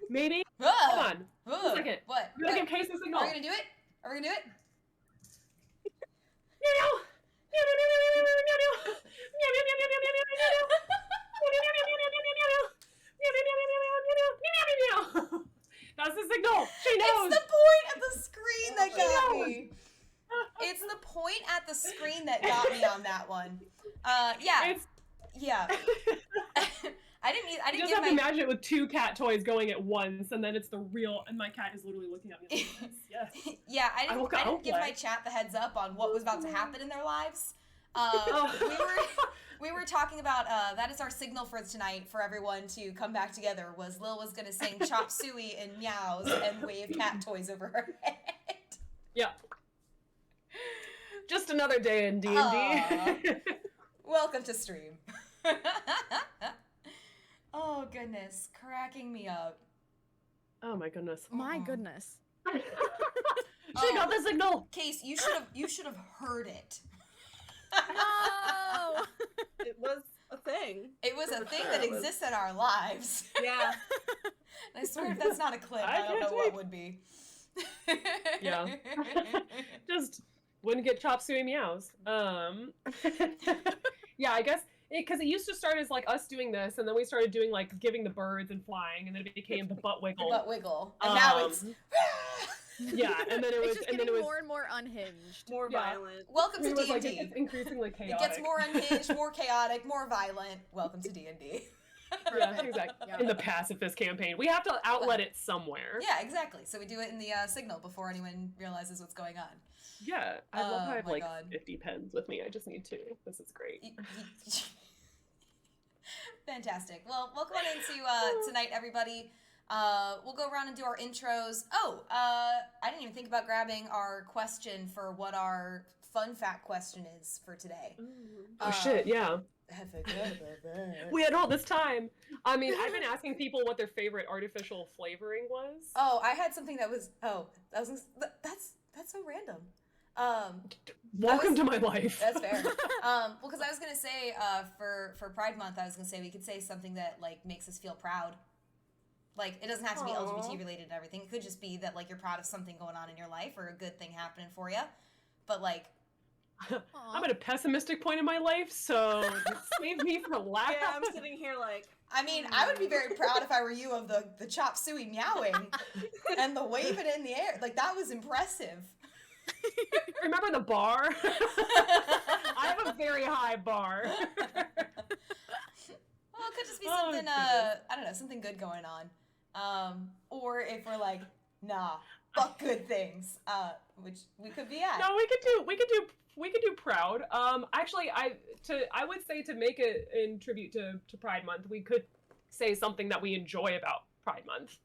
Maybe? Hold on. One second. What? I'm gonna give Case a signal. Are we gonna do it? Are we gonna do it? That's the signal. She knows. It's the point at the screen that got me. It's the point at the screen that got me on that one. Yeah. Yeah. I didn't you just have to imagine it with 2 cat toys going at once, and then it's the real, and my cat is literally looking at me like, yes. Yeah, I didn't give my chat the heads up on what was about to happen in their lives. We were talking about, that is our signal for tonight for everyone to come back together, was Lil was going to sing Chop Suey and Meows and wave cat toys over her head. Yeah. Just another day in D&D. Welcome to stream. Oh, goodness. Cracking me up. Oh, my goodness. My goodness. She got the signal. Case, you should have heard it. No! It was a thing. It was a thing that exists in our lives. Yeah. I swear if that's not a clip, I don't know what would be. Yeah. Just wouldn't get Chop Suey Meows. Yeah, I guess because it used to start as like us doing this, and then we started doing like giving the birds and flying, and then it became the butt wiggle. The butt wiggle, and now it's yeah, and then it was, it's just getting more and more unhinged, more violent. Welcome to D&D. Like, it's increasingly chaotic. It gets more unhinged, more chaotic, more violent. Welcome to D&D. Yeah, exactly. Yeah. In the pacifist campaign, we have to outlet it somewhere. Yeah, exactly. So we do it in the signal before anyone realizes what's going on. Yeah, I love how I have like God. 50 pens with me. I just need 2. This is great. Fantastic. Well, welcome on into tonight, everybody. We'll go around and do our intros. Oh, I didn't even think about grabbing our question for what our fun fact question is for today. Oh shit, yeah. I forgot about that. We had all this time. I mean, I've been asking people what their favorite artificial flavoring was. Oh, I had something that was. Oh, that's so random. Welcome to my life. That's fair. Well, because I was gonna say, for Pride Month, I was gonna say we could say something that like makes us feel proud. Like it doesn't have to be LGBT related and everything. It could just be that like you're proud of something going on in your life or a good thing happening for you. But like, I'm at a pessimistic point in my life, so save me for last. Yeah, I'm sitting here like. I mean, I would be very proud if I were you of the Chop Suey meowing and the waving in the air. Like that was impressive. Remember the bar? I have a very high bar. Well, it could just be something, I don't know, something good going on. Or if we're like, nah, fuck good things, which we could be at. No, we could do proud. Actually, I would say to make it in tribute to Pride Month, we could say something that we enjoy about Pride Month.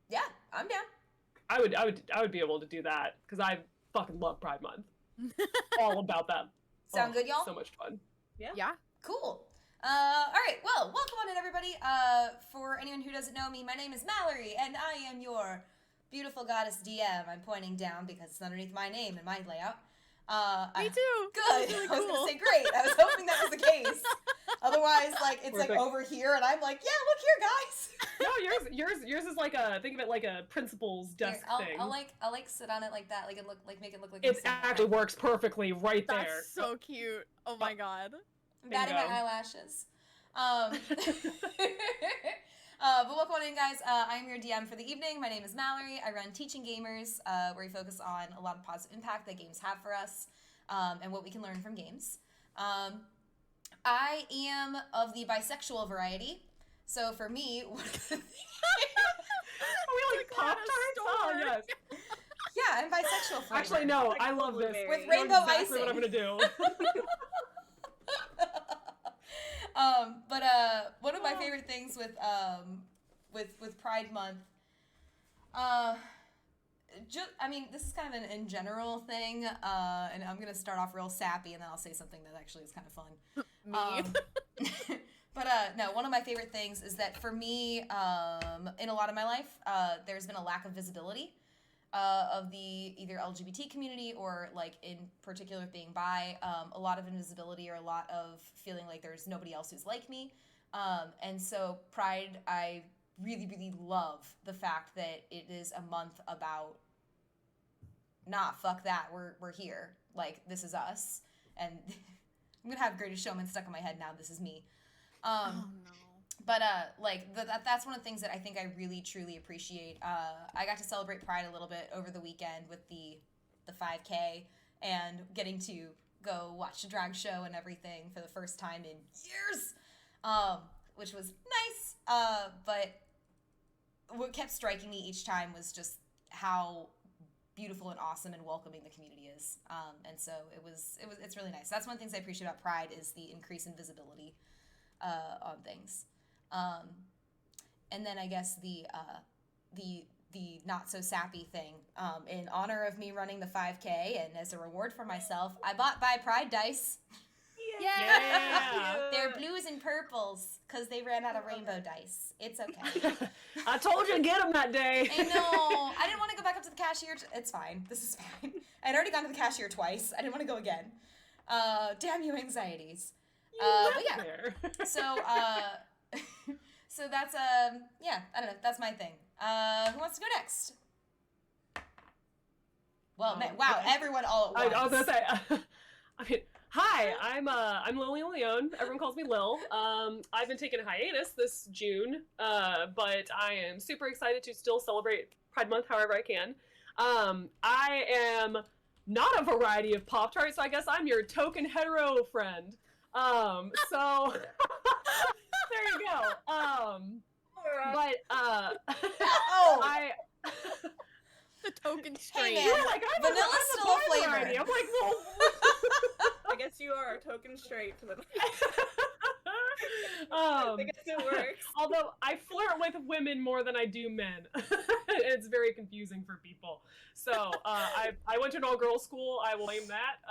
Yeah, I'm down. I would be able to do that because I fucking love Pride Month. All about that. Sound good, y'all? So much fun. Yeah. Cool. All right. Well, welcome on in, everybody. For anyone who doesn't know me, my name is Mallory, and I am your beautiful goddess DM. I'm pointing down because it's underneath my name in my layout. Me too. Good. Really I was cool. gonna say great. I was hoping that was the case. Otherwise, like it's Perfect. like over here, and I'm like, yeah, look here, guys. No, yours is like think of it like a principal's desk thing. I'll sit on it like that, make it look like it actually works perfectly right there. That's so cute. Oh my god. I'm batting my eyelashes. But welcome on in, guys. I am your DM for the evening. My name is Mallory. I run Teaching Gamers, where we focus on a lot of positive impact that games have for us, and what we can learn from games. I am of the bisexual variety, so for me, Are we like Pop-Tarts? Oh, yes. Yeah, I'm bisexual flavor. Actually, no, I love this. With I know rainbow exactly icing. what I'm gonna do. But one of my favorite things with Pride Month, this is kind of an in general thing, and I'm gonna start off real sappy, and then I'll say something that actually is kind of fun. But no, one of my favorite things is that for me, in a lot of my life, there's been a lack of visibility of the either LGBT community or like in particular being bi, a lot of invisibility or a lot of feeling like there's nobody else who's like me. And so Pride, I really, really love the fact that it is a month about, nah, fuck that, we're here. Like, this is us. And I'm gonna have Greatest Showman stuck in my head now. This is me. Oh no. But like that's one of the things that I think I really truly appreciate. I got to celebrate Pride a little bit over the weekend with the 5K and getting to go watch a drag show and everything for the first time in years, which was nice. But what kept striking me each time was just how beautiful and awesome and welcoming the community is. And so it's really nice. That's one of the things I appreciate about Pride is the increase in visibility on things. And then I guess the not so sappy thing, in honor of me running the 5K and as a reward for myself, I bought by Pride dice. Yeah. They're blues and purples because they ran out of rainbow dice. It's okay. I told you to get them that day. I know. I didn't want to go back up to the cashier. It's fine. This is fine. I'd already gone to the cashier twice. I didn't want to go again. Damn you, anxieties. But yeah. There. So, so that's, yeah, I don't know. That's my thing. Who wants to go next? Well, man, wow, okay. everyone all at once. I was gonna say, I mean, hi, I'm Lily Leon. Everyone calls me Lil. I've been taking a hiatus this June, but I am super excited to still celebrate Pride Month however I can. I am not a variety of Pop-Tart, so I guess I'm your token hetero friend. So there you go. But Oh. The token Hey, straight. man. you're like, I'm Vanilla's a still a boy flavor. variety. I'm like, well. I guess you are a token straight for the I I guess it works. Although I flirt with women more than I do men. It's very confusing for people. So I went to an all-girls school. I will blame that.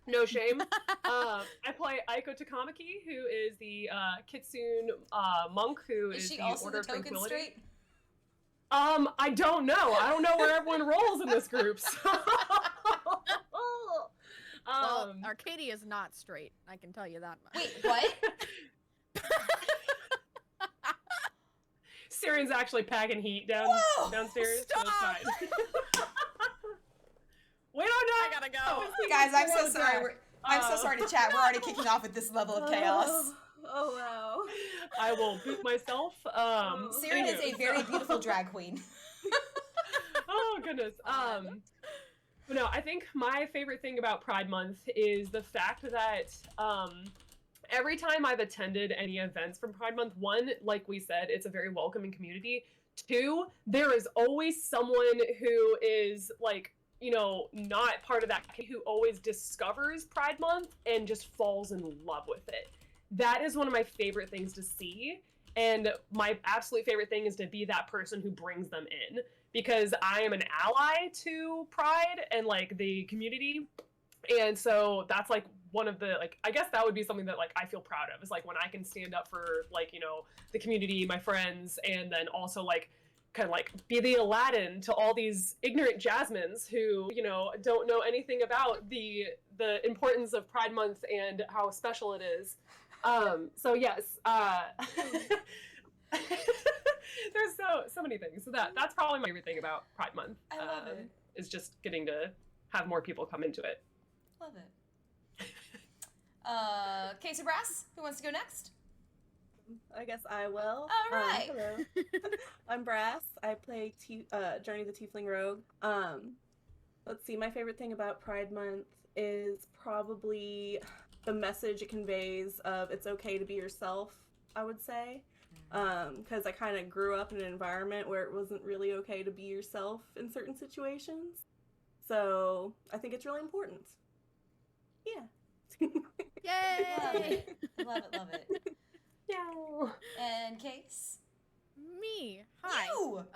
No shame. I play Aiko Takamaki, who is the Kitsune monk, who Is is she the also Order the of token Tranquility. straight? I don't know. I don't know where everyone rolls in this group. So. Well, Arcadia is not straight. I can tell you that much. Wait, what? Syrian's actually packing heat Whoa! downstairs. Stop! So it's fine. We don't know. I gotta go. Guys, I'm so Well, sorry. I'm so sorry to chat. We're already kicking off at this level of chaos. Oh wow. I will boot myself. Siren is a very beautiful drag queen. Oh goodness. But no, I think my favorite thing about Pride Month is the fact that every time I've attended any events from Pride Month, one, like we said, it's a very welcoming community. Two, there is always someone who is like, you know, not part of that community who always discovers Pride Month and just falls in love with it. That is one of my favorite things to see. And my absolute favorite thing is to be that person who brings them in, because I am an ally to Pride and like the community. And so that's like one of the, like, I guess that would be something that like I feel proud of, is like when I can stand up for like, you know, the community, my friends, and then also like kind of like be the Aladdin to all these ignorant Jasmines who, you know, don't know anything about the importance of Pride Month and how special it is. So yes, there's so many things. So that's probably my favorite thing about Pride Month. I love it. Is just getting to have more people come into it. Love it. Case of Brass, who wants to go next? I guess I will. All right. Hello. I'm Brass. I play Journey the Tiefling Rogue. Let's see. My favorite thing about Pride Month is probably the message it conveys of it's okay to be yourself, I would say. Because I kind of grew up in an environment where it wasn't really okay to be yourself in certain situations. So I think it's really important. Yeah. Yay! Love it. Yeah. And Case? Me. Hi. You!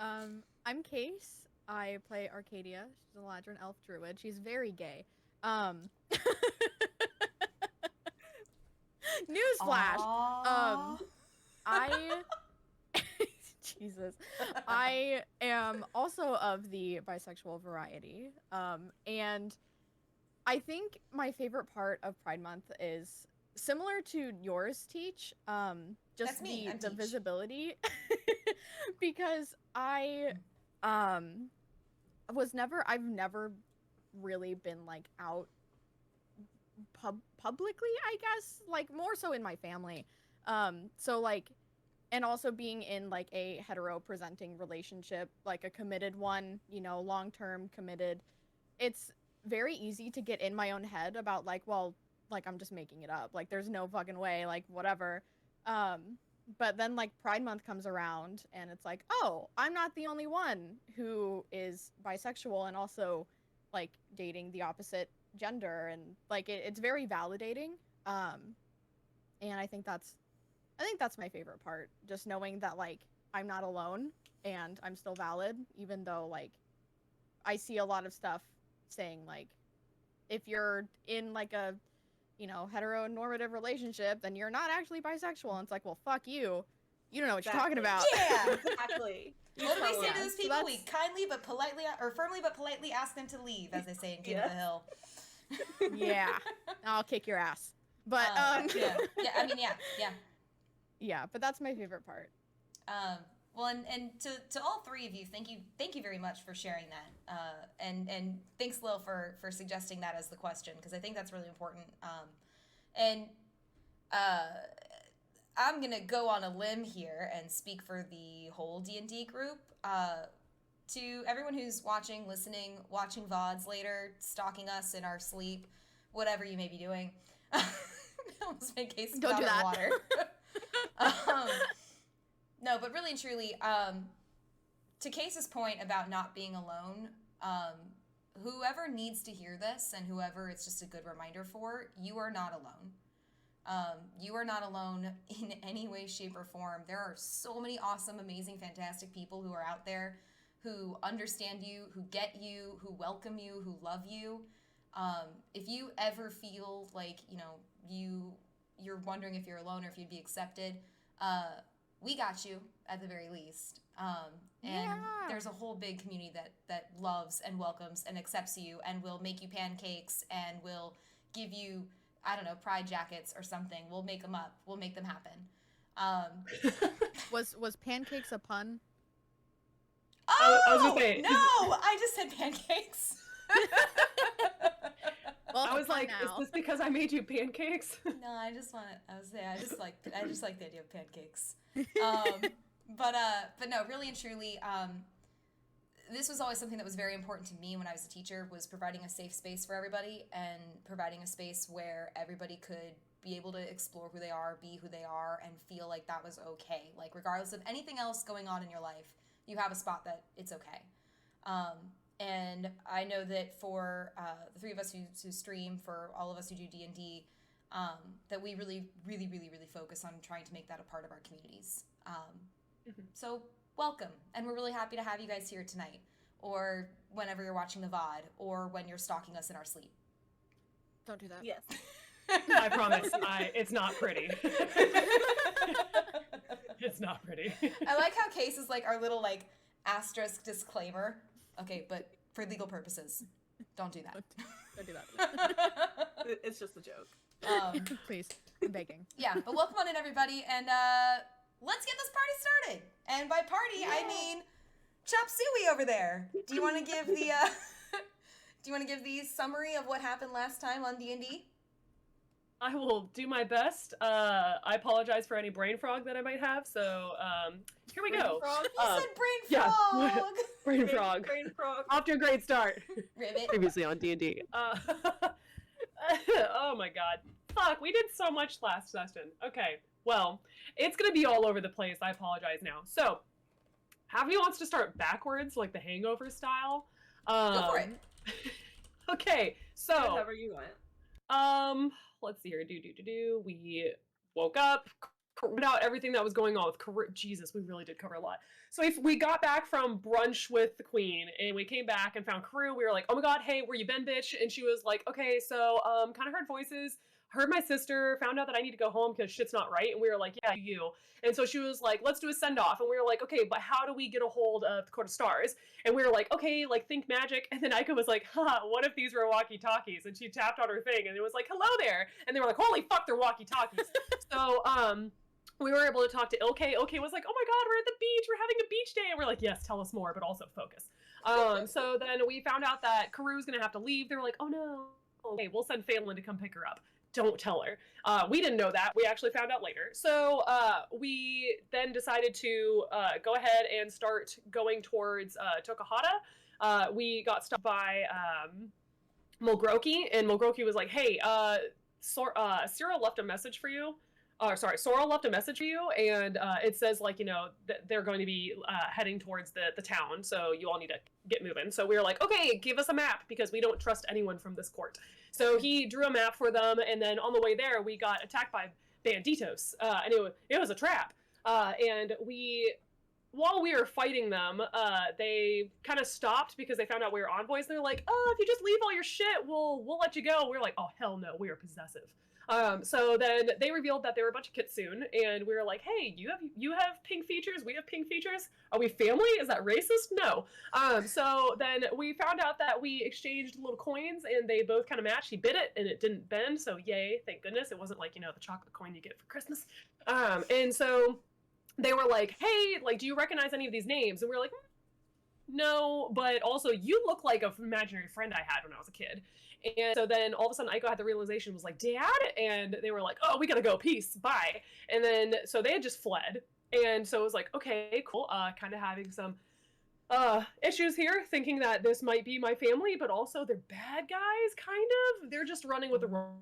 I'm Case. I play Arcadia. She's a Ladrin elf druid. She's very gay. Newsflash. Aww. I Jesus. I am also of the bisexual variety. And I think my favorite part of Pride Month is similar to yours, Teach. Just That's me. I'm the Teach. visibility. because I've never really been like out publicly, I guess, like more so in my family. So like, and also being in like a hetero presenting relationship, like a committed one, you know, long-term committed, it's very easy to get in my own head about like, well, like I'm just making it up. Like there's no fucking way, like whatever. But then like Pride Month comes around and it's like, oh, I'm not the only one who is bisexual and also like dating the opposite gender, and like it's very validating. And I think that's my favorite part, just knowing that like I'm not alone and I'm still valid, even though like I see a lot of stuff saying like if you're in like a, you know, heteronormative relationship, then you're not actually bisexual. And it's like, well, fuck you. You don't know what you're talking about. Yeah. Exactly. What do we say to those people? So We kindly but politely, or firmly but politely ask them to leave, as they say in King of the Hill. Yeah. I'll kick your ass. But, yeah. I mean, yeah. Yeah, but that's my favorite part. Well, and to all three of you, thank you very much for sharing that. And thanks, Lil, for suggesting that as the question, because I think that's really important. I'm gonna go on a limb here and speak for the whole D&D group. To everyone who's watching, listening, watching VODs later, stalking us in our sleep, whatever you may be doing. Almost made Case Don't do that. Water. No, but really and truly, to Case's point about not being alone, whoever needs to hear this and whoever it's just a good reminder for, you are not alone. You are not alone in any way, shape, or form. There are so many awesome, amazing, fantastic people who are out there who understand you, who get you, who welcome you, who love you. If you ever feel like, you know, you're wondering if you're alone or if you'd be accepted, we got you at the very least. And there's a whole big community that loves and welcomes and accepts you and will make you pancakes and will give you, I don't know, pride jackets or something. We'll make them up. We'll make them happen. Was pancakes a pun? Oh, I was gonna say, no! I just said pancakes. Well, I was like, now. is this because I made you pancakes? No, I just like the idea of pancakes. But no, really and truly, this was always something that was very important to me when I was a teacher, was providing a safe space for everybody and providing a space where everybody could be able to explore who they are, be who they are, and feel like that was okay. Like regardless of anything else going on in your life, you have a spot that it's okay. And I know that for the three of us who stream, for all of us who do D&D, that we really, really, really, really focus on trying to make that a part of our communities. So welcome. And we're really happy to have you guys here tonight, or whenever you're watching the VOD, or when you're stalking us in our sleep. Don't do that. Yes. I promise, it's not pretty. It's not pretty. I like how Case is like our little like asterisk disclaimer. Okay, but for legal purposes, don't do that. Don't do that. It's just a joke. Please, I'm begging. Yeah, but welcome on in, everybody, and let's get this party started. And by party, I mean Chop Suey over there. Do you want to give the summary of what happened last time on D&D? I will do my best. I apologize for any brain frog that I might have. So here we go. Frog? You said brain yeah. frog. Brain frog. Brain frog. Off to a great start. Ribbit. Previously on D&D. Oh my god. Fuck, we did so much last session. Okay, well, it's gonna be all over the place. I apologize now. So, half of you wants to start backwards, like the Hangover style. Go for it. Okay, so Whatever you want. let's see here. We woke up, covered out everything that was going on with Jesus, we really did cover a lot. So if we got back from brunch with the queen and we came back and found Carew, we were like, oh my god, hey, where you been, bitch? And she was like, okay, so kind of heard voices, heard my sister, found out that I need to go home because shit's not right. And we were like, yeah, you. And so she was like, let's do a send-off. And we were like, okay, but how do we get a hold of the Court of Stars? And we were like, okay, like think magic. And then Aika was like, haha, what if these were walkie-talkies? And she tapped on her thing and it was like, hello there. And they were like, holy fuck, they're walkie-talkies. So we were able to talk to Ilke. Ilke was like, oh my god, we're at the beach, we're having a beach day. And we're like, yes, tell us more, but also focus. So then we found out that Karu's gonna have to leave. They were like, oh no, okay, we'll send Phelan to come pick her up. Don't tell her. We didn't know that. We actually found out later. So we then decided to go ahead and start going towards Tokahata. We got stopped by Mulgroki, and Mulgroki was like, hey, Cyril left a message for you. Sorrel left a message for you, and it says, like, you know, they're going to be heading towards the town, so you all need to get moving. So we were like, okay, give us a map, because we don't trust anyone from this court. So he drew a map for them, and then on the way there, we got attacked by banditos, and it was a trap. And while we were fighting them, they kind of stopped because they found out we were envoys, and they're like, oh, if you just leave all your shit, we'll let you go. We were like, oh, hell no, we are possessive. So then they revealed that they were a bunch of kitsune, and we were like, hey, you have pink features, we have pink features, are we family? Is that racist? No. So then we found out that we exchanged little coins, and they both kind of matched. He bit it, and it didn't bend, so yay, thank goodness. It wasn't like, you know, the chocolate coin you get for Christmas. And so they were like, hey, like, do you recognize any of these names? And we were like, no, but also you look like an imaginary friend I had when I was a kid. And so then all of a sudden Aiko had the realization, was like, Dad? And they were like, oh, we gotta go, peace, bye. And then, so they had just fled. And so it was like, okay, cool, kind of having some issues here, thinking that this might be my family, but also they're bad guys, kind of. They're just running with the wrong.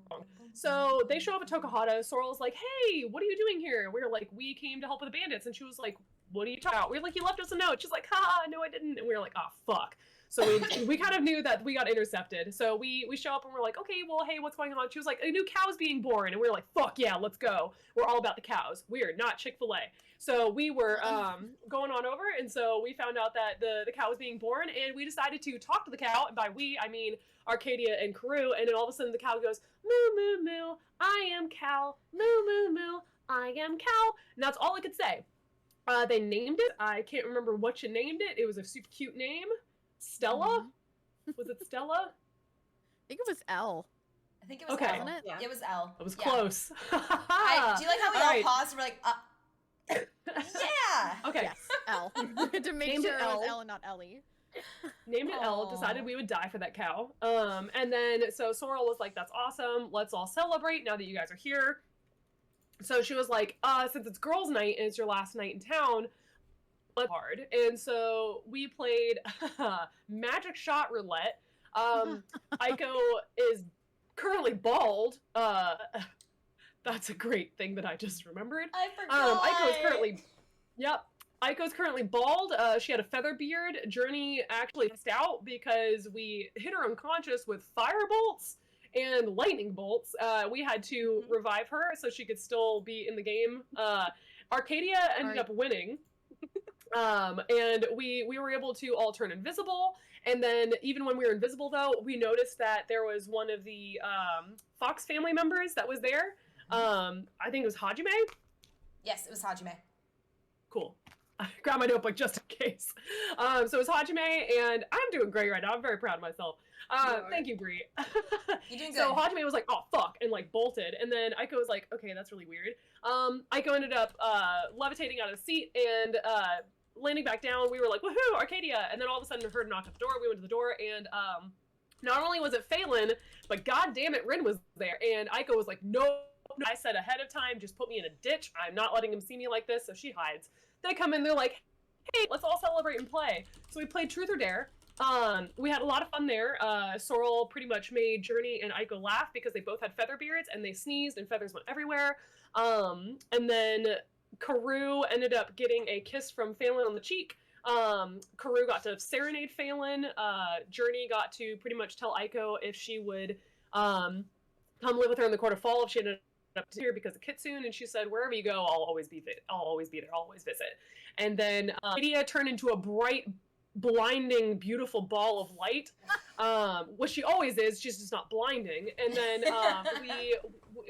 So they show up at Tokahata. Sorrel's like, hey, what are you doing here? We were like, we came to help with the bandits. And she was like, what are you talking about? We were like, you left us a note. She's like, ha, no, I didn't. And we were like, oh, fuck. So we kind of knew that we got intercepted. So we show up and we're like, okay, well, hey, what's going on? She was like, a new cow's being born. And we were like, fuck yeah, let's go. We're all about the cows. Weird, not Chick-fil-A. So we were going on over, and so we found out that the cow was being born, and we decided to talk to the cow, and by we, I mean Arcadia and Karu, and then all of a sudden the cow goes, moo, moo, moo, I am cow, moo, moo, moo, I am cow, and that's all it could say. They named it. I can't remember what you named it. It was a super cute name. Stella? Was it Stella? I think it was L. I think it was Okay. L. Wasn't it? Yeah. It was L. It was Yeah. close. Do you like how we all right. paused and we're like, yeah! Okay. Yes, L. To make Named sure it it was L. L and not Ellie. Named it L, decided we would die for that cow. And then, so Sorrel was like, that's awesome, let's all celebrate now that you guys are here. So she was like, since it's girls' night and it's your last night in town, let's hard. And so we played magic shot roulette. Aiko is currently bald. That's a great thing that I just remembered. I forgot. Aiko's currently bald. She had a feather beard. Journey actually passed out because we hit her unconscious with fire bolts and lightning bolts. We had to revive her so she could still be in the game. Arcadia ended up winning. And we were able to all turn invisible. And then even when we were invisible, though, we noticed that there was one of the Fox family members that was there. I think it was Hajime. Yes, it was Hajime. Cool. I grabbed my notebook just in case. So it was Hajime, and I'm doing great right now. I'm very proud of myself. Thank you, Brie. You're doing good. So Hajime was like, oh, fuck, and like bolted. And then Aiko was like, okay, that's really weird. Aiko ended up levitating out of the seat and landing back down. We were like, woohoo, Arcadia. And then all of a sudden heard a knock at the door. We went to the door, and not only was it Phelan, but god damn it, Rin was there. And Aiko was like, no. I said ahead of time, just put me in a ditch. I'm not letting him see me like this, so she hides. They come in, they're like, hey, let's all celebrate and play. So we played Truth or Dare. We had a lot of fun there. Sorrel pretty much made Journey and Aiko laugh because they both had feather beards and they sneezed and feathers went everywhere. And then Karu ended up getting a kiss from Phelan on the cheek. Karu got to serenade Phelan. Journey got to pretty much tell Aiko if she would come live with her in the Court of Fall if she ended up here because of Kitsune, and she said, wherever you go, I'll always be there, I'll always visit. And then Lydia turned into a bright, blinding, beautiful ball of light, which she always is, she's just not blinding. And then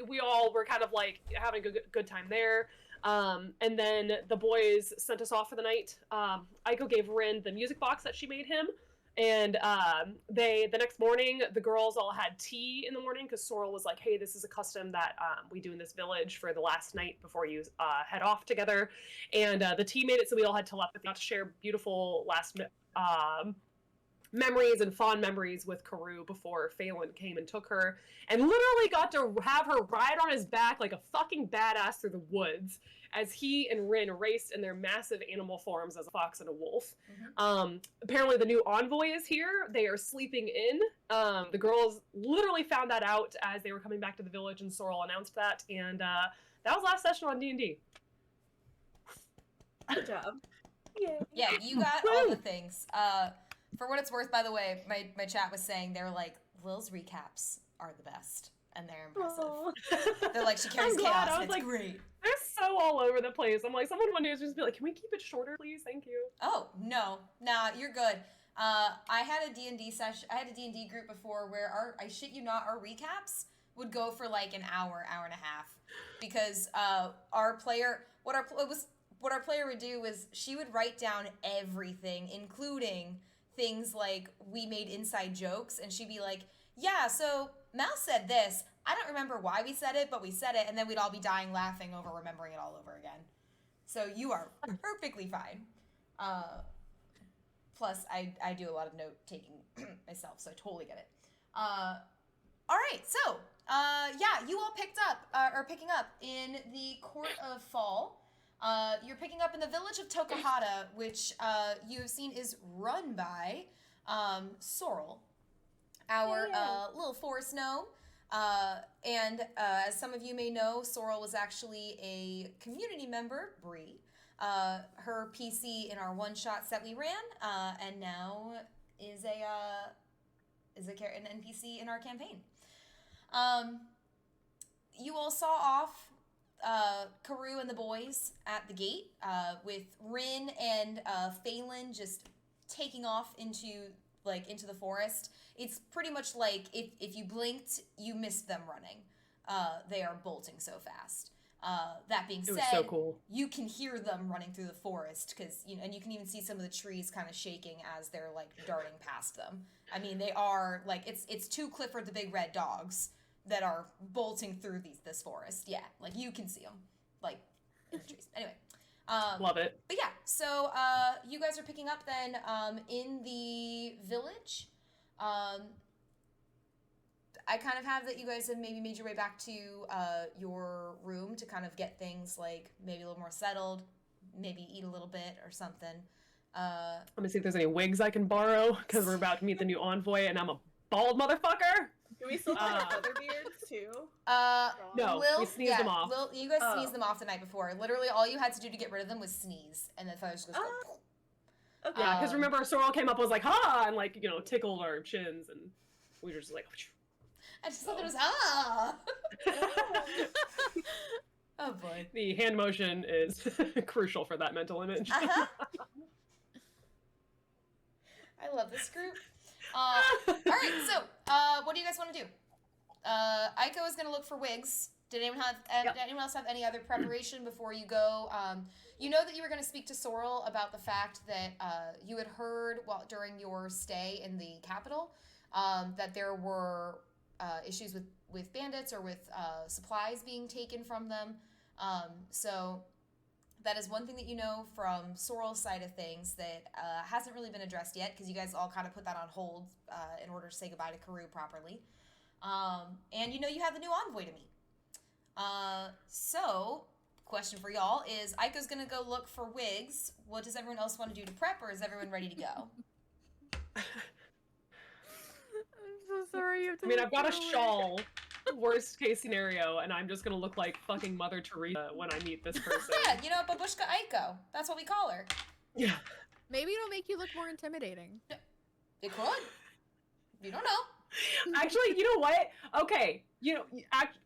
we all were kind of like having a good time there. And then the boys sent us off for the night. Aiko gave Rin the music box that she made him. And the next morning, the girls all had tea in the morning because Sorrel was like, hey, this is a custom that we do in this village for the last night before you head off together. And the tea made it so we all had telepathy, got to share beautiful last memories and fond memories with Karoo before Phelan came and took her, and literally got to have her ride on his back like a fucking badass through the woods as he and Rin raced in their massive animal forms as a fox and a wolf. Apparently the new Envoy is here. They are sleeping in. The girls literally found that out as they were coming back to the village, and Sorrel announced that, and that was last session on D&D. Good job. Yay. Yeah, you got all the things. For what it's worth, by the way, my chat was saying they're like, Lil's recaps are the best, and they're impressive. Aw. They're like, she carries I'm glad. chaos, I and was it's like, great. They're so all over the place. I'm like, someone one day was just be like, can we keep it shorter, please? Thank you. Oh, no. Nah, you're good. I had a D&D session. I had a D&D group before where I shit you not, our recaps would go for like an hour and a half, because our player, what our player would do was she would write down everything, including things like we made inside jokes, and she'd be like, yeah, so Mal said this. I don't remember why we said it, but we said it, and then we'd all be dying laughing over remembering it all over again. So you are perfectly fine. Plus, I do a lot of note taking myself, so I totally get it. All right, so yeah, you all are picking up in the Court of Fall. You're picking up in the village of Tokahata, which you have seen is run by Sorrel, our little forest gnome. And as some of you may know, Sorrel was actually a community member, Bree, her PC in our one-shots that we ran, and now is an NPC in our campaign. You all saw off Karoo and the boys at the gate, with Rin and Phelan just taking off into the forest. It's pretty much like if you blinked, you missed them running. They are bolting so fast. That being said, It was so cool. You can hear them running through the forest and you can even see some of the trees kind of shaking as they're like darting past them. I mean, they are like it's two Clifford the Big Red dogs that are bolting through this forest. Yeah, like you can see them like in the trees. Anyway, Love it. but yeah, so you guys are picking up then in the village. I kind of have that you guys have maybe made your way back to your room to kind of get things like maybe a little more settled, maybe eat a little bit or something. Let me see if there's any wigs I can borrow, because we're about to meet the new Envoy, and I'm a bald motherfucker. Do we still have our feather beards too? No, we sneezed them off. You guys sneezed them off the night before. Literally, all you had to do to get rid of them was sneeze, and then feathers just go. Okay. Yeah, because remember, Sorrel came up and was like, ha, and like, tickled our chins, and we were just like, I just thought there was oh boy. The hand motion is crucial for that mental image. Uh-huh. I love this group. All right, so what do you guys want to do? Aiko is going to look for wigs. Did anyone else have any other preparation before you go? You know that you were going to speak to Sorrel about the fact that you had heard during your stay in the capital that there were issues with bandits or with supplies being taken from them. So that is one thing that you know from Sorrel's side of things that hasn't really been addressed yet, because you guys all kind of put that on hold in order to say goodbye to Karoo properly. And you know you have the new Envoy to meet. So, question for y'all is, Aiko's gonna go look for wigs. What does everyone else want to do to prep, or is everyone ready to go? I'm so sorry. You have to I've got a shawl, worst case scenario, and I'm just gonna look like fucking Mother Teresa when I meet this person. Yeah, Babushka Aiko. That's what we call her. Yeah. Maybe it'll make you look more intimidating. It could. You don't know. Actually, you know what? Okay,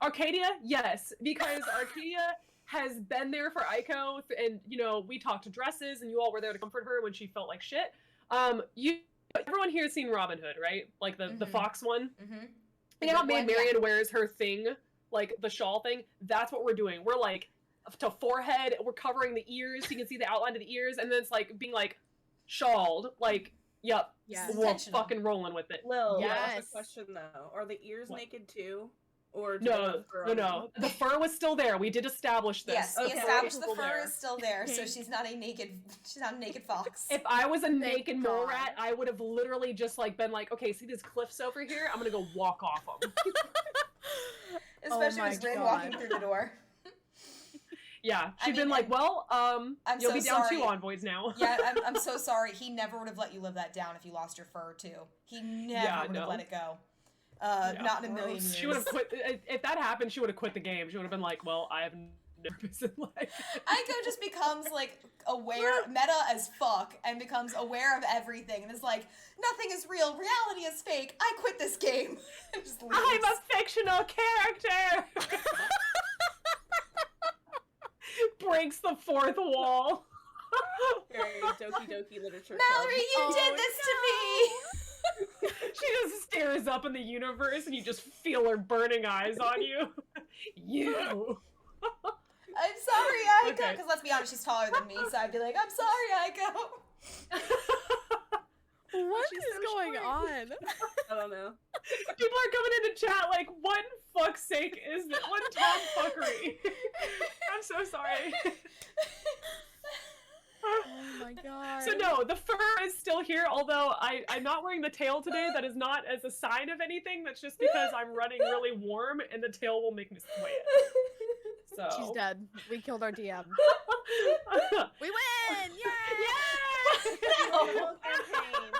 Arcadia, yes, because Arcadia has been there for Aiko, and we talked to dresses, and you all were there to comfort her when she felt like shit. Everyone here has seen Robin Hood, right? Like the fox one. Mm-hmm. You know how Maid Marian wears her thing, like the shawl thing? That's what we're doing. We're like to forehead, we're covering the ears so you can see the outline of the ears, and then it's like being like shawled, like Yep. Yes. We're Intentional. fucking rolling with it. Lil, I have Yes. a question though. Are the ears What? naked too? Or do they No, have fur no, on them? no. The fur was still there. We did establish this. Yes, we Okay. established the Still fur there. is still there, so she's not a naked fox. If I was a naked mole God. rat, I would have literally just like been like, okay, see these cliffs over here? I'm gonna go walk off them. Especially my with Rin God. walking through the door. Yeah, I she'd been mean, like, well, I'm you'll so be down sorry. 2 envoys now. Yeah, I'm so sorry. He never would have let you live that down if you lost your fur too. He never would have let it go. Yeah, Not in a million gross. years. She would have quit. If that happened, she would have quit the game. She would have been like, well, I have no purpose in life. Aiko just becomes like aware, meta as fuck, and becomes aware of everything, and is like, nothing is real, reality is fake. I quit this game. And just leaves. I'm a fictional character! Breaks the 4th wall. Very Doki Doki literature. Mallory, you Oh, did this to me! She just stares up in the universe and you just feel her burning eyes on you. You! I'm sorry, Aiko. Okay. Because let's be honest, she's taller than me, so I'd be like, I'm sorry, Aiko. What She's is so going short. on? I don't know. People are coming into chat like, what in fuck's sake is this? What tomfuckery? I'm so sorry. Oh my god. So no, the fur is still here, although I'm not wearing the tail today. That is not as a sign of anything. That's just because I'm running really warm and the tail will make me sweat. So. She's dead. We killed our DM. Yeah! We win! Yay! Whole campaign.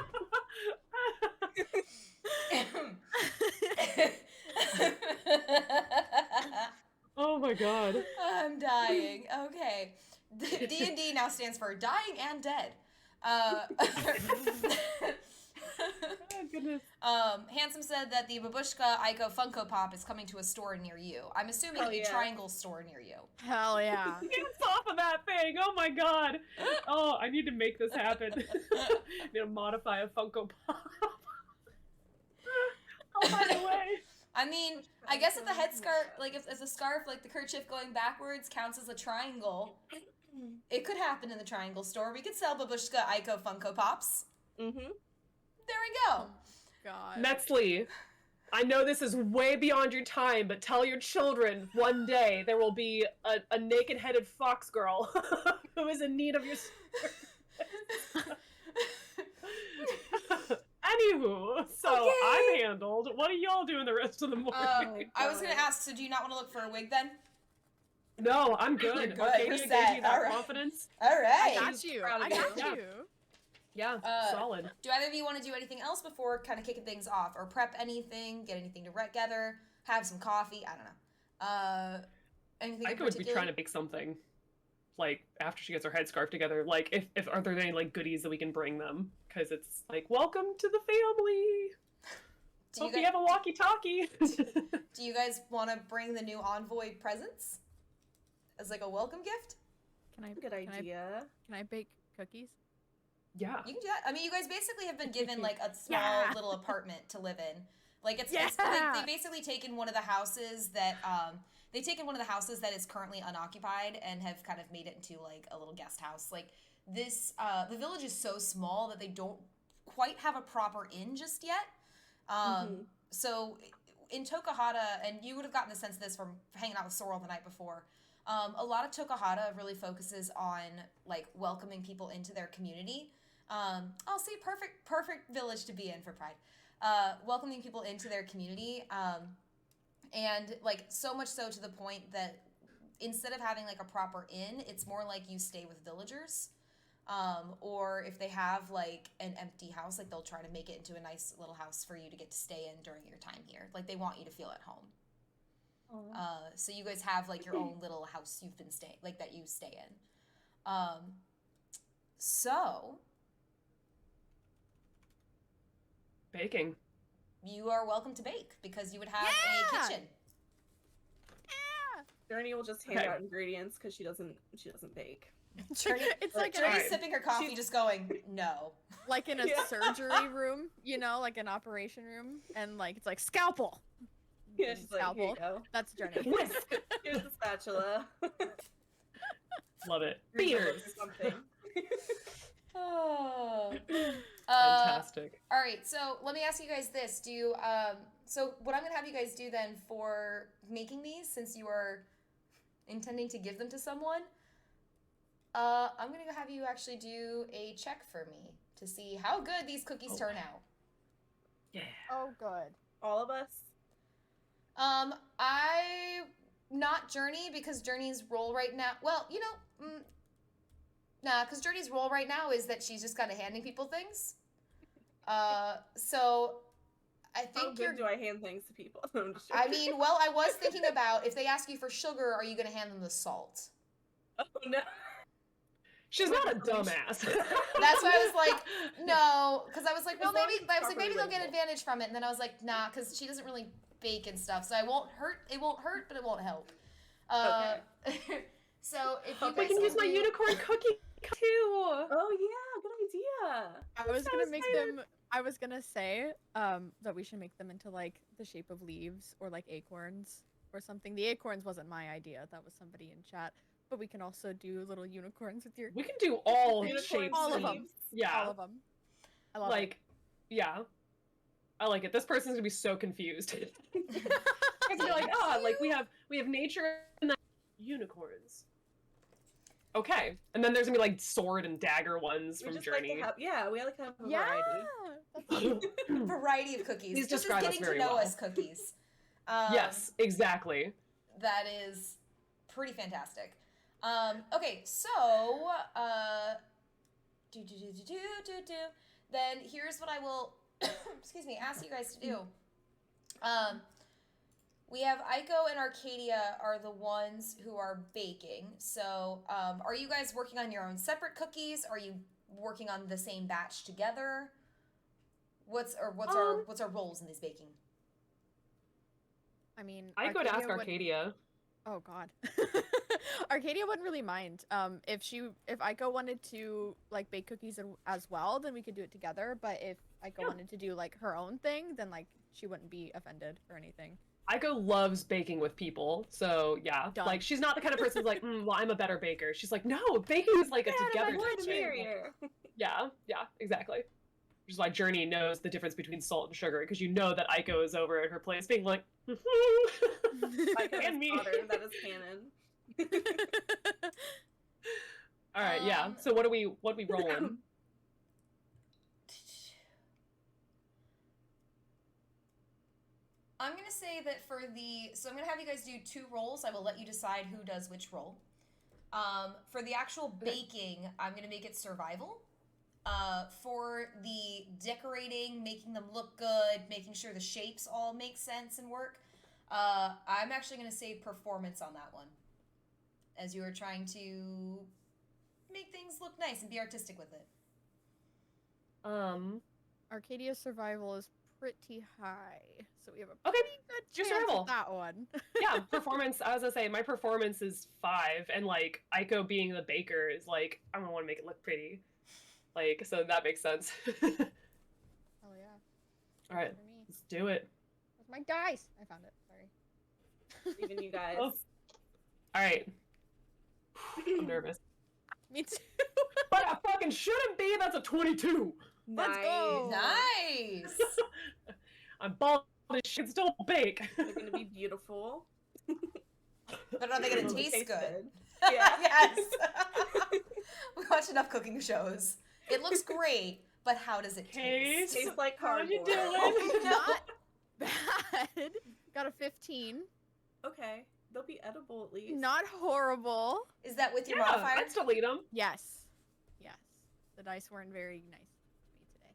Oh my god. I'm dying. Okay. D&D now stands for dying and dead. Oh goodness. Handsome said that the Babushka Aiko Funko Pop is coming to a store near you. I'm assuming Hell a yeah. Triangle store near you. Hell yeah. Hands off of that thing! Oh my god! Oh, I need to make this happen. I need to modify a Funko Pop. Oh, by the way. I mean, I guess if the headscarf, like if the scarf, like the kerchief going backwards counts as a triangle, it could happen in the Triangle store. We could sell Babushka Aiko Funko Pops. Mm-hmm. There we go. God. Metzley, I know this is way beyond your time, but tell your children one day there will be a naked-headed fox girl who is in need of your service. Anywho, so Okay. I'm handled. What are y'all doing the rest of the morning? I was gonna ask, so do you not want to look for a wig then? No, I'm good. You're good. Arcadia We're gave set. you that All right. confidence. All I right. got you. proud of I got you. you. Yeah, solid. Do either of you want to do anything else before kind of kicking things off, or prep anything, get anything together, have some coffee? I don't know. Anything? I in could be particular? trying to make something, like after she gets her headscarf together. Like, if are there any like goodies that we can bring them? Because it's like, welcome to the family. Do you, Hope you guys, have a walkie-talkie. do you guys want to bring the new envoy presents as like a welcome gift? Good idea. Can I bake cookies? Yeah. You can do that. I mean, you guys basically have been given like a small Yeah. little apartment to live in. Like it's Yeah. they basically taken one of the houses that they've taken one of the houses that is currently unoccupied and have kind of made it into like a little guest house. Like this the village is so small that they don't quite have a proper inn just yet. So in Tokahata, and you would have gotten the sense of this from hanging out with Sorrel the night before, a lot of Tokahata really focuses on like welcoming people into their community. I'll see, perfect village to be in for Pride. Welcoming people into their community, and like so much so to the point that instead of having like a proper inn, it's more like you stay with villagers. Or if they have like an empty house, like they'll try to make it into a nice little house for you to get to stay in during your time here. Like they want you to feel at home. So you guys have like your own little house you've been staying, like that you stay in. So Baking. you are welcome to bake because you would have Yeah! a kitchen. Yeah. Journey will just hand Okay. out ingredients because she doesn't bake. Journey, It's like Journey's Alright. sipping her coffee, just going, no. like in a Yeah. surgery room, you know, like an operation room, and like it's like scalpel. Yeah, she's like, here you Scalpel. go. That's Journey. Whisk. Here's the spatula. Love it. Here's Beers. something. Oh. Fantastic. All right, so let me ask you guys this: Do you, so what I'm gonna have you guys do then for making these, since you are intending to give them to someone, I'm gonna have you actually do a check for me to see how good these cookies turn out. Yeah. Oh, good. All of us. I not Journey because Journey's role right now. Well, you know, nah, because Journey's role right now is that she's just kind of handing people things. So I How think good do I hand things to people? No, I'm just I joking. mean, well, I was thinking about if they ask you for sugar, are you going to hand them the salt? Oh no. She's not a dumbass. That's why I was like, no, because I was like, well, As long maybe as it's I was like, maybe they'll properly get advantage from it, and then I was like, nah, because she doesn't really bake and stuff, so it won't hurt, but it won't help. So if you Okay, guys I can use my do- unicorn cookie too. Oh yeah, good idea. I was so gonna make excited. them. I was gonna say that we should make them into like the shape of leaves or like acorns or something. The acorns wasn't my idea. That was somebody in chat. But we can also do little unicorns with your We can do all Unicorn shapes. all of and- them. Yeah. All of them. I love Like, yeah. I like it. This person's gonna be so confused. It's gonna be like, like we have nature and then unicorns. Okay, and then there's gonna be like sword and dagger ones We from just Journey. like to have, yeah, we like to have a Yeah. variety. That's variety of cookies. Please This is describe us getting to very know well. us cookies. Yes, exactly. That is pretty fantastic. Okay, so then here's what I will excuse me, ask you guys to do. We have Aiko and Arcadia are the ones who are baking. So, are you guys working on your own separate cookies? Are you working on the same batch together? What's our roles in this baking? I mean, I go to ask would- Arcadia. Oh God, Arcadia wouldn't really mind. If Aiko wanted to like bake cookies as well, then we could do it together. But if Aiko wanted to do like her own thing, then like she wouldn't be offended or anything. Aiko loves baking with people, so yeah. Done. Like she's not the kind of person who's like, well, I'm a better baker. She's like, no, baking is like a together More the thing. merrier. Yeah, exactly. Which is why Journey knows the difference between salt and sugar, because you know that Aiko is over at her place being like, Like and his me. daughter, that is canon. All right, yeah. So what are we rolling? I'm gonna say that so I'm gonna have you guys do 2 rolls. I will let you decide who does which roll. For the actual baking, I'm gonna make it survival. For the decorating, making them look good, making sure the shapes all make sense and work, I'm actually gonna say performance on that one, as you are trying to make things look nice and be artistic with it. Arcadia's survival is pretty high, so we have a Okay, pretty good your chance survival. at that one. Yeah, performance. I was gonna say my performance is 5, and like Aiko being the baker is like I don't want to make it look pretty, like so that makes sense. Oh yeah. All right, For me. let's do it. Where's my dice? I found it. Sorry. Even you guys. Oh. All right, I'm nervous, Me too. but I fucking shouldn't be. That's a 22. Let's go. Nice. I'm bald as shit, can still bake. They're gonna be beautiful. But are they gonna Will they taste good? Yeah. Yes. We watch enough cooking shows. It looks great, but how does it taste? Tastes like How cardboard. you doing? Not bad. Got a 15. Okay, they'll be edible at least. Not horrible. Is that with your Yeah, modifier? I'd still eat them. Yes. Yes. The dice weren't very nice to me today.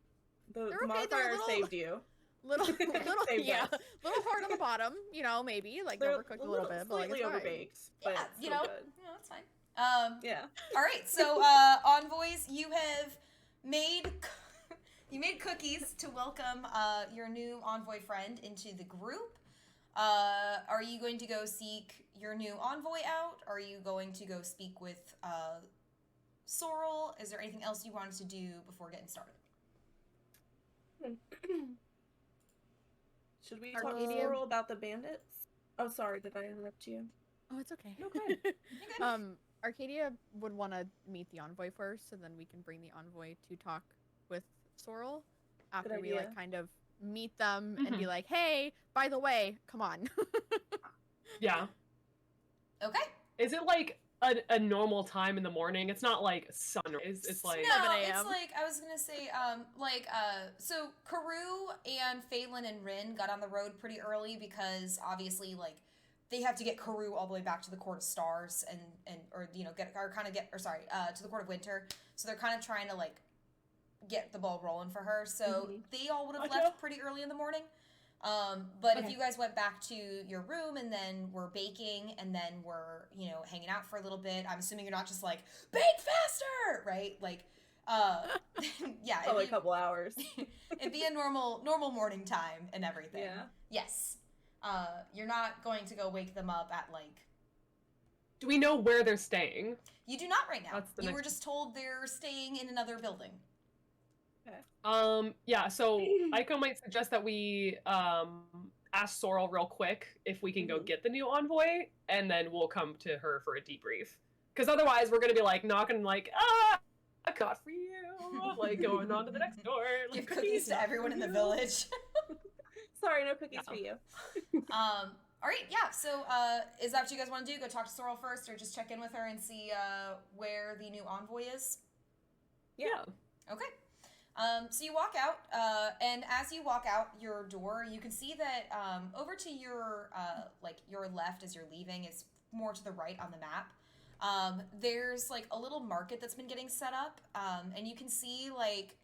The They're okay, modifier they're little- saved you. Little Save yeah, us. little hard on the bottom, you know, maybe like They're overcooked a little bit, but like slightly it's fine. overbaked, but Yeah, it's you still know, good. yeah, that's fine. Yeah. All right, so Envoys, you have made you made cookies to welcome your new envoy friend into the group. Are you going to go seek your new envoy out? Are you going to go speak with Sorrel? Is there anything else you wanted to do before getting started? Should we talk to Arcadia- Sorrel about the bandits? Oh, sorry, did I interrupt you? Oh, it's okay. No, go ahead. Arcadia would want to meet the envoy first, so then we can bring the envoy to talk with Sorrel after we idea. like kind of meet them and be Mhm. like, hey, by the way, come on. Yeah. Okay. Is it like a normal time in the morning? It's not like sunrise. It's like No, 7 it's a.m. like I was gonna say, so Karu and Phelan and Rin got on the road pretty early because obviously, like, they have to get Karu all the way back to the Court of Stars and or you know to the Court of Winter. So they're kind of trying to like get the ball rolling for her. So they all would have Gotcha. left pretty early in the morning. But if Okay. you guys went back to your room and then were baking and then were, you know, hanging out for a little bit, I'm assuming you're not just like, bake faster, right? Like, yeah. Probably a couple hours. It'd be a normal morning time and everything. Yeah. Yes. You're not going to go wake them up at like, do we know where they're staying? you do not right now. That's the You next- were just told they're staying in another building. Yeah, so Aiko might suggest that we ask Sorrel real quick if we can go get the new envoy, and then we'll come to her for a debrief. Because otherwise we're gonna be like knocking like, a cut for you, like going on to the next door. Give Like, cookies to not everyone for in the you. village. Sorry, no cookies Yeah. for you. All right, yeah. So, is that what you guys want to do? Go talk to Sorrel first, or just check in with her and see where the new envoy is? Yeah. Okay. So you walk out, and as you walk out your door, you can see that over to your your left as you're leaving is more to the right on the map. There's like a little market that's been getting set up, and you can see like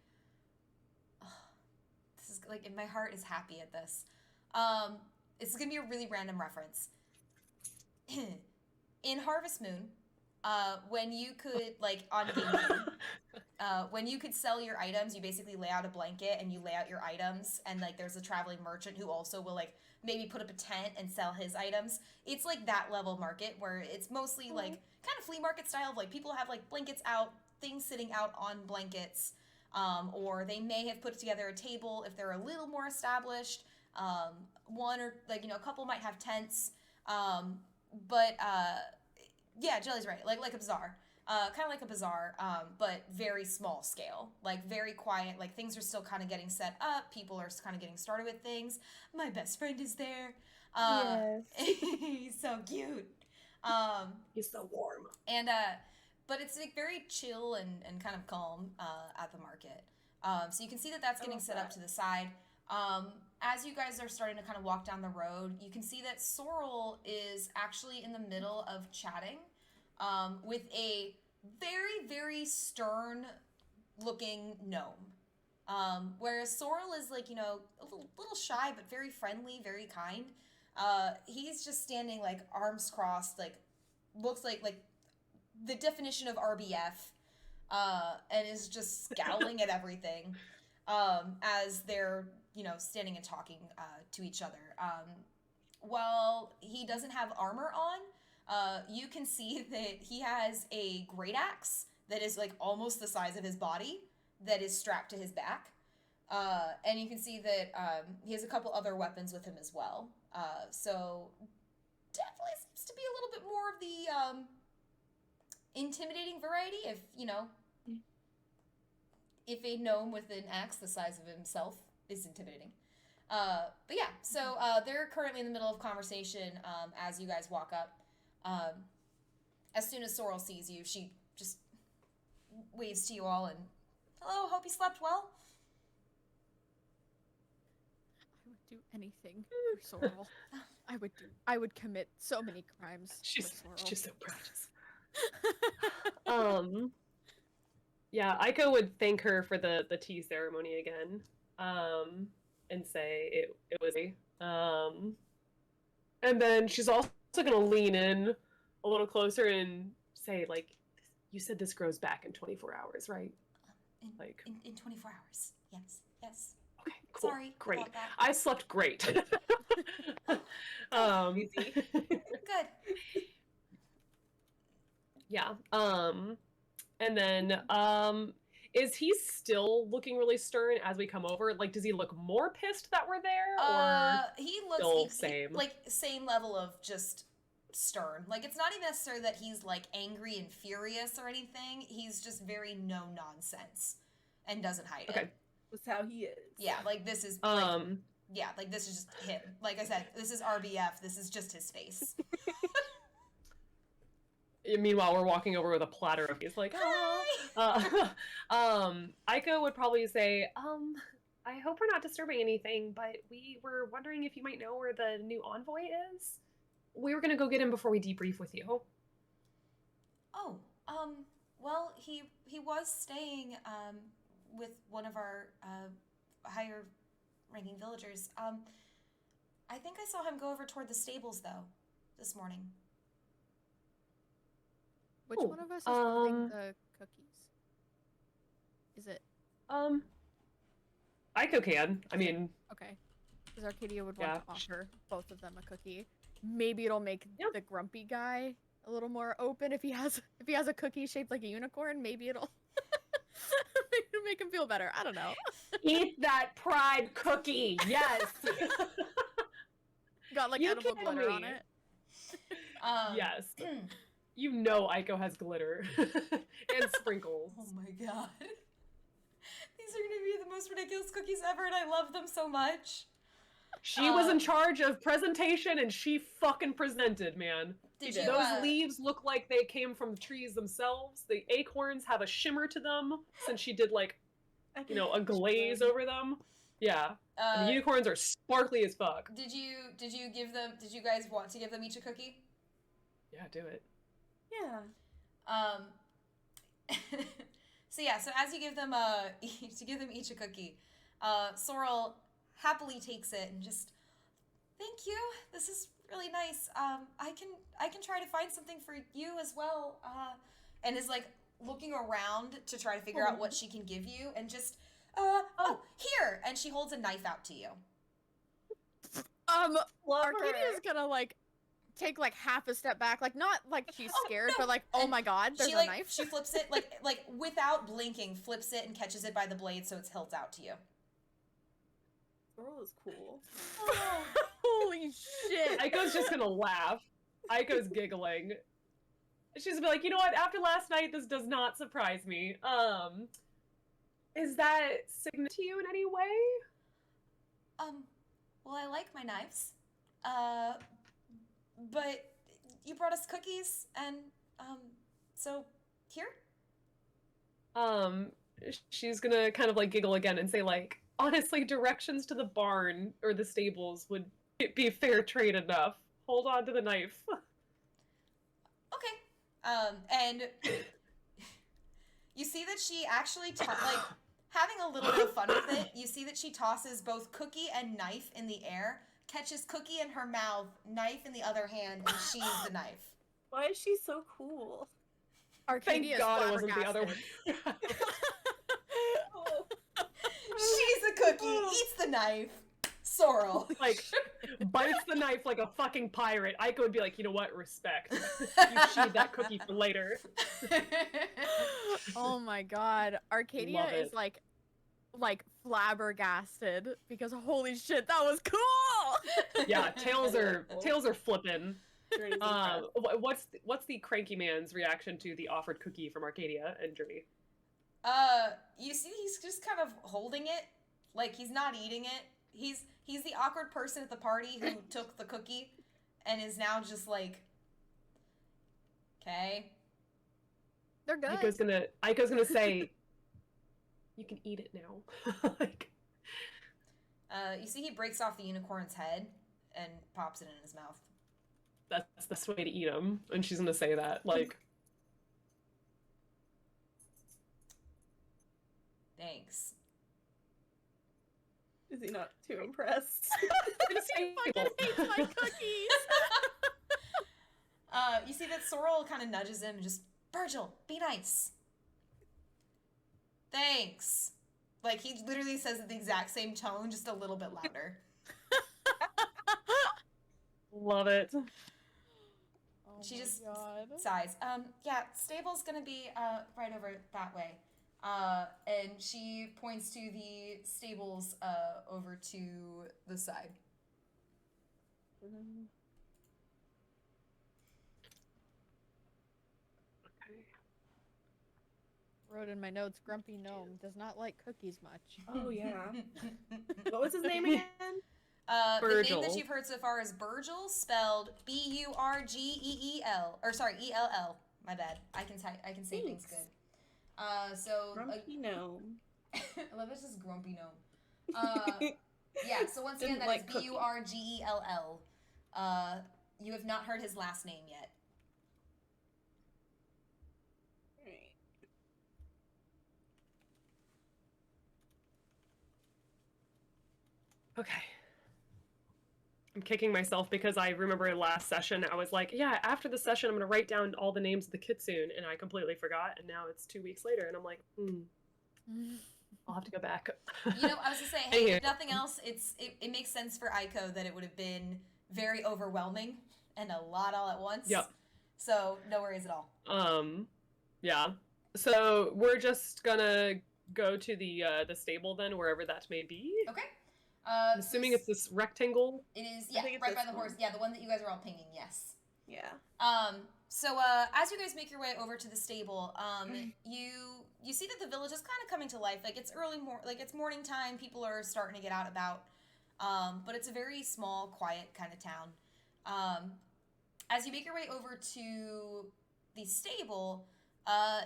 this is like my heart is happy at this. It's gonna be a really random reference. In Harvest Moon, when you could like on GameCube, when you could sell your items, you basically lay out a blanket and you lay out your items, and like there's a traveling merchant who also will like maybe put up a tent and sell his items. It's like that level market where it's mostly like kind of flea market style of like people have like blankets out, things sitting out on blankets, or they may have put together a table if they're a little more established. One or like a couple might have tents, but yeah, Jelly's right. Like a bazaar. Kind of like a bazaar, but very small scale, like very quiet. Like things are still kind of getting set up. People are kind of getting started with things. My best friend is there. Yes. He's so cute. He's so warm. And but it's like very chill and kind of calm at the market. So you can see that that's getting set up to the side. As you guys are starting to kind of walk down the road, you can see that Sorrel is actually in the middle of chatting with a very, very stern looking gnome. Whereas Sorrel is like, a little shy, but very friendly, very kind. He's just standing like arms crossed, like looks like the definition of RBF, and is just scowling at everything as they're, standing and talking to each other. While he doesn't have armor on, you can see that he has a great axe that is like almost the size of his body that is strapped to his back. And you can see that he has a couple other weapons with him as well. So definitely seems to be a little bit more of the intimidating variety if a gnome with an axe the size of himself is intimidating. But yeah, so they're currently in the middle of conversation as you guys walk up. As soon as Sorrel sees you, she just waves to you all and, hello, hope you slept well. I would do anything for Sorrel. I would commit so many crimes for Sorrel. She's so proud. Yeah, Aiko would thank her for the tea ceremony again, and say it was and then she's also gonna lean in a little closer and say, like, you said this grows back in 24 hours, right? In 24 hours. Yes. Okay, cool. Sorry Great. about that. I slept great. Easy. Good. Yeah. And then is he still looking really stern as we come over? Like, does he look more pissed that we're there, or He looks still same? like same level of just stern. Like it's not even necessarily that he's like angry and furious or anything. He's just very no nonsense and doesn't hide Okay. it. was how he is. Yeah, like this is like, Um, yeah, like this is just him. Like I said, this is RBF. This is just his face. Meanwhile, we're walking over with a platter of these, like, oh. Aiko would probably say, I hope we're not disturbing anything, but we were wondering if you might know where the new envoy is. We were gonna go get him before we debrief with you. Oh, well, he was staying with one of our higher ranking villagers. I think I saw him go over toward the stables though this morning. Which Oh, one of us is holding the cookies? Is it Aiko can. I mean, okay? Because Arcadia would want Yeah. to offer both of them a cookie. Maybe it'll make Yep. the grumpy guy a little more open if he has a cookie shaped like a unicorn. Maybe it'll make him feel better. I don't know. eat that pride cookie. Yes. Got like You edible kidding glitter on me? it. Yes. You know Aiko has glitter and sprinkles. Oh my god. These are gonna be the most ridiculous cookies ever, and I love them so much. She was in charge of presentation, and she fucking presented, man. Did you, Those leaves look like they came from the trees themselves. The acorns have a shimmer to them, since she did, like, I you know, a can glaze picture over them. Yeah. And the uh, unicorns are sparkly as fuck. did you guys want to give them each a cookie? Yeah, do it. Yeah. So yeah, so as you give them each a cookie, Sorrel happily takes it and just, thank you. This is really nice. I can try to find something for you as well. And is like looking around to try to figure out what she can give you, and just oh, here, and she holds a knife out to you. Love Arcadia's her. gonna like take like half a step back, like not like she's Oh, scared, no. but like, oh And my god, there's she a like knife. she flips it like without blinking, flips it and catches it by the blade so it's hilt out to you. Sorrel is cool. Holy shit! Aiko's just gonna laugh. Aiko's giggling. She's gonna be like, you know what? After last night, this does not surprise me. Is that significant to you in any way? Well, I like my knives. But you brought us cookies, and so here. She's gonna kind of like giggle again and say, like, honestly, directions to the barn or the stables would be fair trade enough. Hold on to the knife. Okay. And you see that she actually like having a little bit of fun with it. You see that she tosses both cookie and knife in the air, catches cookie in her mouth, knife in the other hand, and sheathes the knife. Why is she so cool? Arcadia Thank God it wasn't the other way. She's a cookie, eats the knife. Sorrel. Like, bites the knife like a fucking pirate. Aiko would be like, you know what? Respect. You sheathe that cookie for later. Oh my god, Arcadia Love is it. like flabbergasted because holy shit, that was cool. Yeah, tails are flipping. Journey's impressed. What's the cranky man's reaction to the offered cookie from Arcadia and Journey? You see he's just kind of holding it, like he's not eating it. He's the awkward person at the party who took the cookie and is now just like, okay. They're good. Aiko's gonna say, you can eat it now. Like, You see he breaks off the unicorn's head and pops it in his mouth. that's the best way to eat them, and she's gonna say that. Like, Thanks. Is he not too impressed? He fucking hates my cookies. You see that Sorrel kind of nudges him and just, Virgil, be nice. Thanks. Like, he literally says it in the exact same tone, just a little bit louder. love it. Oh She my just God. sighs. Yeah, stable's gonna be right over that way. And she points to the stables over to the side. Okay. Wrote in my notes, Grumpy Gnome does not like cookies much. Oh yeah. What was his name again? The name that Burgel. you've heard so far is Burgel, spelled Burgeel, or sorry, ELL. My bad. I can say things Thanks. good. So Grumpy gnome. I love it's just Grumpy Gnome. Yeah. So once again, Didn't that like is cookies. Burgell. You have not heard his last name yet. Right. Okay. I'm kicking myself because I remember last session I was like, yeah, after the session I'm gonna write down all the names of the kitsune, and I completely forgot, and now it's 2 weeks later, and I'm like, I'll have to go back. You know, I was gonna say, hey, if nothing else, it makes sense for Aiko that it would have been very overwhelming and a lot all at once. Yep. So no worries at all. Yeah. So we're just gonna go to the stable then, wherever that may be. Okay. I'm assuming it's this rectangle. It is, I yeah, think it's right by this the horse. one. Yeah, the one that you guys are all pinging. Yes. Yeah. So as you guys make your way over to the stable, you see that the village is kind of coming to life. Like it's it's morning time. People are starting to get out about. But it's a very small, quiet kind of town. As you make your way over to the stable,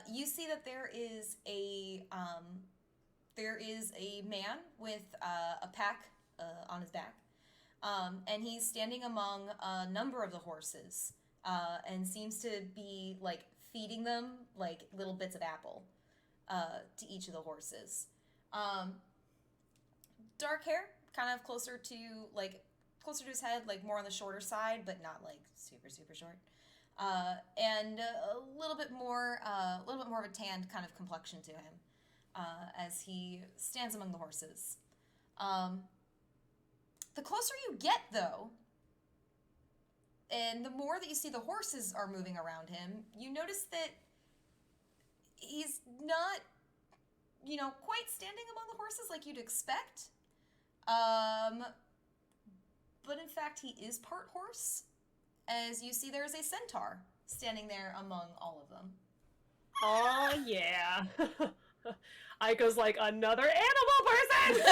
you see that there is a man with a pack on his back, and he's standing among a number of the horses, and seems to be like feeding them like little bits of apple to each of the horses. Dark hair, kind of closer to his head, like more on the shorter side, but not like super super short. And a little bit more of a tanned kind of complexion to him, as he stands among the horses. The closer you get, though, and the more that you see the horses are moving around him, you notice that he's not, quite standing among the horses like you'd expect. But in fact, he is part horse, as you see there is a centaur standing there among all of them. Oh yeah. Aiko's like, another animal person!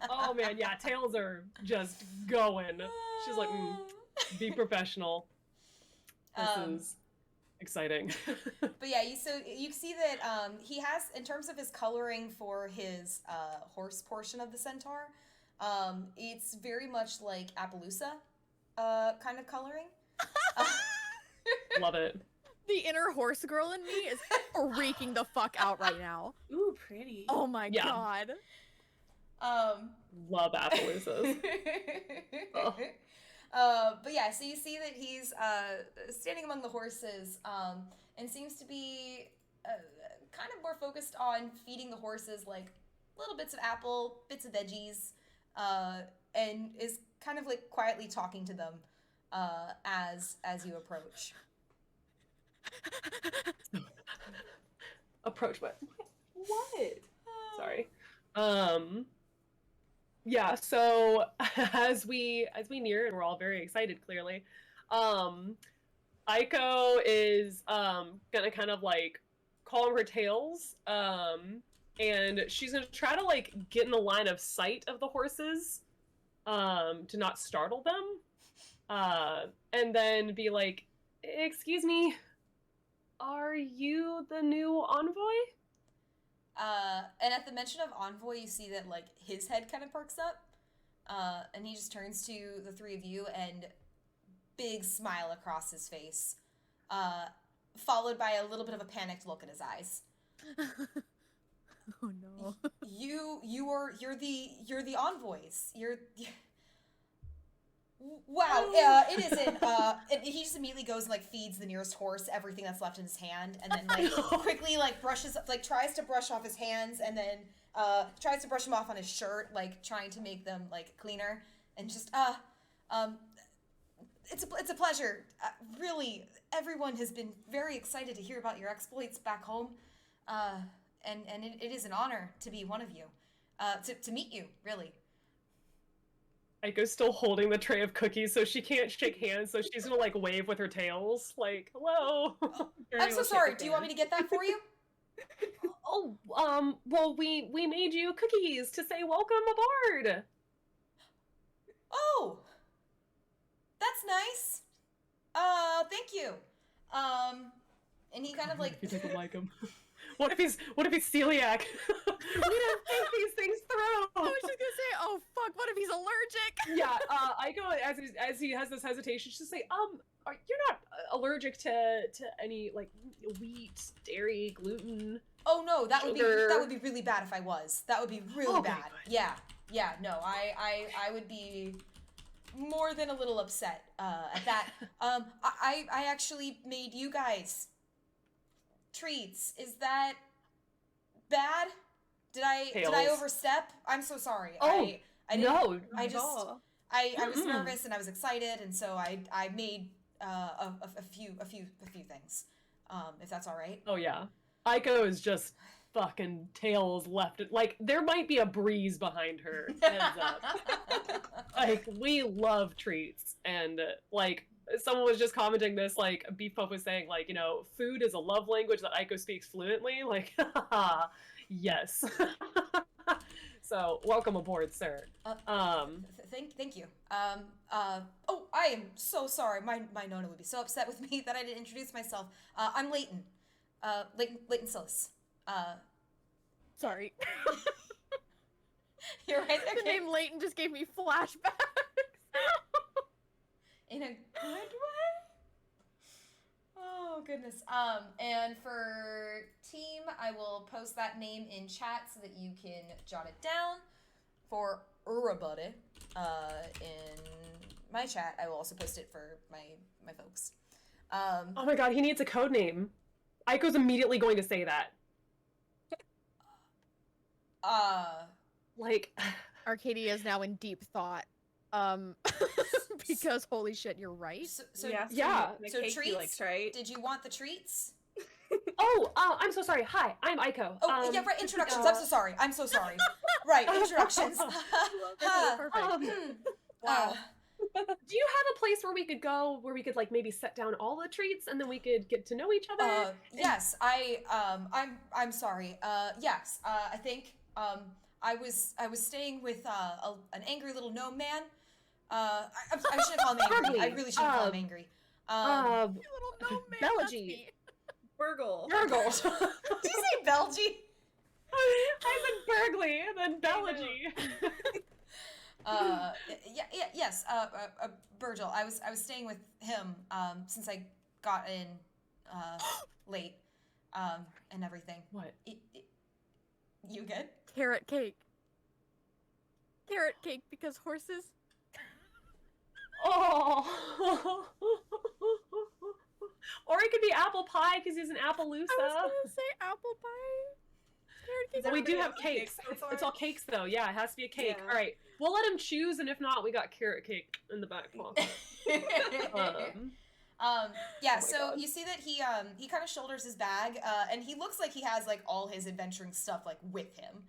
Oh man, yeah, tails are just going. She's like, be professional. This is exciting. But yeah, you see that he has, in terms of his coloring for his horse portion of the centaur, it's very much like Appaloosa kind of coloring. Love it. The inner horse girl in me is freaking the fuck out right now. Ooh, pretty. Oh my Yeah. god. Love Appaloosas. Oh. But yeah, so you see that he's standing among the horses, and seems to be kind of more focused on feeding the horses like little bits of apple, bits of veggies, and is kind of like quietly talking to them as you approach. Approach what? Sorry. Yeah, so as we near, and we're all very excited clearly, Aiko is gonna kind of like calm her tails, and she's gonna try to like get in the line of sight of the horses, to not startle them, and then be like, excuse me, are you the new envoy? And at the mention of Envoy, you see that like his head kind of perks up, and he just turns to the three of you and big smile across his face, followed by a little bit of a panicked look in his eyes. Oh no. You're the envoys. Wow, it isn't. And he just immediately goes and like feeds the nearest horse everything that's left in his hand, and then like quickly like tries to brush off his hands, and then tries to brush them off on his shirt, like trying to make them like cleaner, and just it's a pleasure. Really, everyone has been very excited to hear about your exploits back home, and it is an honor to be one of you, to meet you, really. Aiko's still holding the tray of cookies, so she can't shake hands, so she's gonna like wave with her tails, like, hello. I'm so sorry. Do you want me to get that for you? Oh, well, we made you cookies to say welcome aboard. Oh, that's nice. Thank you. And he kind of like. He doesn't like him. What if he's celiac? We didn't think these things through. I was just gonna say, oh fuck, what if he's allergic? Yeah, Aiko, as he has this hesitation, she's just say, you're not allergic to any like wheat, dairy, gluten. Oh no, that sugar. would be really bad if I was. That would be really bad. Good. Yeah. No, I would be more than a little upset at that. I actually made you guys treats. Is that bad? Did I overstep? I'm so sorry. Oh, I didn't, no, I just I was Mm-mm. nervous and I was excited, and so I made a few things. If that's all right. Oh yeah, Aiko is just fucking tails left. Like there might be a breeze behind her. Heads up. Like we love treats, and like someone was just commenting this. Like Beef Puff was saying, like food is a love language that Aiko speaks fluently. Like, yes. So welcome aboard, sir. Thank you. Oh, I am so sorry. My Nona would be so upset with me that I didn't introduce myself. I'm Leighton. Leighton Silas. Sorry. You're right there. The name Leighton just gave me flashbacks. In a good way? Oh, goodness. And for team, I will post that name in chat so that you can jot it down. For everybody, in my chat, I will also post it for my folks. Oh my god, he needs a code name. Aiko's immediately going to say that. Like, Arcadia is now in deep thought. Because holy shit, you're right. So yeah. So cake treats, he likes, right? Did you want the treats? I'm so sorry. Hi, I'm Aiko. Oh, yeah, right, introductions. I'm so sorry. I'm so sorry. Right, introductions. Wow. Do you have a place where we could go, where we could like maybe set down all the treats and then we could get to know each other? Yes, I'm sorry. Yes, I think I was staying with an angry little gnome man. I shouldn't call him angry. I really shouldn't call him angry. You little gnome man, that's Belgy. me. Burgle. Burgle. Did you say Belgy? I said Burgley and then Belgy. Yes, Virgil. I was staying with him since I got in late and everything. What? You good? Carrot cake. Carrot cake because horses. Oh. Or it could be apple pie because he's an Appaloosa. I was gonna say apple pie. Carrot cake. Well, we do have everybody cakes. else cakes so It's far? all cakes though. Yeah, it has to be a cake. Yeah. All right, we'll let him choose, and if not, we got carrot cake in the back pocket. Yeah, my so God. you see that he kind of shoulders his bag, and he looks like he has like all his adventuring stuff like with him.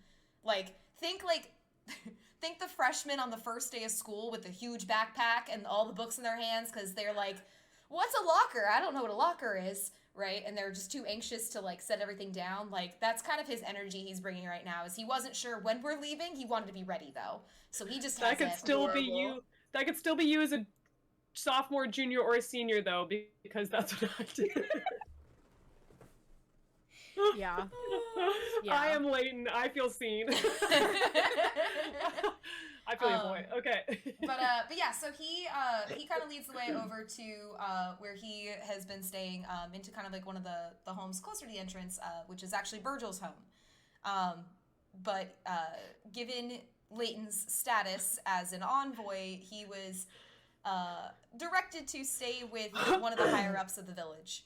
Think the freshmen on the first day of school with the huge backpack and all the books in their hands because they're like, what's a locker? I don't know what a locker is, right? And they're just too anxious to like set everything down. Like that's kind of his energy he's bringing right now. Is he wasn't sure when we're leaving. He wanted to be ready though, so he just has That could it. still be Adorable. you. That could still be you as a sophomore, junior, or a senior though, because that's what I did. Yeah. I am Leighton. I feel seen. I feel your boy. Okay. But yeah, so he kind of leads the way over to where he has been staying into kind of like one of the homes closer to the entrance, which is actually Virgil's home. But given Leighton's status as an envoy, he was directed to stay with one of the higher ups of the village.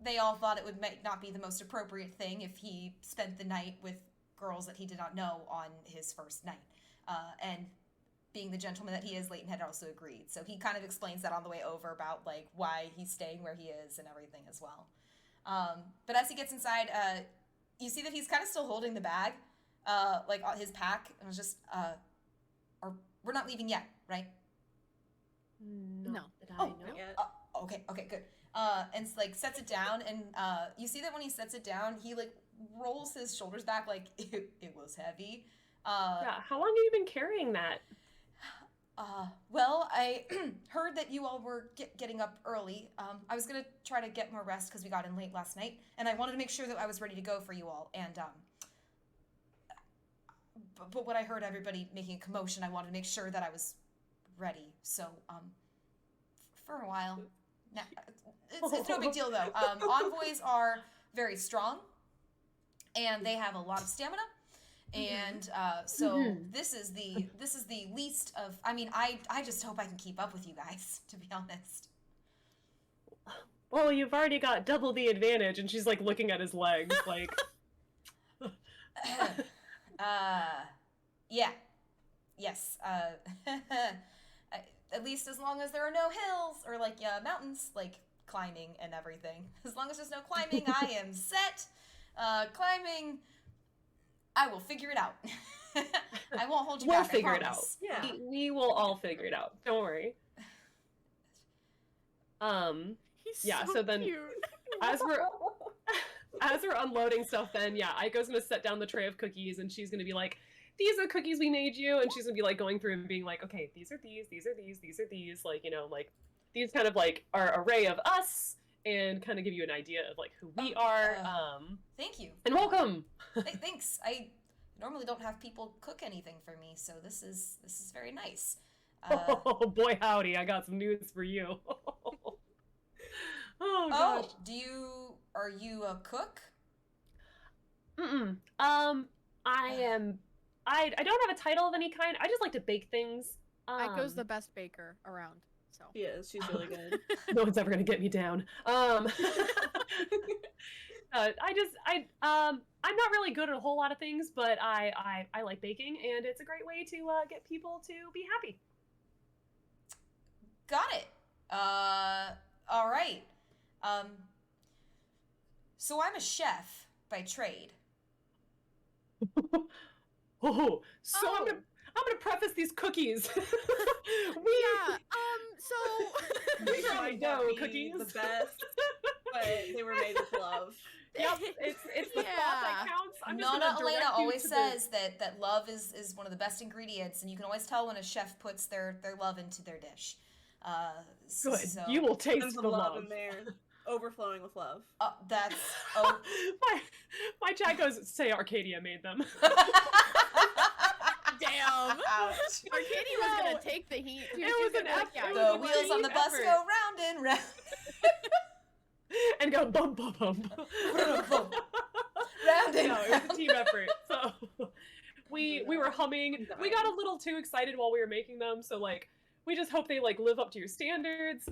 They all thought it might not be the most appropriate thing if he spent the night with girls that he did not know on his first night. And being the gentleman that he is, Leighton had also agreed. So he kind of explains that on the way over about like why he's staying where he is and everything as well. But as he gets inside, you see that he's kind of still holding the bag, like his pack. And was just, we're not leaving yet, right? No. No. That I Oh, know. Yeah. Okay, good. And like sets it down, and you see that when he sets it down, he like rolls his shoulders back like it was heavy. Yeah. How long have you been carrying that? Well, I heard that you all were getting up early. I was gonna try to get more rest because we got in late last night, and I wanted to make sure that I was ready to go for you all. And but when I heard everybody making a commotion, I wanted to make sure that I was ready. So for a while, nah, it's no big deal though. Envoys are very strong, and they have a lot of stamina. And so this is the least of. I mean, I just hope I can keep up with you guys. To be honest. Well, you've already got double the advantage, and she's like looking at his legs, like. Yeah, yes. At least as long as there are no hills or like mountains, like climbing and everything. As long as there's no climbing, I am set. Climbing. I will figure it out. I won't hold you We'll back. figure I it out. promise. Yeah. We will all figure it out. Don't worry. He's Yeah, so so then- cute. As we're unloading stuff, then yeah, Aiko's gonna set down the tray of cookies, and she's gonna be like, "These are cookies we made you," and she's gonna be like going through and being like, "Okay, these are these, like, you know, like these kind of like our array of us." And kind of give you an idea of like who we are. Thank you. And welcome. Thanks. I normally don't have people cook anything for me, so this is very nice. Oh boy, howdy! I got some news for you. Oh gosh. Are you a cook? I am. I don't have a title of any kind. I just like to bake things. Aiko's the best baker around. So. She is. She's really good. No one's ever gonna get me down. I'm not really good at a whole lot of things, but I like baking, and it's a great way to get people to be happy. Got it. All right. So I'm a chef by trade. Oh, so Oh. I'm gonna preface these cookies. Yeah. So. These are my Might not dough be cookies. the best, but they were made with love. Yep, it's the thought that counts. I'm just Nona gonna Elena direct you always to says that love is one of the best ingredients, and you can always tell when a chef puts their love into their dish. Good. So, You will taste Tons the of love love. in there, overflowing with love. That's my chat goes, say Arcadia made them. Damn. Ouch. Arcadia was gonna take the heat. Too. It She was gonna an be like, effort. yeah, It The was a wheels on the team bus effort. go round and round. And go bum bum bum. Round and No, it was a team effort. So we were humming. We got a little too excited while we were making them, so like we just hope they like live up to your standards.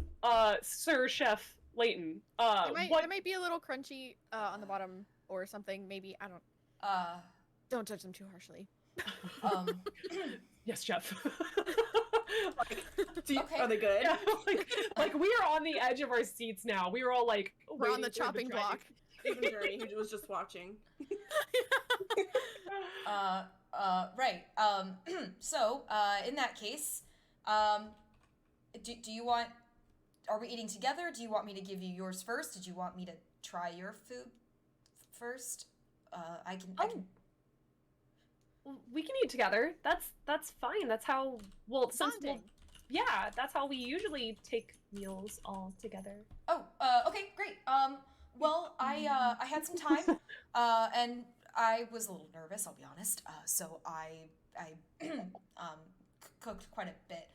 Sir Chef Layton. It might be a little crunchy on the bottom or something. Maybe I don't. Don't judge them too harshly. Yes, Chef. Okay. Are they good? Yeah, like we are on the edge of our seats now. We were all like We're on waiting the for chopping try to- block. Even Journey, who was just watching. Right. So, in that case, do you want? Are we eating together? Do you want me to give you yours first? Did you want me to try your food first? I can. We can eat together. That's fine. That's how Bonding. yeah, that's how we usually take meals all together. Oh, okay, great. Well, I had some time, and I was a little nervous. I'll be honest. So I cooked quite a bit.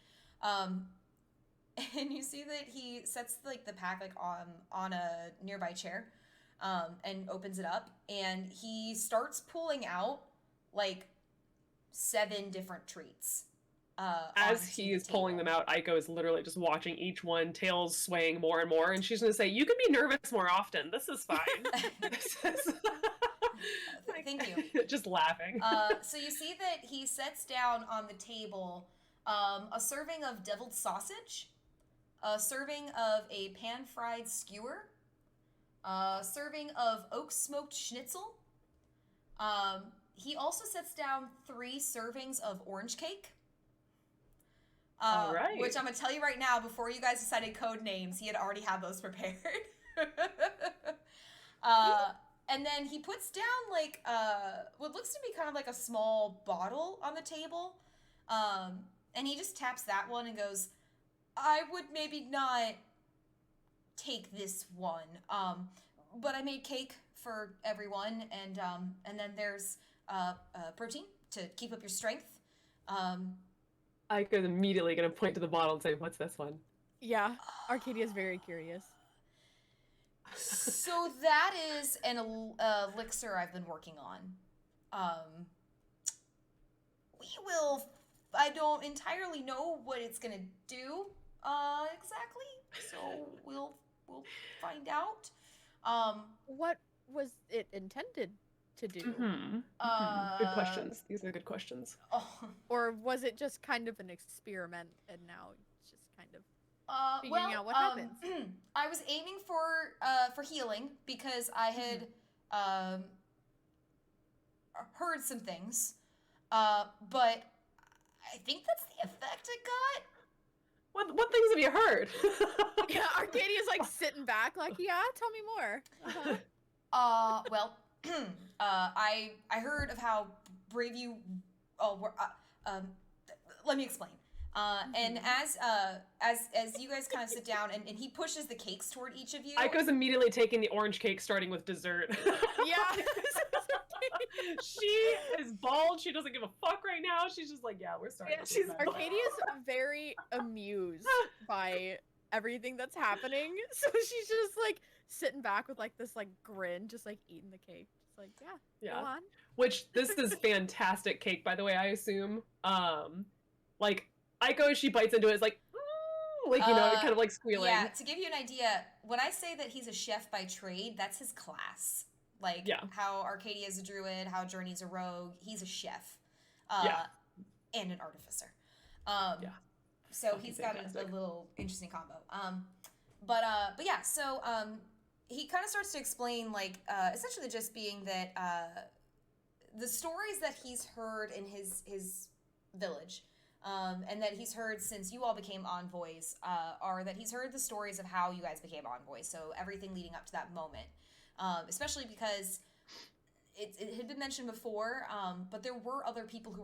And you see that he sets like the pack like on a nearby chair, and opens it up, and he starts pulling out like 7 different treats. As onto he the is pulling them table. out, Aiko is literally just watching each one, tails swaying more and more, and she's gonna say, "You can be nervous more often. This is fine." This is- Thank you. Just laughing. So you see that he sets down on the table a serving of deviled sausage, a serving of a pan-fried skewer, a serving of oak-smoked schnitzel. He also sets down 3 servings of orange cake. All right. Which I'm gonna tell you right now, before you guys decided code names, he had already had those prepared. And then he puts down like what looks to be kind of like a small bottle on the table, and he just taps that one and goes, "I would maybe not take this one, but I made cake for everyone, and then there's protein to keep up your strength." I was immediately going to point to the bottle and say, "What's this one?" Yeah, Arcadia's very curious. So that is an elixir I've been working on. We will. I don't entirely know what it's gonna do exactly, so we'll find out. What was it intended to do? Good questions. These are good questions. Oh, Or was it just kind of an experiment and now it's just kind of figuring out what happens? I was aiming for healing because I had heard some things, but I think that's the effect it got. What things have you heard? Yeah, Arcadia's like sitting back, like, yeah, tell me more. Well, I heard of how brave you all were. Let me explain. And as you guys kind of sit down, and he pushes the cakes toward each of you. Aiko's immediately taking the orange cake, starting with dessert. Yeah. She is bald. She doesn't give a fuck right now. She's just like, yeah, we're starting. Yeah, she's Arcadia's very amused by everything that's happening, so she's just like sitting back with like this like grin, just like eating the cake. Just like, yeah. Go on. Which this is fantastic cake, by the way. I assume. Like Aiko, she bites into it, is like, like you know, kind of like squealing. Yeah. To give you an idea, when I say that he's a chef by trade, that's his class. Like how Arcadia is a druid, how Journey's a rogue. He's a chef, and an artificer. So he's got a little interesting combo. But yeah. So he kind of starts to explain, like, essentially the gist being that the stories that he's heard in his village, and that he's heard since you all became envoys, are that he's heard the stories of how you guys became envoys. So everything leading up to that moment. Especially because it had been mentioned before, but there were other people who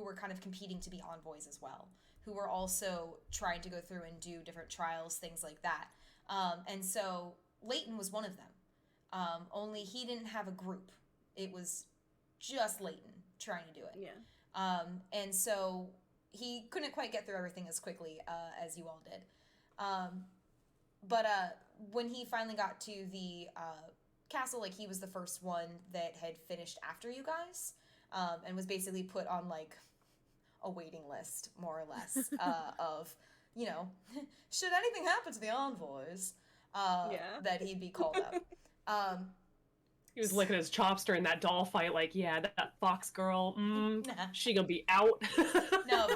were kind of competing to be envoys as well, who were also trying to go through and do different trials, things like that. And so Leighton was one of them. Only he didn't have a group. It was just Leighton trying to do it. Yeah. And so he couldn't quite get through everything as quickly as you all did. But when he finally got to the castle, like, he was the first one that had finished after you guys, and was basically put on like a waiting list, more or less, of, you know, should anything happen to the envoys, that he'd be called up. He was licking his chops during that doll fight, like, yeah, that fox girl, she gonna be out. No,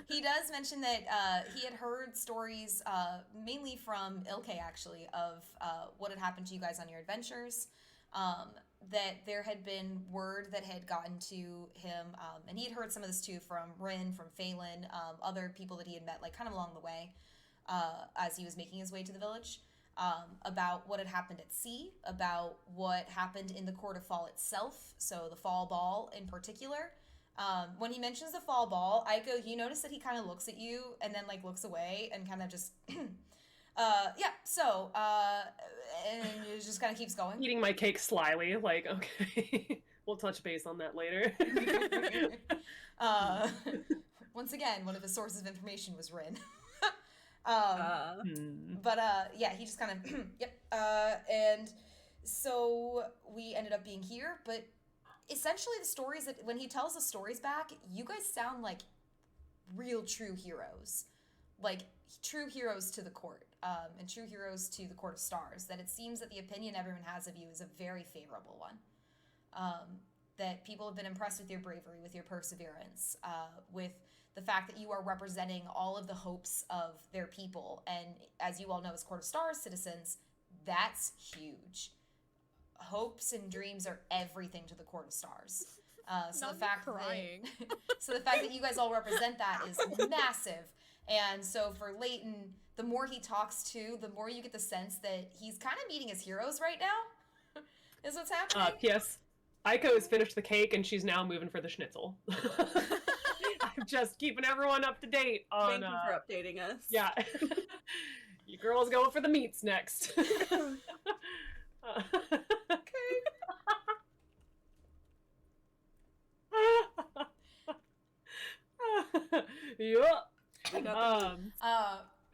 he does mention that he had heard stories, mainly from Ilke, actually, of what had happened to you guys on your adventures, that there had been word that had gotten to him, and he had heard some of this too from Rin, from Phelan, other people that he had met, like, kind of along the way, as he was making his way to the village. About what had happened at sea, about what happened in the Court of Fall itself, so the Fall Ball in particular. When he mentions the Fall Ball, Aiko, you notice that he kind of looks at you and then, like, looks away and kind of just, and it just kind of keeps going. Eating my cake slyly, like, okay, we'll touch base on that later. Once again, one of his sources of information was Rin. But yeah, he just kind of and so we ended up being here, but essentially the stories that when he tells the stories back, you guys sound like real true heroes, like true heroes to the court, and true heroes to the Court of Stars. That it seems that the opinion everyone has of you is a very favorable one, that people have been impressed with your bravery, with your perseverance, with the fact that you are representing all of the hopes of their people. And as you all know, as Court of Stars citizens, that's huge. Hopes and dreams are everything to the Court of Stars. So the fact that you guys all represent that is massive. And so for Leighton, the more he talks to, the more you get the sense that he's kind of meeting his heroes right now. Is what's happening. P.S. Aiko has finished the cake and she's now moving for the schnitzel. I'm just keeping everyone up to date on. Thank you for updating us. Yeah. You girls going for the meats next. Okay. Yup. We got the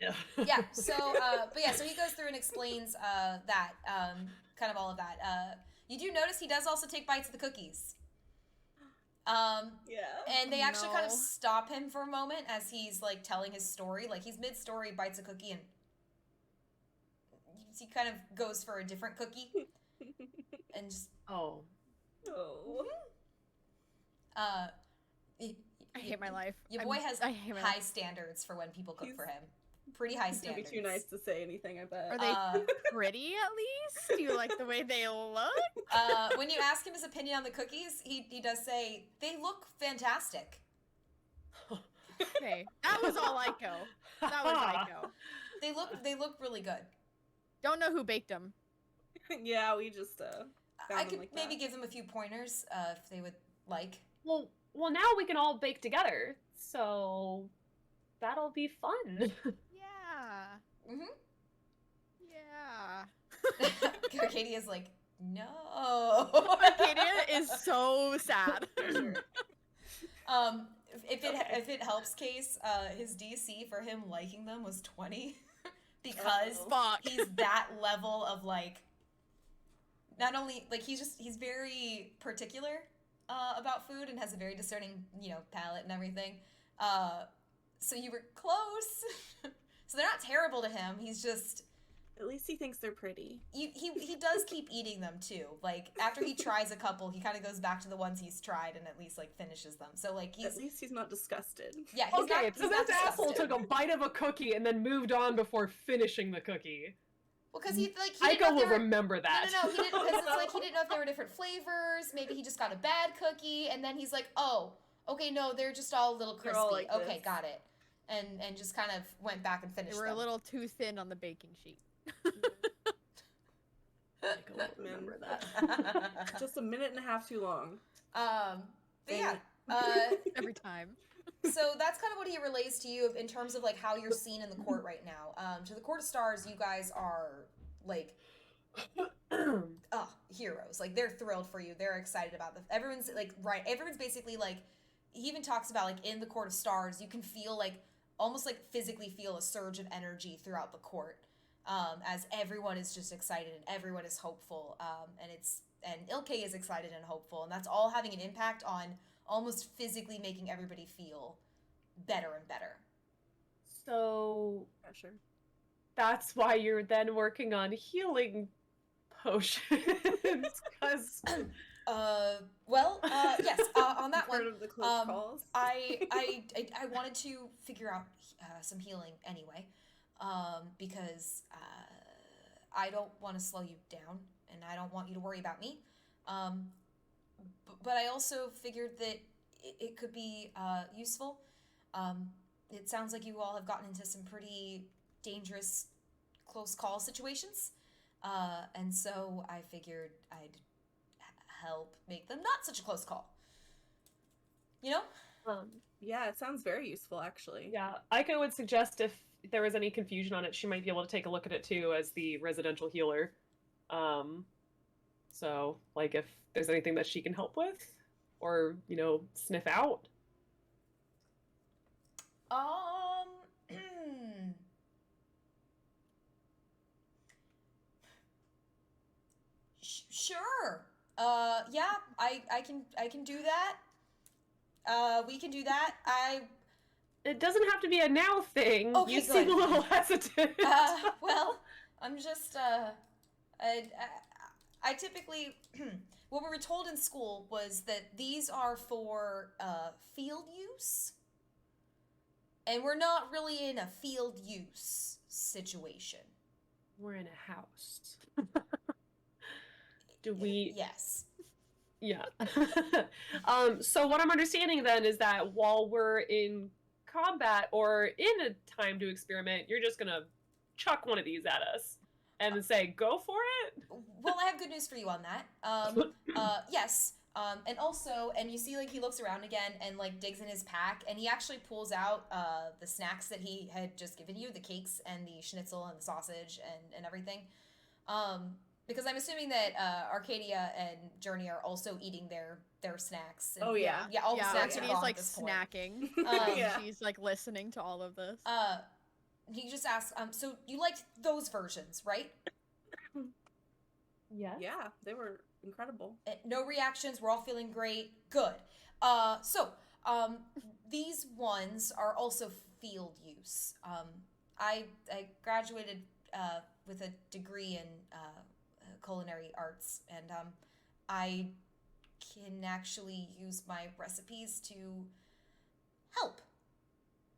Yeah. Yeah. So, so he goes through and explains that, kind of all of that. You do notice he does also take bites of the cookies. yeah. And they actually kind of No. stop him for a moment as he's like telling his story. Like he's mid-story, bites a cookie, and he kind of goes for a different cookie, and just Oh. Oh. y- I hate my life. Your boy has I hate my high life. standards for when people cook He's- for him. Pretty high It's gonna be standards. too nice to say anything, I bet. Are they pretty at least? Do you like the way they look? When you ask him his opinion on the cookies, he does say they look fantastic. Okay, that was all Aiko. That was Aiko. They look really good. Don't know who baked them. Yeah, we just I found could them like maybe that. give them a few pointers if they would like. Well, now we can all bake together, so that'll be fun. Yeah. Mm-hmm. Yeah. Arcadia is like, no. Arcadia is so sad. If it helps, Case, his DC for him liking them was 20, because Fuck. he's that level of like. Not only like he's very particular about food and has a very discerning palate and everything. So you were close. So they're not terrible to him. He's just. At least he thinks they're pretty. He does keep eating them too. Like after he tries a couple, he kind of goes back to the ones he's tried and at least like finishes them. So like At least he's not disgusted. yeah. He's Okay, not, so he's not this asshole disgusted. took a bite of a cookie and then moved on before finishing the cookie. Well, because he didn't know Aiko if will they were. remember that. No, he didn't, because it's like he didn't know if they were different flavors. Maybe he just got a bad cookie, and then he's like, "Oh, okay, no, they're just all a little They're crispy. all like okay, this." got it." And just kind of went back and They finished were a them. little too thin on the baking sheet. Aiko will remember that. Just a minute and a half too long. But yeah. Every time. So that's kind of what he relays to you in terms of like how you're seen in the court right now. To the Court of Stars, you guys are like heroes. Like they're thrilled for you. They're excited about this. Everyone's like right. Everyone's basically like. He even talks about like in the Court of Stars, you can feel like almost like physically feel a surge of energy throughout the court, as everyone is just excited and everyone is hopeful. And Ilke is excited and hopeful, and that's all having an impact on almost physically making everybody feel better and better. So Pressure. that's why you're then working on healing potions, because Yes, on that Part one, of the close calls. I wanted to figure out some healing anyway, because I don't want to slow you down, and I don't want you to worry about me. But I also figured that it could be useful. It sounds like you all have gotten into some pretty dangerous close call situations, and so I figured I'd help make them not such a close call. You know? Yeah, it sounds very useful, actually. Yeah, Aiko would suggest if there was any confusion on it, she might be able to take a look at it too as the residential healer. So, like, if there's anything that she can help with, or, sniff out. Sure. Yeah, I can do that. We can do that. It doesn't have to be a now thing. Okay, You seem good. a little hesitant. Well, I'm just, I typically, what we were told in school was that these are for, field use. And we're not really in a field use situation. We're in a house. Do we? Yes. Yeah. So what I'm understanding then is that while we're in combat or in a time to experiment, you're just gonna chuck one of these at us and then say, go for it? Well, I have good news for you on that. Yes. And also, and you see, like, he looks around again and, like, digs in his pack, and he actually pulls out the snacks that he had just given you, the cakes and the schnitzel and the sausage and everything. Because I'm assuming that Arcadia and Journey are also eating their snacks. And, Oh, yeah. Yeah, all the snacks are Arcadia's gone like at this point. snacking. Yeah. She's like listening to all of this. He just asks, so you liked those versions, right? Yes. Yeah, they were incredible. No reactions. We're all feeling great. Good. So these ones are also field use. I graduated with a degree in culinary arts, and I can actually use my recipes to help.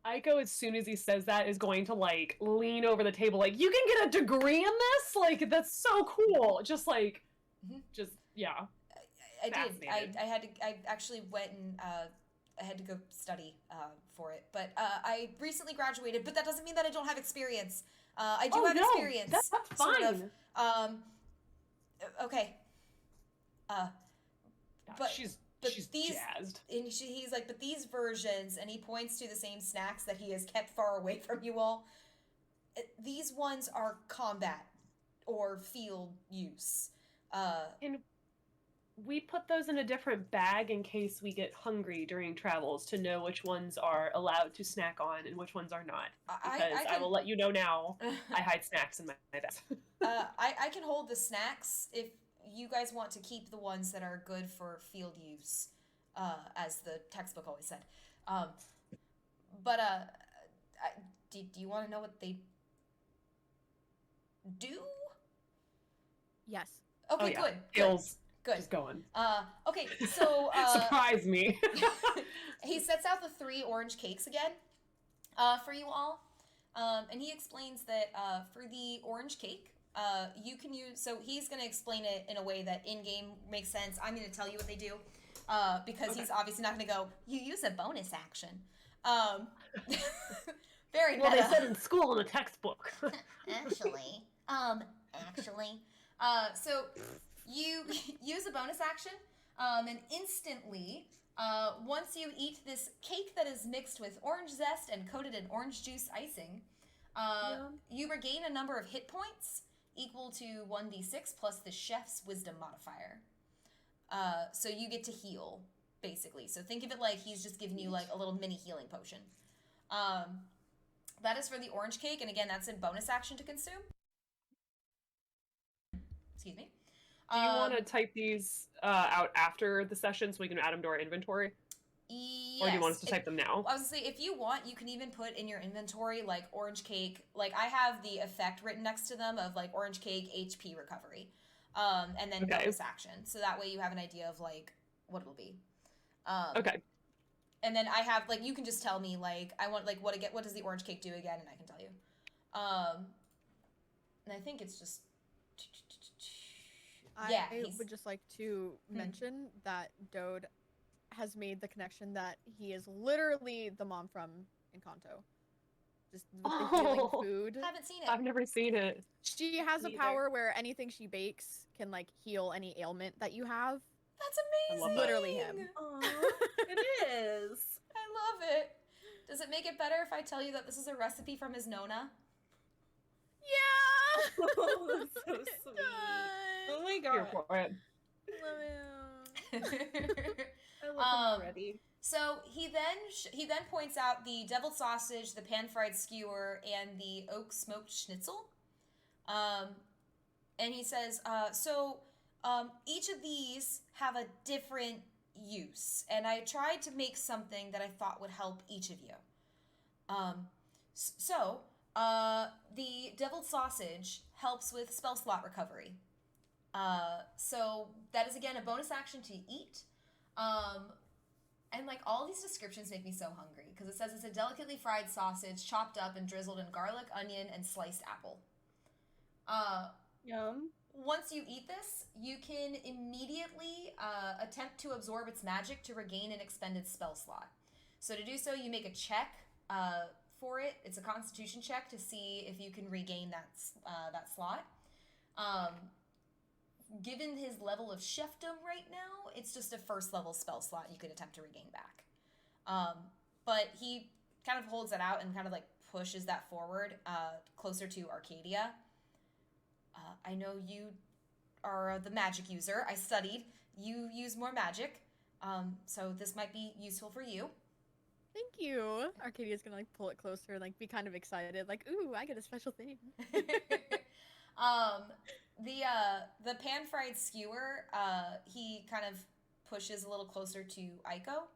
Aiko, as soon as he says that, is going to, like, lean over the table, like, you can get a degree in this? Like, that's so cool. Just, like, yeah. I did. Fascinated. I actually went and I had to go study for it. But I recently graduated, but that doesn't mean that I don't have experience. I do have experience. That's sort fine. of. Okay. But she's these, jazzed. and he's like, but these versions, and he points to the same snacks that he has kept far away from you all. These ones are combat or field use. And we put those in a different bag in case we get hungry during travels to know which ones are allowed to snack on and which ones are not. Because I will let you know now, I hide snacks in my bag. I can hold the snacks if you guys want to keep the ones that are good for field use, as the textbook always said. Do you want to know what they do? Yes. Okay, Oh, yeah. good. Feels Good. just going. Okay, so Surprise me. he sets out the 3 orange cakes again for you all. And he explains that for the orange cake, you can use, so he's going to explain it in a way that in-game makes sense. I'm going to tell you what they do because he's obviously not going to go, you use a bonus action. Very well, meta. they said in school in a textbook. Actually. So you use a bonus action, and instantly, once you eat this cake that is mixed with orange zest and coated in orange juice icing, you regain a number of hit points equal to 1d6 plus the chef's wisdom modifier. So you get to heal, basically. So think of it like he's just giving you like a little mini healing potion. That is for the orange cake, and again, that's a bonus action to consume. Excuse me. Do you want to type these out after the session so we can add them to our inventory? Yes. Or do you want us to type them now? I was gonna say, if you want, you can even put in your inventory, like, orange cake. Like, I have the effect written next to them of, like, orange cake HP recovery. And then bonus action. So that way you have an idea of, like, what it'll be. Okay. And then I have, like, you can just tell me, like, I want, like, what does the orange cake do again? And I can tell you. And I think it's just... Yeah, I would just like to mention that Dode has made the connection that he is literally the mom from Encanto. Just with the healing food. Haven't seen it. I've never seen it. She has a power where anything she bakes can like heal any ailment that you have. That's amazing. Literally him. Aww, it is. I love it. Does it make it better if I tell you that this is a recipe from his Nona? Yeah! Oh, that's so sweet. Oh my god. Here for it. Love him. I love him already. So he then points out the deviled sausage, the pan-fried skewer, and the oak smoked schnitzel. And he says, each of these have a different use, and I tried to make something that I thought would help each of you. The deviled sausage helps with spell slot recovery. So that is again a bonus action to eat. And like all these descriptions make me so hungry because it says it's a delicately fried sausage chopped up and drizzled in garlic, onion, and sliced apple. Yum. Once you eat this, you can immediately attempt to absorb its magic to regain an expended spell slot. So to do so, you make a check for it. It's a Constitution check to see if you can regain that slot. Given his level of chefdom right now, it's just a first level spell slot you could attempt to regain back. But he kind of holds it out and kind of like pushes that forward closer to Arcadia. I know you are the magic user. I studied. You use more magic, so this might be useful for you. Thank you. Arcadia's gonna like pull it closer and like be kind of excited, like, ooh, I get a special thing. The pan-fried skewer, he kind of pushes a little closer to Aiko.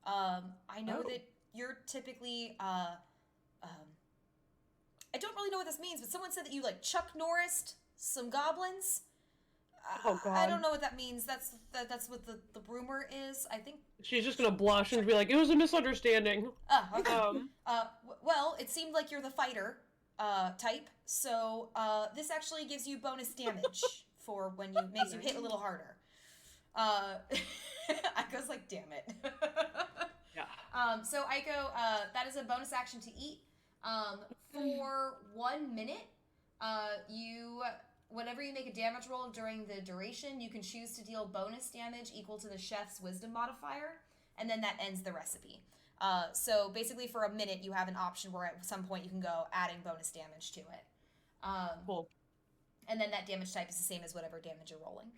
I know that you're typically, I don't really know what this means, but someone said that you like Chuck Norris'd some goblins. Oh God. I don't know what that means. That's what the rumor is. I think She's just gonna blush and be like, "It was a misunderstanding." Okay. Well, it seemed like you're the fighter type, so this actually gives you bonus damage for when you makes you hit a little harder. Aiko's like, damn it. Yeah. So Aiko, that is a bonus action to eat. For 1 minute, whenever you make a damage roll during the duration, you can choose to deal bonus damage equal to the chef's wisdom modifier, and then that ends the recipe. So basically for a minute, you have an option where at some point you can go adding bonus damage to it. Cool. And then that damage type is the same as whatever damage you're rolling.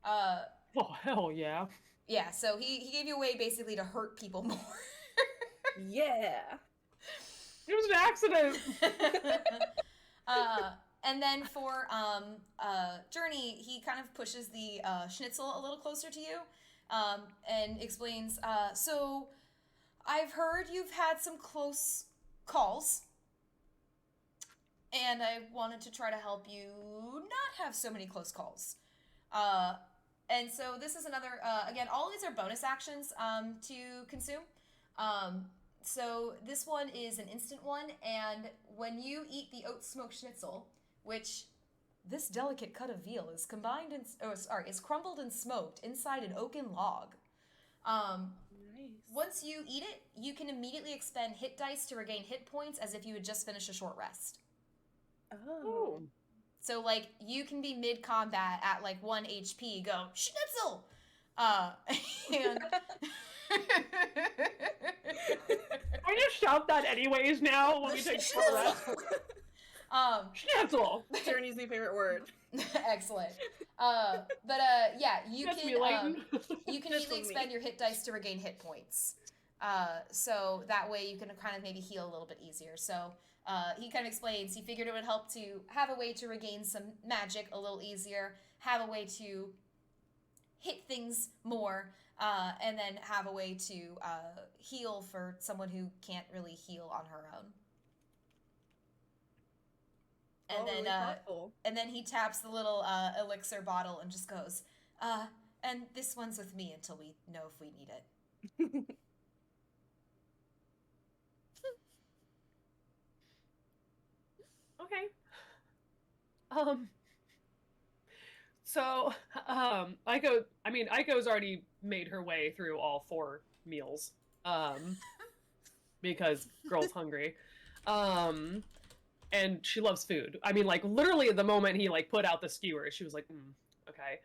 Oh, hell yeah. Yeah, so he gave you a way basically to hurt people more. Yeah. It was an accident. And then for Journey, he kind of pushes the schnitzel a little closer to you and explains, so I've heard you've had some close calls, and I wanted to try to help you not have so many close calls. And so this is another, again, all these are bonus actions to consume. So this one is an instant one, and when you eat the oat smoked schnitzel, which this delicate cut of veal is combined in, is crumbled and smoked inside an oaken log. Nice. Once you eat it, you can immediately expend hit dice to regain hit points as if you had just finished a short rest. Oh. So, like, you can be mid-combat at, like, 1 HP, go, schnitzel! And... I just shout that anyways now when we take short rest. Schnitzel! Journey's new favorite word. Excellent. Yeah, you That's can me, Leighton. you can That's easily from me. expend your hit dice to regain hit points. So that way you can kind of maybe heal a little bit easier. So he kind of explains he figured it would help to have a way to regain some magic a little easier, have a way to hit things more, and then have a way to heal for someone who can't really heal on her own. And Really thoughtful. and then he taps the little elixir bottle and just goes, and this one's with me until we know if we need it. Okay. So, Aiko's already made her way through all 4 meals. Because girl's hungry. And she loves food. I mean, like, literally the moment he, like, put out the skewer, she was like, okay.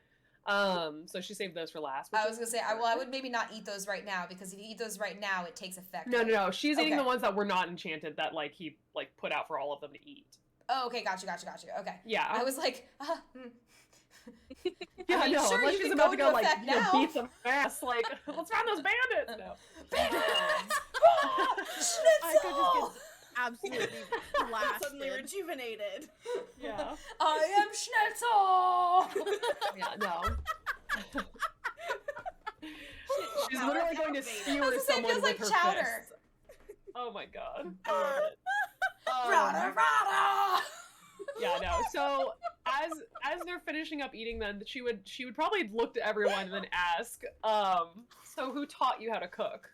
So she saved those for last. I was gonna say, I would maybe not eat those right now, because if you eat those right now, it takes effect. No. She's eating Okay. the ones that were not enchanted that, like, he, like, put out for all of them to eat. Oh, okay, gotcha. Okay. Yeah. I was like, Yeah, I mean, no, sure, unless you she's can about go to go, into like, effect you know, now. beat some ass, like, let's find those bandits! No. bandits! Aiko just Schnitzel! gets absolutely blasted. Suddenly rejuvenated. Yeah. I am Schnitzel! Yeah, no. She's literally going to skewer It someone feels like with her chowder. fists. Oh my god. I love it. Rada, rada! Yeah, no. So as they're finishing up eating them, she would probably look to everyone and then ask, so who taught you how to cook?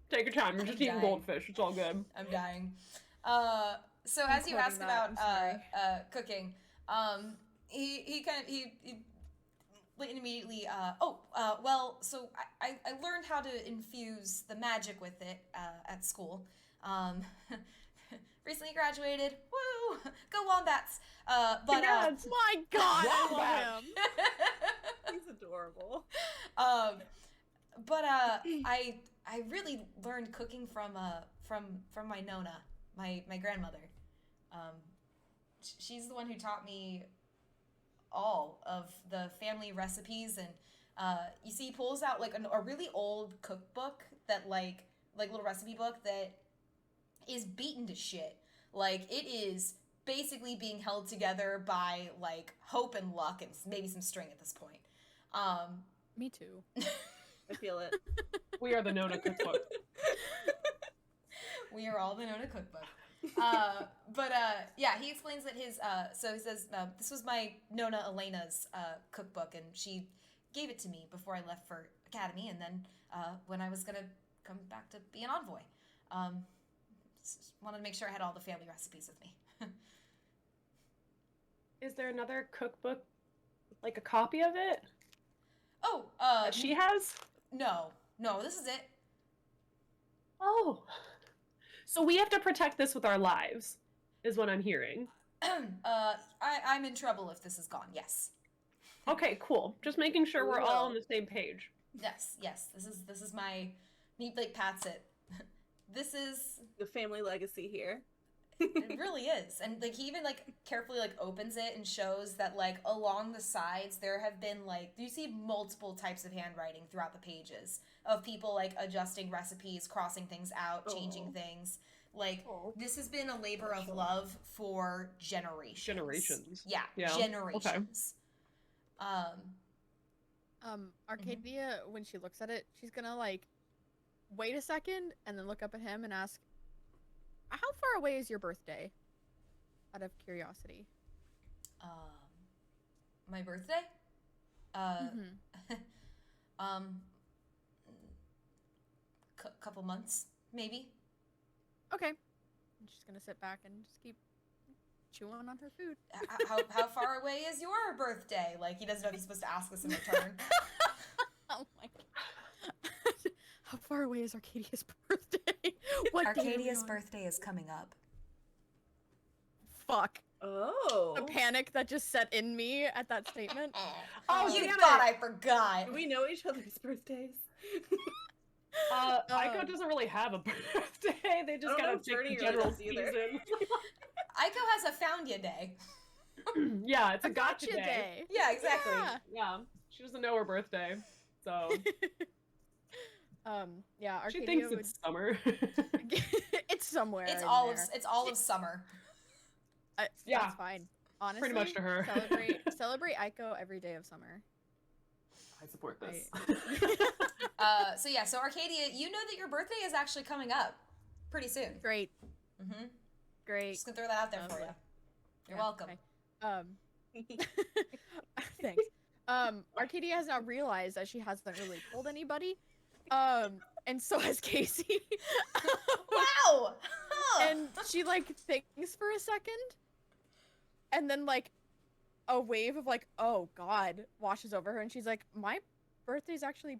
Take your time. You're just eating dying. goldfish. It's all good. I'm dying. So as you quoting ask that, about I'm sorry. cooking, he Layton immediately, so I learned how to infuse the magic with it at school. Recently graduated. Woo! Go Wombats! Congrats. My God, I Wombat. love him. He's adorable. I really learned cooking from my Nona, my grandmother. She's the one who taught me all of the family recipes, and you see, he pulls out like a really old cookbook that like little recipe book that is beaten to shit. Like, it is basically being held together by like hope and luck and maybe some string at this point. Me too. I feel it. We are the Nona cookbook. We are all the Nona cookbook. Yeah, he explains that so he says, this was my Nona Elena's cookbook, and she gave it to me before I left for Academy, and then when I was gonna come back to be an envoy. Just wanted to make sure I had all the family recipes with me. Is there another cookbook, like a copy of it that she has? No, this is it. Oh. So we have to protect this with our lives, is what I'm hearing. I'm in trouble if this is gone. Yes. Okay, cool. Just making sure we're all on the same page. Yes. This is my. He like pats it. This is The family legacy here. it really is. And like he even like carefully like opens it and shows that like along the sides there have been like you see multiple types of handwriting throughout the pages of people like adjusting recipes, crossing things out, changing things. Like this has been a labor of love for generations. Yeah. Generations. Okay. Arcadia, when she looks at it, she's gonna like wait a second and then look up at him and ask, how far away is your birthday? Out of curiosity. My birthday? Couple months, maybe. Okay. And she's gonna sit back and just keep chewing on her food. How far away is your birthday? Like, he doesn't know if he's supposed to ask this in return. Oh my God. How far away is Arcadia's birthday? What Arcadia's birthday is coming up. Fuck. Oh. The panic that just set in me at that statement. Oh, you thought I forgot. Do we know each other's birthdays? Aiko doesn't really have a birthday. They just kind of pick the general season. Aiko has a found ya day. Yeah, it's a gotcha day. Yeah, exactly. Yeah, she doesn't know her birthday, so. Yeah, Arcadia she thinks it's summer. It's somewhere. It's all of summer. Yeah, that's fine. Honestly, pretty much to her. celebrate Aiko every day of summer. I support this. So Arcadia, you know that your birthday is actually coming up pretty soon. Great. Mm-hmm. Great. Just gonna throw that out there for you. You're welcome. Okay. Thanks. Arcadia has now realized that she hasn't really told anybody. And so has Casey. Wow! Huh. And she like thinks for a second, and then like a wave of like, oh God, washes over her, and she's like, my birthday's actually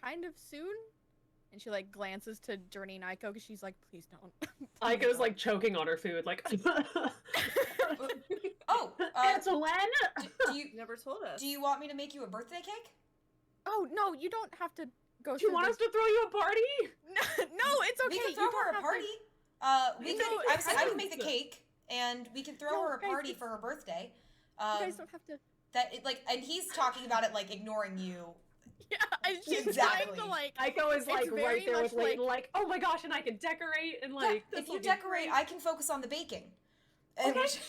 kind of soon. And she like glances to Journey and Aiko because she's like, please don't. Aiko's like choking on her food, like. It's when? Do you never told us? Do you want me to make you a birthday cake? Oh no, you don't have to go. Do you want us to throw you a party? No, it's okay. We can throw her a party. I can make the cake, and we can throw her a party for her birthday. You guys don't have to. And he's talking about it like ignoring you. Yeah, and she's exactly. trying to like. Aiko is like right there with Layton, like, oh my gosh, and I can decorate and like. Yeah, if you decorate, I can focus on the baking. Okay.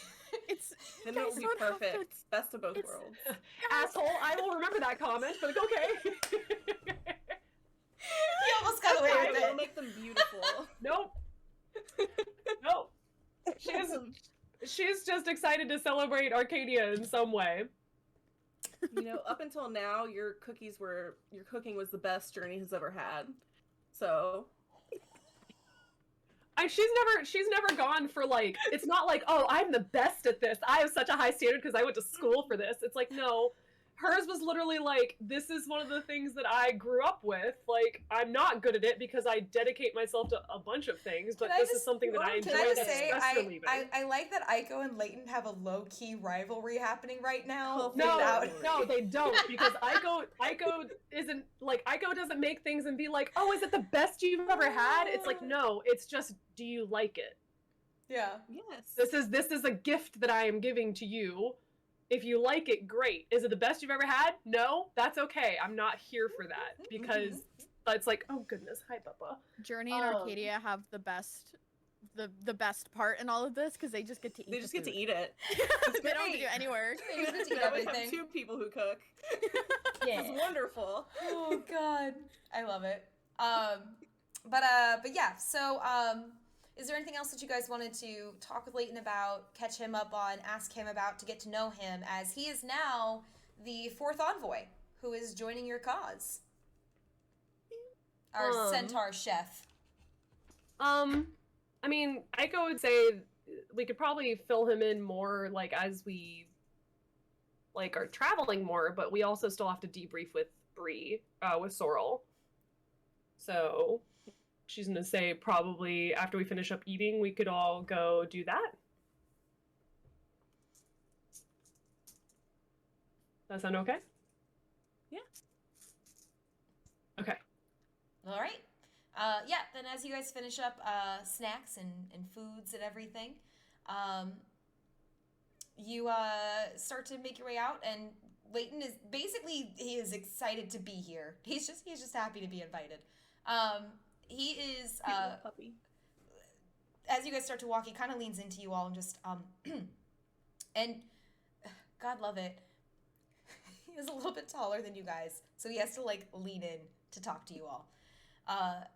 Then it will be perfect. Best of both worlds. Asshole, I will remember that comment, but okay. He almost got away with it. It'll make them beautiful. Nope. She's just excited to celebrate Arcadia in some way. You know, up until now, your cooking was the best Journey has ever had. So. She's never gone for like, it's not like, oh, I'm the best at this. I have such a high standard because I went to school for this. It's like, no, hers was literally like, this is one of the things that I grew up with. Like, I'm not good at it because I dedicate myself to a bunch of things, but this is something that I enjoy. Can I just say, stress relieving. I like that Aiko and Leighton have a low-key rivalry happening right now. No, they don't, because Aiko isn't, like, Aiko doesn't make things and be like, oh, is it the best you've ever had? It's like, no, it's just, do you like it? Yeah. Yes. This is a gift that I am giving to you. If you like it, great. Is it the best you've ever had? No, that's okay. I'm not here for that, because it's like, oh goodness, hi Bubba. Journey and Arcadia have the best part in all of this because they just get to eat. They just get to eat it. They don't have to do any work. They just get to eat We everything. have 2 people who cook. Yeah. It's wonderful. Oh god, I love it. But yeah. So is there anything else that you guys wanted to talk with Leighton about, catch him up on, ask him about, to get to know him, as he is now the 4th envoy who is joining your cause? Our centaur chef. I mean, Aiko would say we could probably fill him in more, like, as we, like, are traveling more, but we also still have to debrief with Bree, with Sorrel. So, she's gonna say probably after we finish up eating, we could all go do that. That sound okay? Yeah. Okay. All right. Yeah, then as you guys finish up snacks and foods and everything, you start to make your way out, and Leighton is basically, he is excited to be here. He's just happy to be invited. He is puppy. As you guys start to walk, he kind of leans into you all and just and God love it. He is a little bit taller than you guys, so he has to like lean in to talk to you all.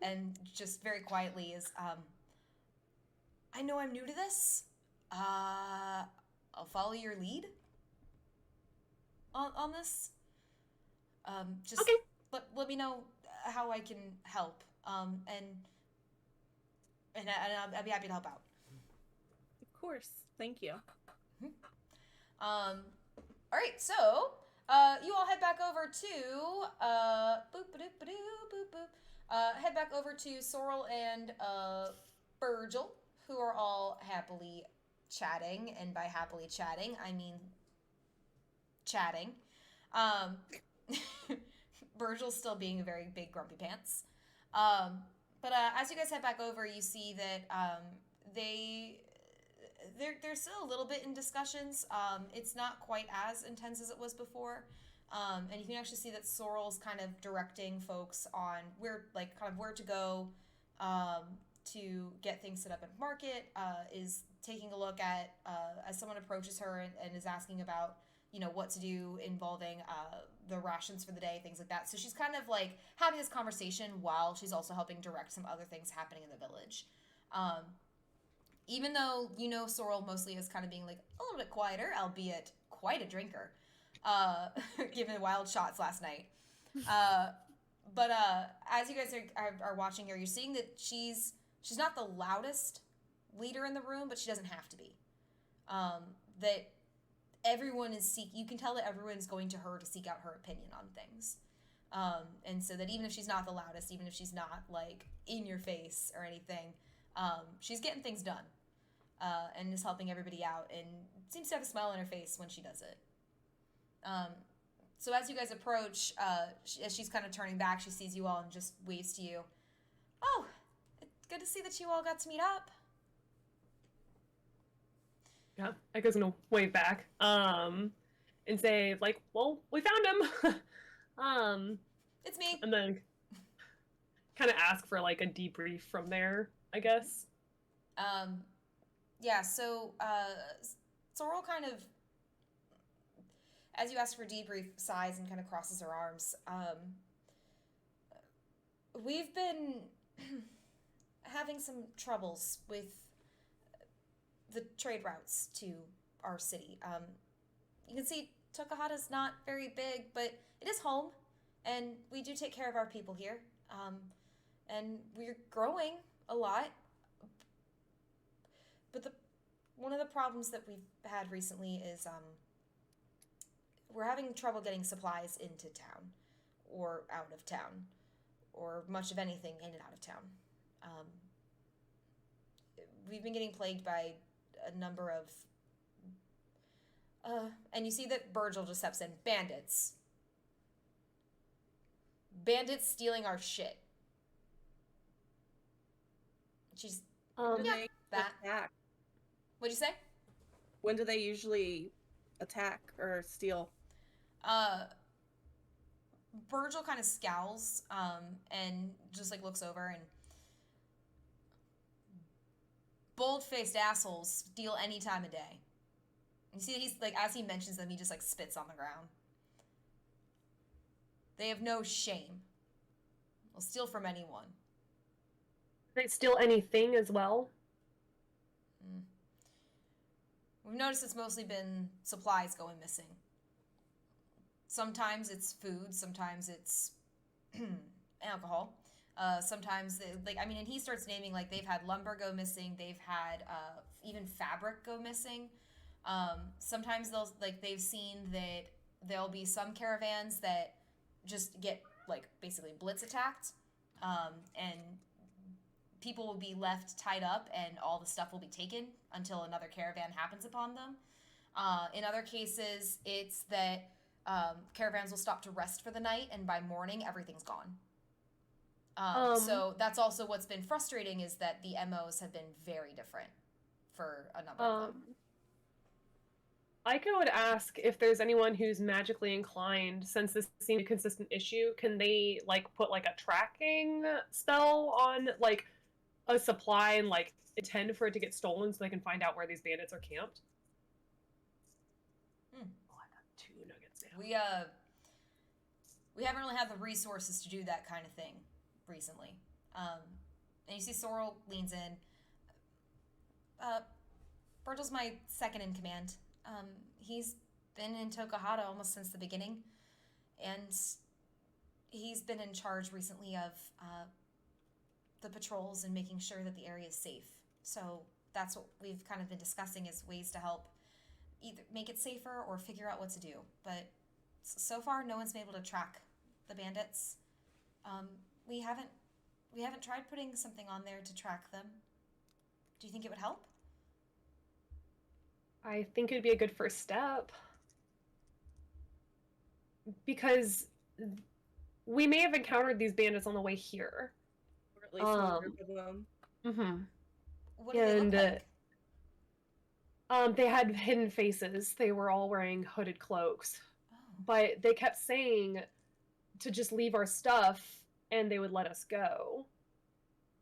And just very quietly is, I know I'm new to this. I'll follow your lead on this. Just okay. let me know how I can help. And I'll be happy to help out. Of course. Thank you. All right, so you all head back over to head back over to Sorrel and Virgil, who are all happily chatting, and by happily chatting, I mean chatting. Virgil's still being a very big grumpy pants. But as you guys head back over, you see that they're still a little bit in discussions. It's not quite as intense as it was before. And you can actually see that Sorrel's kind of directing folks on where to go to get things set up at market, is taking a look at, as someone approaches her and is asking about, what to do involving the rations for the day, things like that. So she's kind of like having this conversation while she's also helping direct some other things happening in the village. Even though, Sorrel mostly is kind of being like a little bit quieter, albeit quite a drinker, given wild shots last night. But as you guys are watching her, you're seeing that she's not the loudest leader in the room, but she doesn't have to be. That everyone is you can tell that everyone's going to her to seek out her opinion on things. And so that even if she's not the loudest, even if she's not like in your face or anything, she's getting things done, and is helping everybody out, and seems to have a smile on her face when she does it. So as you guys approach, as she's kind of turning back, she sees you all and just waves to you. Oh, it's good to see that you all got to meet up. Yeah, Echo's gonna wave back, and say, like, well, we found him. It's me. And then kind of ask for, like, a debrief from there, I guess. Yeah, so, Sorrel kind of, as you ask for debrief, sighs and kind of crosses her arms. We've been having some troubles with the trade routes to our city. You can see Tokahata's not very big, but it is home, and we do take care of our people here. And we're growing a lot. But one of the problems that we've had recently is we're having trouble getting supplies into town or out of town or much of anything in and out of town. We've been getting plagued by a number of and you see that Virgil just steps in. Bandits. Bandits stealing our shit. She's When do yeah, they that. attack? What'd you say? When do they usually attack or steal? Virgil kind of scowls and just like looks over and bold-faced assholes steal any time of day. You see, he's like, as he mentions them, he just like spits on the ground. They have no shame. They'll steal from anyone. They steal anything as well? We've noticed it's mostly been supplies going missing. Sometimes it's food, sometimes it's alcohol. Sometimes, and he starts naming, like, they've had lumber go missing, they've had even fabric go missing. Sometimes they've seen that there'll be some caravans that just get, like, basically blitz attacked, and people will be left tied up and all the stuff will be taken until another caravan happens upon them. In other cases, it's that caravans will stop to rest for the night, and by morning, everything's gone. So that's also what's been frustrating, is that the MOs have been very different for a number of them. I would ask if there's anyone who's magically inclined, since this seemed a consistent issue, can they, like, put, like, a tracking spell on, like, a supply and, like, intend for it to get stolen so they can find out where these bandits are camped? Oh, I got 2 nuggets now. We haven't really had the resources to do that kind of thing recently. And you see Sorrel leans in. Virgil's my second in command. He's been in Tokahata almost since the beginning, and he's been in charge recently of the patrols and making sure that the area is safe. So that's what we've kind of been discussing, is ways to help either make it safer or figure out what to do. But so far, no one's been able to track the bandits. We haven't tried putting something on there to track them. Do you think it would help? I think it'd be a good first step. Because we may have encountered these bandits on the way here. Or at least one group of them. Mm-hmm. What do they look like? They had hidden faces. They were all wearing hooded cloaks. Oh. But they kept saying to just leave our stuff and they would let us go.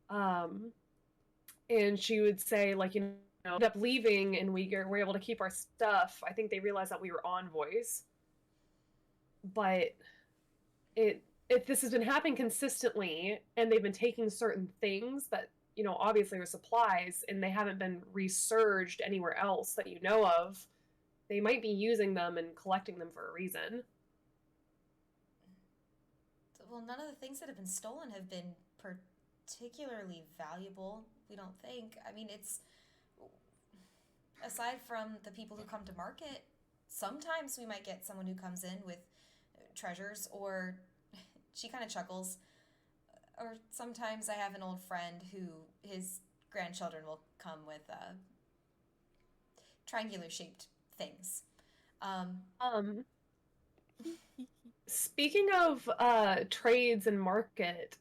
And she would say, like, you know, ended up leaving and we were able to keep our stuff. I think they realized that we were envoys. But if this has been happening consistently and they've been taking certain things that, you know, obviously are supplies and they haven't been resurged anywhere else that you know of, they might be using them and collecting them for a reason. Well, none of the things that have been stolen have been particularly valuable, we don't think. I mean, it's... Aside from the people who come to market, sometimes we might get someone who comes in with treasures, or she kind of chuckles, or sometimes I have an old friend who his grandchildren will come with triangular shaped things. Speaking of trades and market,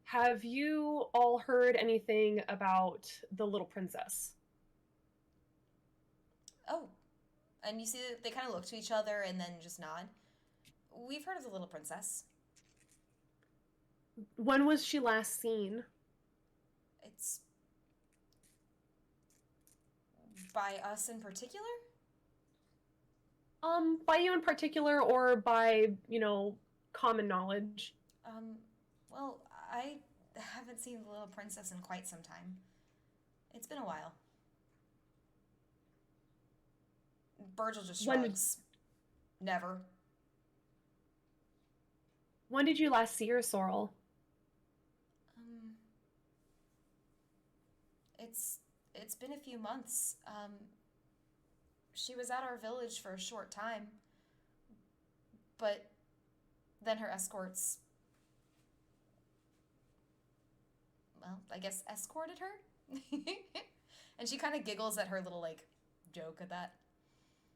have you all heard anything about the little princess? Oh, and you see that they kind of look to each other and then just nod. We've heard of the little princess. When was she last seen? It's by us in particular? By you in particular, or by, you know, common knowledge? Well, I haven't seen the little princess in quite some time. It's been a while. Virgil just shrugs. Never. When did you last see her, Sorrel? It's been a few months. she was at our village for a short time, but then her escorts, well, I guess escorted her? And she kind of giggles at her little, like, joke at that.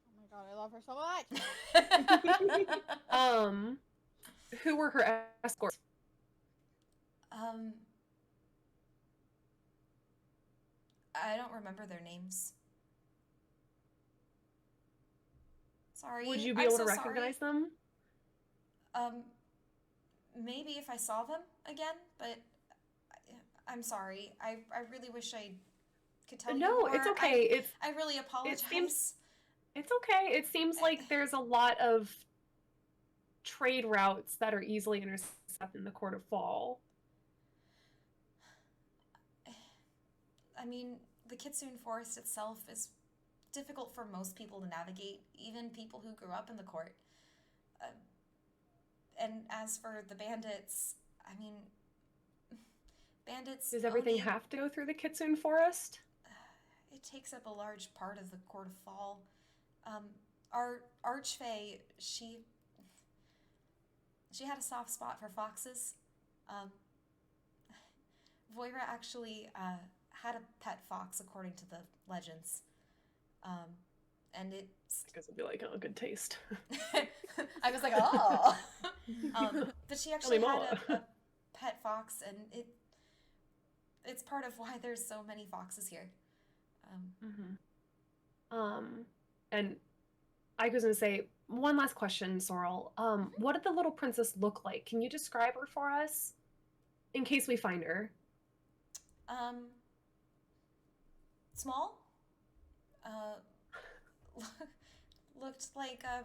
Oh my god, I love her so much. Who were her escorts? I don't remember their names. Sorry. Would you be I'm able so to recognize them? Maybe if I saw them again, but I'm sorry. I really wish I could tell you No, more. it's okay. I really apologize. It's okay. It seems like there's a lot of trade routes that are easily intercepted in the Court of Fall. I mean, the Kitsune Forest itself is difficult for most people to navigate, even people who grew up in the court. And as for the bandits, I mean, bandits... Does everything have to go through the Kitsune Forest? It takes up a large part of the Court of Fall. Our Archfey, she had a soft spot for foxes. Voira actually had a pet fox, according to the legends. And it's... I guess it'd be like, oh, good taste. I was like, oh! But she actually had a pet fox, and it's part of why there's so many foxes here. And I was gonna say, one last question, Sorrel. What did the little princess look like? Can you describe her for us? In case we find her. Small? Looked like a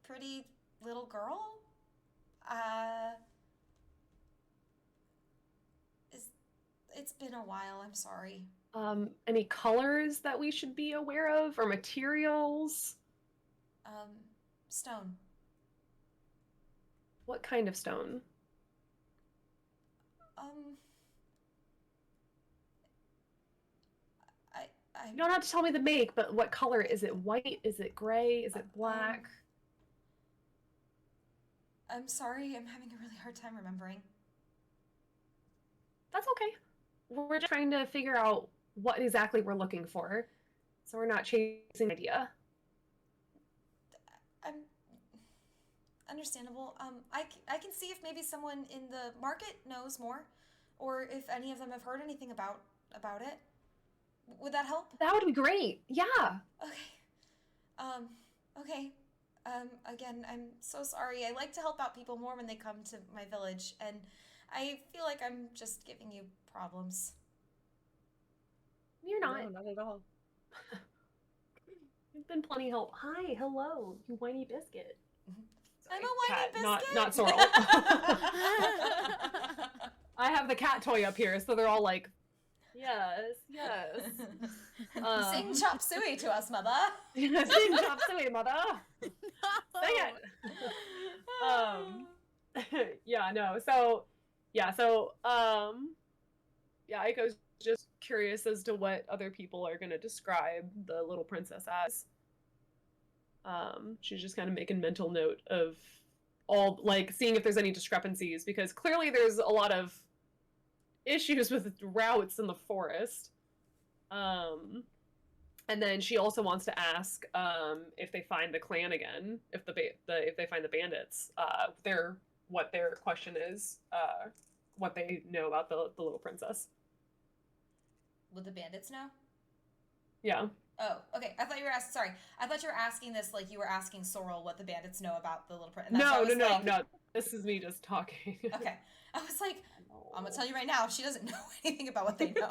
pretty little girl? It's been a while, I'm sorry. Any colors that we should be aware of, or materials? Stone. What kind of stone? You don't have to tell me the make, but what color? Is it white? Is it gray? Is it black? I'm sorry, I'm having a really hard time remembering. That's okay. We're just trying to figure out what exactly we're looking for, so we're not chasing an idea. Understandable. I can see if maybe someone in the market knows more, or if any of them have heard anything about it. Would that help? That would be great. Yeah. Okay. Okay. Again, I'm so sorry. I like to help out people more when they come to my village, and I feel like I'm just giving you problems. You're not. No, not at all. You've been plenty help. Hi, hello, you whiny biscuit. I'm a whiny biscuit. Not Sorrel. I have the cat toy up here, so they're all like, yes. Sing chop suey to us, mother. Sing chop suey, mother. No. Sing it. I was just curious as to what other people are going to describe the little princess as. She's just kind of making mental note of all, like, seeing if there's any discrepancies, because clearly there's a lot of issues with routes in the forest. And then she also wants to ask if they find the clan again, if they find the bandits, what their question is, what they know about the little princess. Would the bandits know? Yeah. Oh, okay. I thought you were asking. Sorry, I thought you were asking this like you were asking Sorrel what the bandits know about the little princess. No. This is me just talking. Okay. I was like, I'm gonna tell you right now, she doesn't know anything about what they know.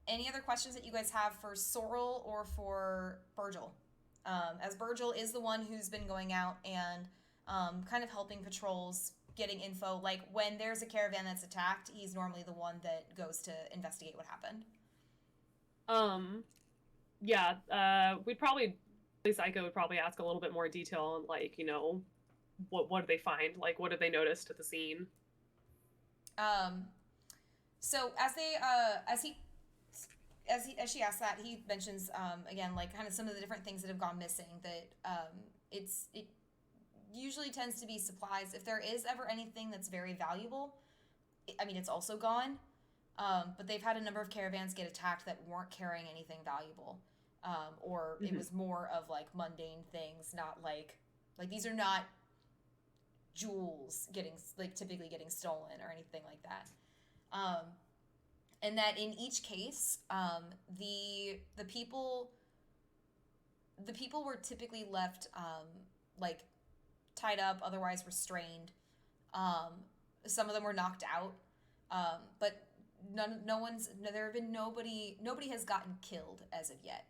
Any other questions that you guys have for Sorrel or for Virgil? As Virgil is the one who's been going out and kind of helping patrols, getting info. Like, when there's a caravan that's attacked, he's normally the one that goes to investigate what happened. We'd probably, at least Ico would probably ask a little bit more detail on, like, you know, what did they find? Like, what did they notice at the scene? So as she asks that, he mentions again like kind of some of the different things that have gone missing. That it usually tends to be supplies. If there is ever anything that's very valuable, I mean it's also gone. But they've had a number of caravans get attacked that weren't carrying anything valuable, or it was more of like mundane things, not like these are not jewels getting like typically getting stolen or anything like that. And that in each case, the people were typically left like tied up, otherwise restrained. Some of them were knocked out, but there have been nobody has gotten killed as of yet.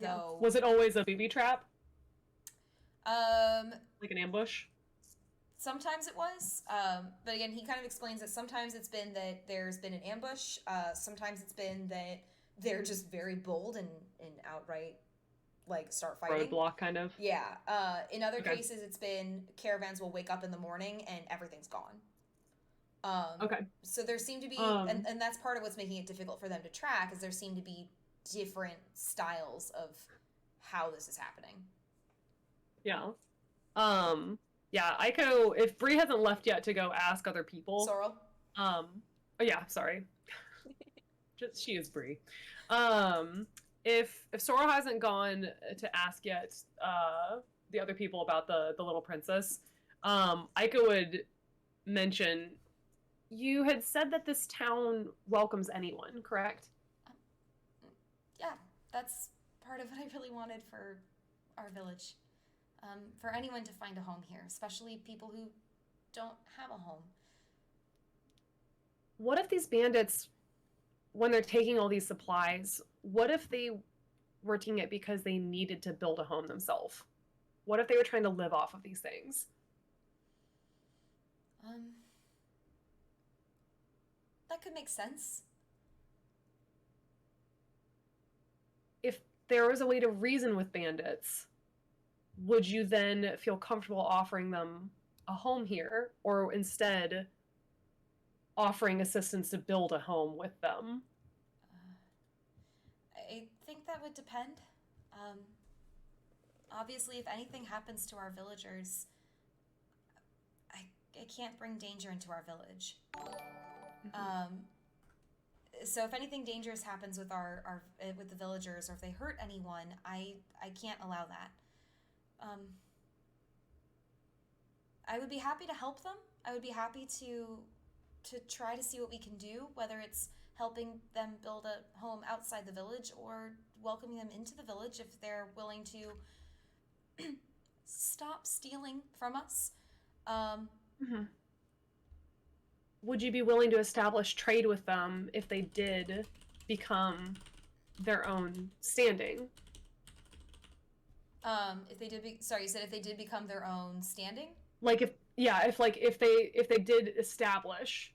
Though, was it always a booby trap? Like an ambush? Sometimes it was, but again, he kind of explains that sometimes it's been that there's been an ambush. Sometimes it's been that they're just very bold and outright like start fighting. Roadblock kind of. Yeah. In other cases, it's been caravans will wake up in the morning and everything's gone. So there seem to be, and that's part of what's making it difficult for them to track, is there seem to be different styles of how this is happening. Yeah. Yeah, Aiko, if Bree hasn't left yet to go ask other people. Sorrel? Oh yeah, sorry. She is Bree. If Sorrel hasn't gone to ask yet, the other people about the little princess, Aiko would mention, you had said that this town welcomes anyone, correct? Yeah, that's part of what I really wanted for our village. For anyone to find a home here, especially people who don't have a home. What if these bandits, when they're taking all these supplies, what if they were taking it because they needed to build a home themselves? What if they were trying to live off of these things? That could make sense. If there was a way to reason with bandits, would you then feel comfortable offering them a home here, or instead offering assistance to build a home with them? I think that would depend. Obviously, if anything happens to our villagers, I can't bring danger into our village. So if anything dangerous happens with with the villagers, or if they hurt anyone, I can't allow that. I would be happy to help them. I would be happy to try to see what we can do, whether it's helping them build a home outside the village or welcoming them into the village if they're willing to stop stealing from us. Would you be willing to establish trade with them if they did become their own standing? If they did sorry, you said if they did become their own standing? Like if they did establish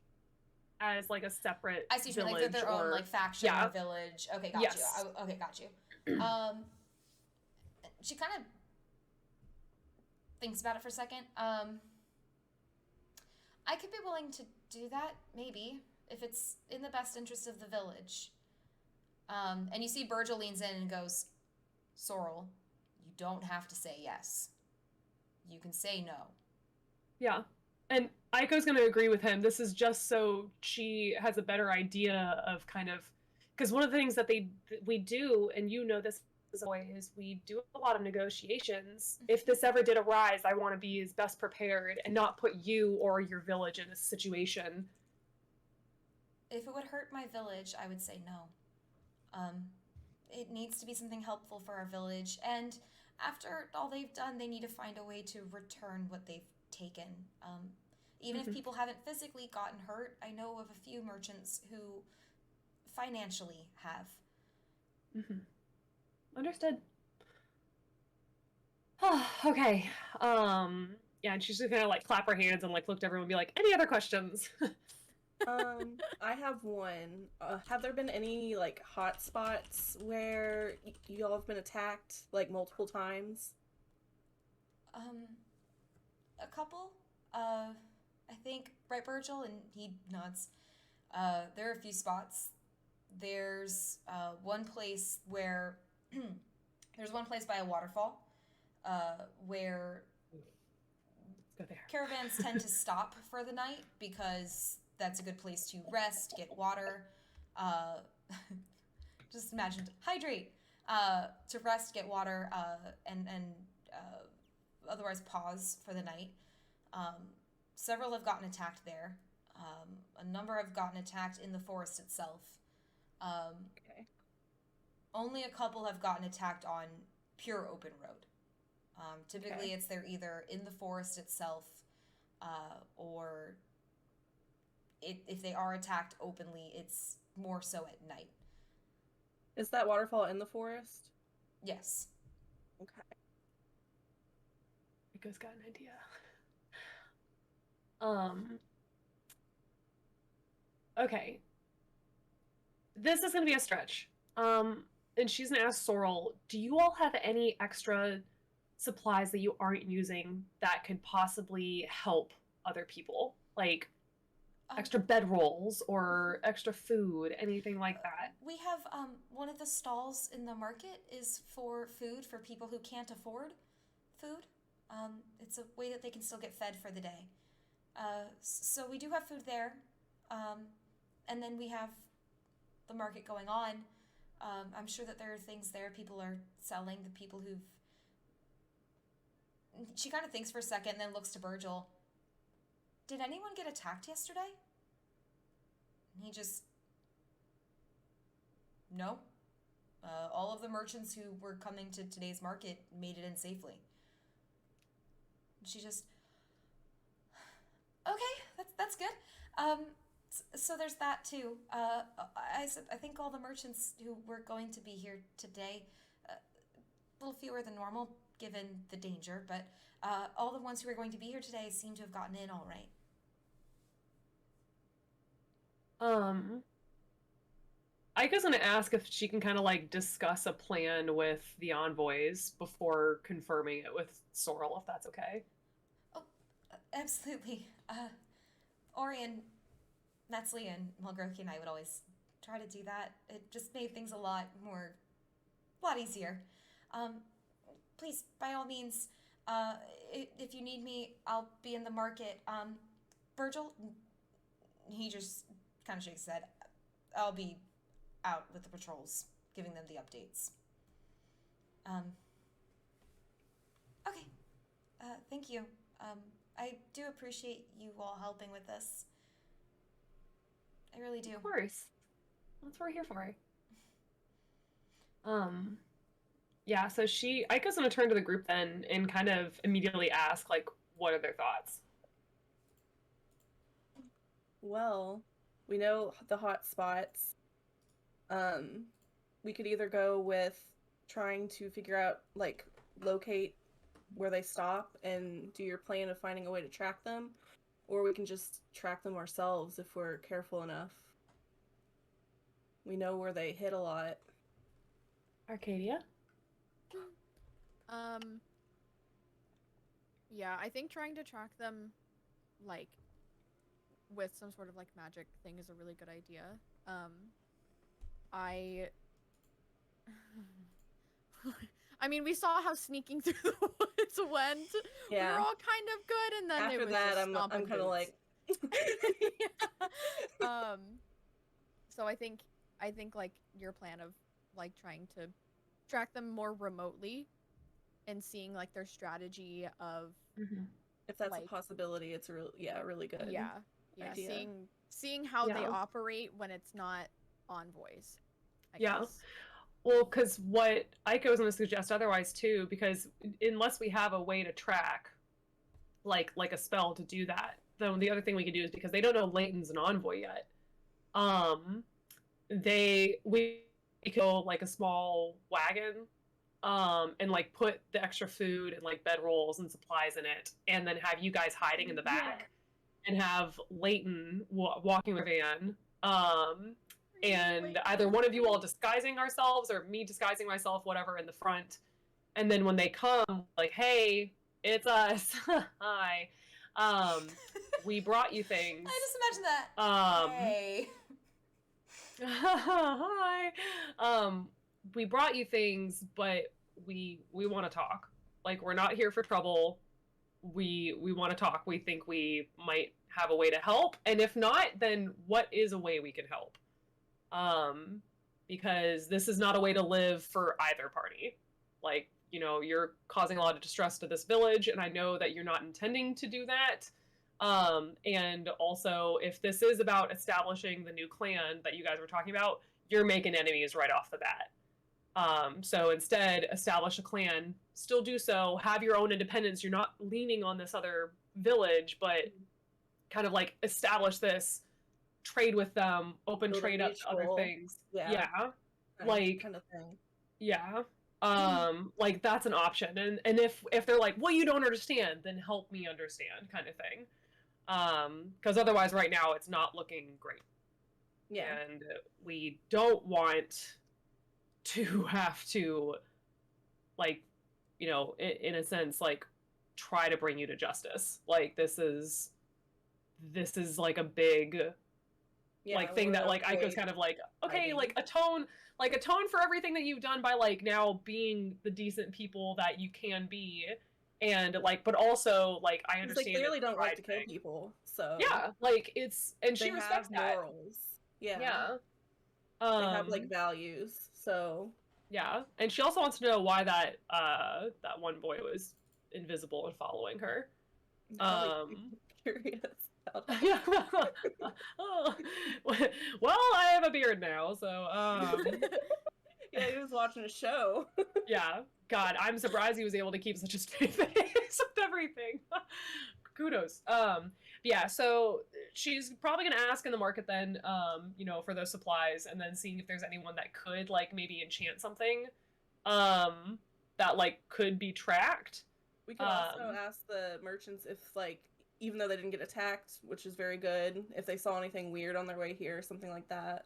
as like a separate I see, village, like their own like faction or village. Okay, got Yes. you. Okay, got you. She kind of thinks about it for a second. I could be willing to do that, maybe, if it's in the best interest of the village. And you see Virgil leans in and goes, Sorrel, you don't have to say yes. You can say no. Yeah. And Aiko's going to agree with him. This is just so she has a better idea of kind of, because one of the things that we do, and you know this as a boy, is we do a lot of negotiations. If this ever did arise, I want to be as best prepared and not put you or your village in a situation. If it would hurt my village, I would say no. It needs to be something helpful for our village, and after all they've done, they need to find a way to return what they've taken. Even if people haven't physically gotten hurt, I know of a few merchants who financially have. Understood. Okay. Yeah, and she's just gonna like clap her hands and like look to everyone and be like, any other questions? I have one. Have there been any like hot spots where y'all have been attacked like multiple times? A couple. I think, right, Virgil? And he nods. There are a few spots. There's one place where there's one place by a waterfall where Go there. caravans tend to stop for the night because that's a good place to rest, get water. Uh, just imagine hydrate. To rest, get water, and otherwise pause for the night. Several have gotten attacked there. A number have gotten attacked in the forest itself. Okay. Only a couple have gotten attacked on pure open road. Typically, Okay. they're either in the forest itself, or if they are attacked openly, it's more so at night. Is that waterfall in the forest? Yes. Okay. Rico's got an idea. Okay. This is gonna be a stretch. And she's gonna ask Sorrel, do you all have any extra supplies that you aren't using that could possibly help other people? Like extra bedrolls or extra food, anything like that? We have one of the stalls in the market is for food for people who can't afford food. It's a way that they can still get fed for the day. So we do have food there. And then we have the market going on. I'm sure that there are things there people are selling, the people who've... She kind of thinks for a second and then looks to Virgil. Did anyone get attacked yesterday? And he just... No. All of the merchants who were coming to today's market made it in safely. She just... Okay, that's good. So there's that too. I think all the merchants who were going to be here today, a little fewer than normal given the danger, but all the ones who are going to be here today seem to have gotten in all right. Aika's gonna ask if she can kind of like discuss a plan with the envoys before confirming it with Sorrel, if that's okay. Oh, absolutely. Orion, Metzley, and Mulgroki and I would always try to do that. It just made things a lot easier. Please, by all means, if you need me, I'll be in the market. Virgil, he just kind of shakes his head. I'll be out with the patrols, giving them the updates. Okay. Thank you. I do appreciate you all helping with this. I really do. Of course. That's what we're here for. Yeah, so Aika's gonna turn to the group then and kind of immediately ask, like, what are their thoughts? Well, we know the hot spots. We could either go with trying to figure out, like, locate where they stop and do your plan of finding a way to track them, or we can just track them ourselves if we're careful enough. We know where they hit a lot. Arcadia? Yeah, I think trying to track them, like, with some sort of, like, magic thing is a really good idea. I mean, we saw how sneaking through the woods went. Yeah. We were all kind of good, and then After it was that, just I'm stomping kind of boots. like... Yeah. So I think like your plan of like trying to track them more remotely and seeing like their strategy of If that's like, a possibility, it's really good. yeah idea. seeing how they Yeah. operate when it's not envoys. I Yeah. guess. Well, because what Aika was going to suggest otherwise too, because unless we have a way to track, like a spell to do that, then the other thing we can do is, because they don't know Leighton's an envoy yet, we could go like a small wagon, and like put the extra food and like bedrolls and supplies in it, and then have you guys hiding in the back, and have Leighton walking the van, and either one of you all disguising ourselves or me disguising myself, whatever, in the front. And then when they come, like, hey, it's us. Hi. We brought you things. I just imagine that. Hey. Hi. We brought you things, but we want to talk. Like, we're not here for trouble. We want to talk. We think we might have a way to help, and if not, then what is a way we can help? Because this is not a way to live for either party. Like, you know, you're causing a lot of distress to this village, and I know that you're not intending to do that. And also, if this is about establishing the new clan that you guys were talking about, you're making enemies right off the bat. So instead, establish a clan, still do so, have your own independence. You're not leaning on this other village, but kind of like establish this, trade with them, open Build a trade up to other mutual- things. Yeah. Like, kind of thing. yeah. Like that's an option. And if they're like, well, you don't understand, then help me understand, kind of thing. Because otherwise right now it's not looking great. Yeah. And we don't want to have to, like, you know, in a sense, like, try to bring you to justice. Like, this is like a big like thing that like Aiko's kind of like, okay, like atone for everything that you've done by like now being the decent people that you can be, and like, but also like I understand they clearly don't like to kill thing. people, so Yeah, like it's, and she they respects have that. morals. Yeah. Yeah. They have like values, so yeah, and she also wants to know why that that one boy was invisible and following her. I'm curious. Yeah. Oh. Well, I have a beard now, so Yeah, he was watching a show. yeah. God, I'm surprised he was able to keep such a straight face with everything. Kudos. Yeah, so she's probably gonna ask in the market then, you know, for those supplies, and then seeing if there's anyone that could like maybe enchant something that like could be tracked. We could also ask the merchants if, like, even though they didn't get attacked, which is very good, if they saw anything weird on their way here, something like that.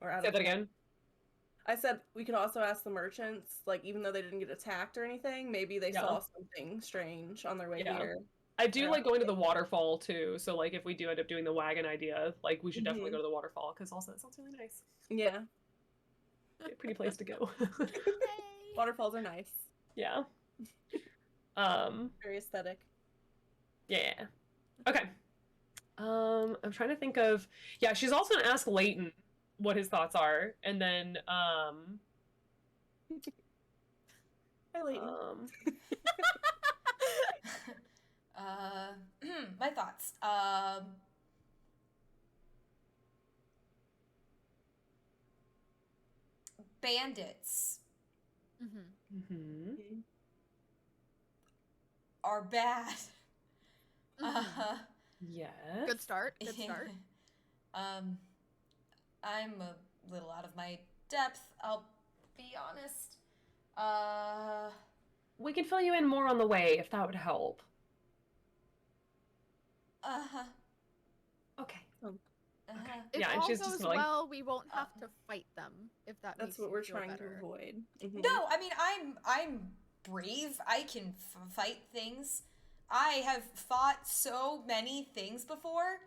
Or Say that again. I said we could also ask the merchants, like, even though they didn't get attacked or anything, maybe they saw something strange on their way here. I do like going to the waterfall too, so like if we do end up doing the wagon idea, like we should definitely go to the waterfall, because also that sounds really nice. Yeah. A pretty place to go. Waterfalls are nice. Yeah. Very aesthetic. Yeah. Okay. I'm trying to think of, yeah, she's also gonna ask Leighton what his thoughts are, and then Hi, Leighton. My thoughts. Bandits are bad. Yes. Good start. Good start. I'm a little out of my depth, I'll be honest. We can fill you in more on the way if that would help. Okay. If yeah, and all she's goes just like, well, we won't have to fight them. If that That's makes what you we're feel trying better. to avoid. No, I mean I'm brave. I can fight things. I have fought so many things before.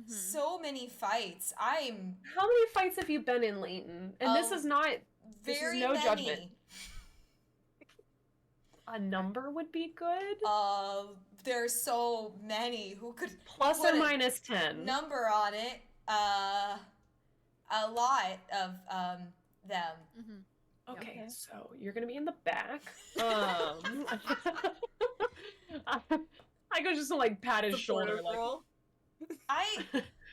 So many fights. How many fights have you been in, Leighton? And this is not, this is no many. judgment. A number would be good? There's so many. Who could plus put or minus 10 number on it? A lot of them. Okay, so you're gonna be in the back. I go just to like pat his shoulder, like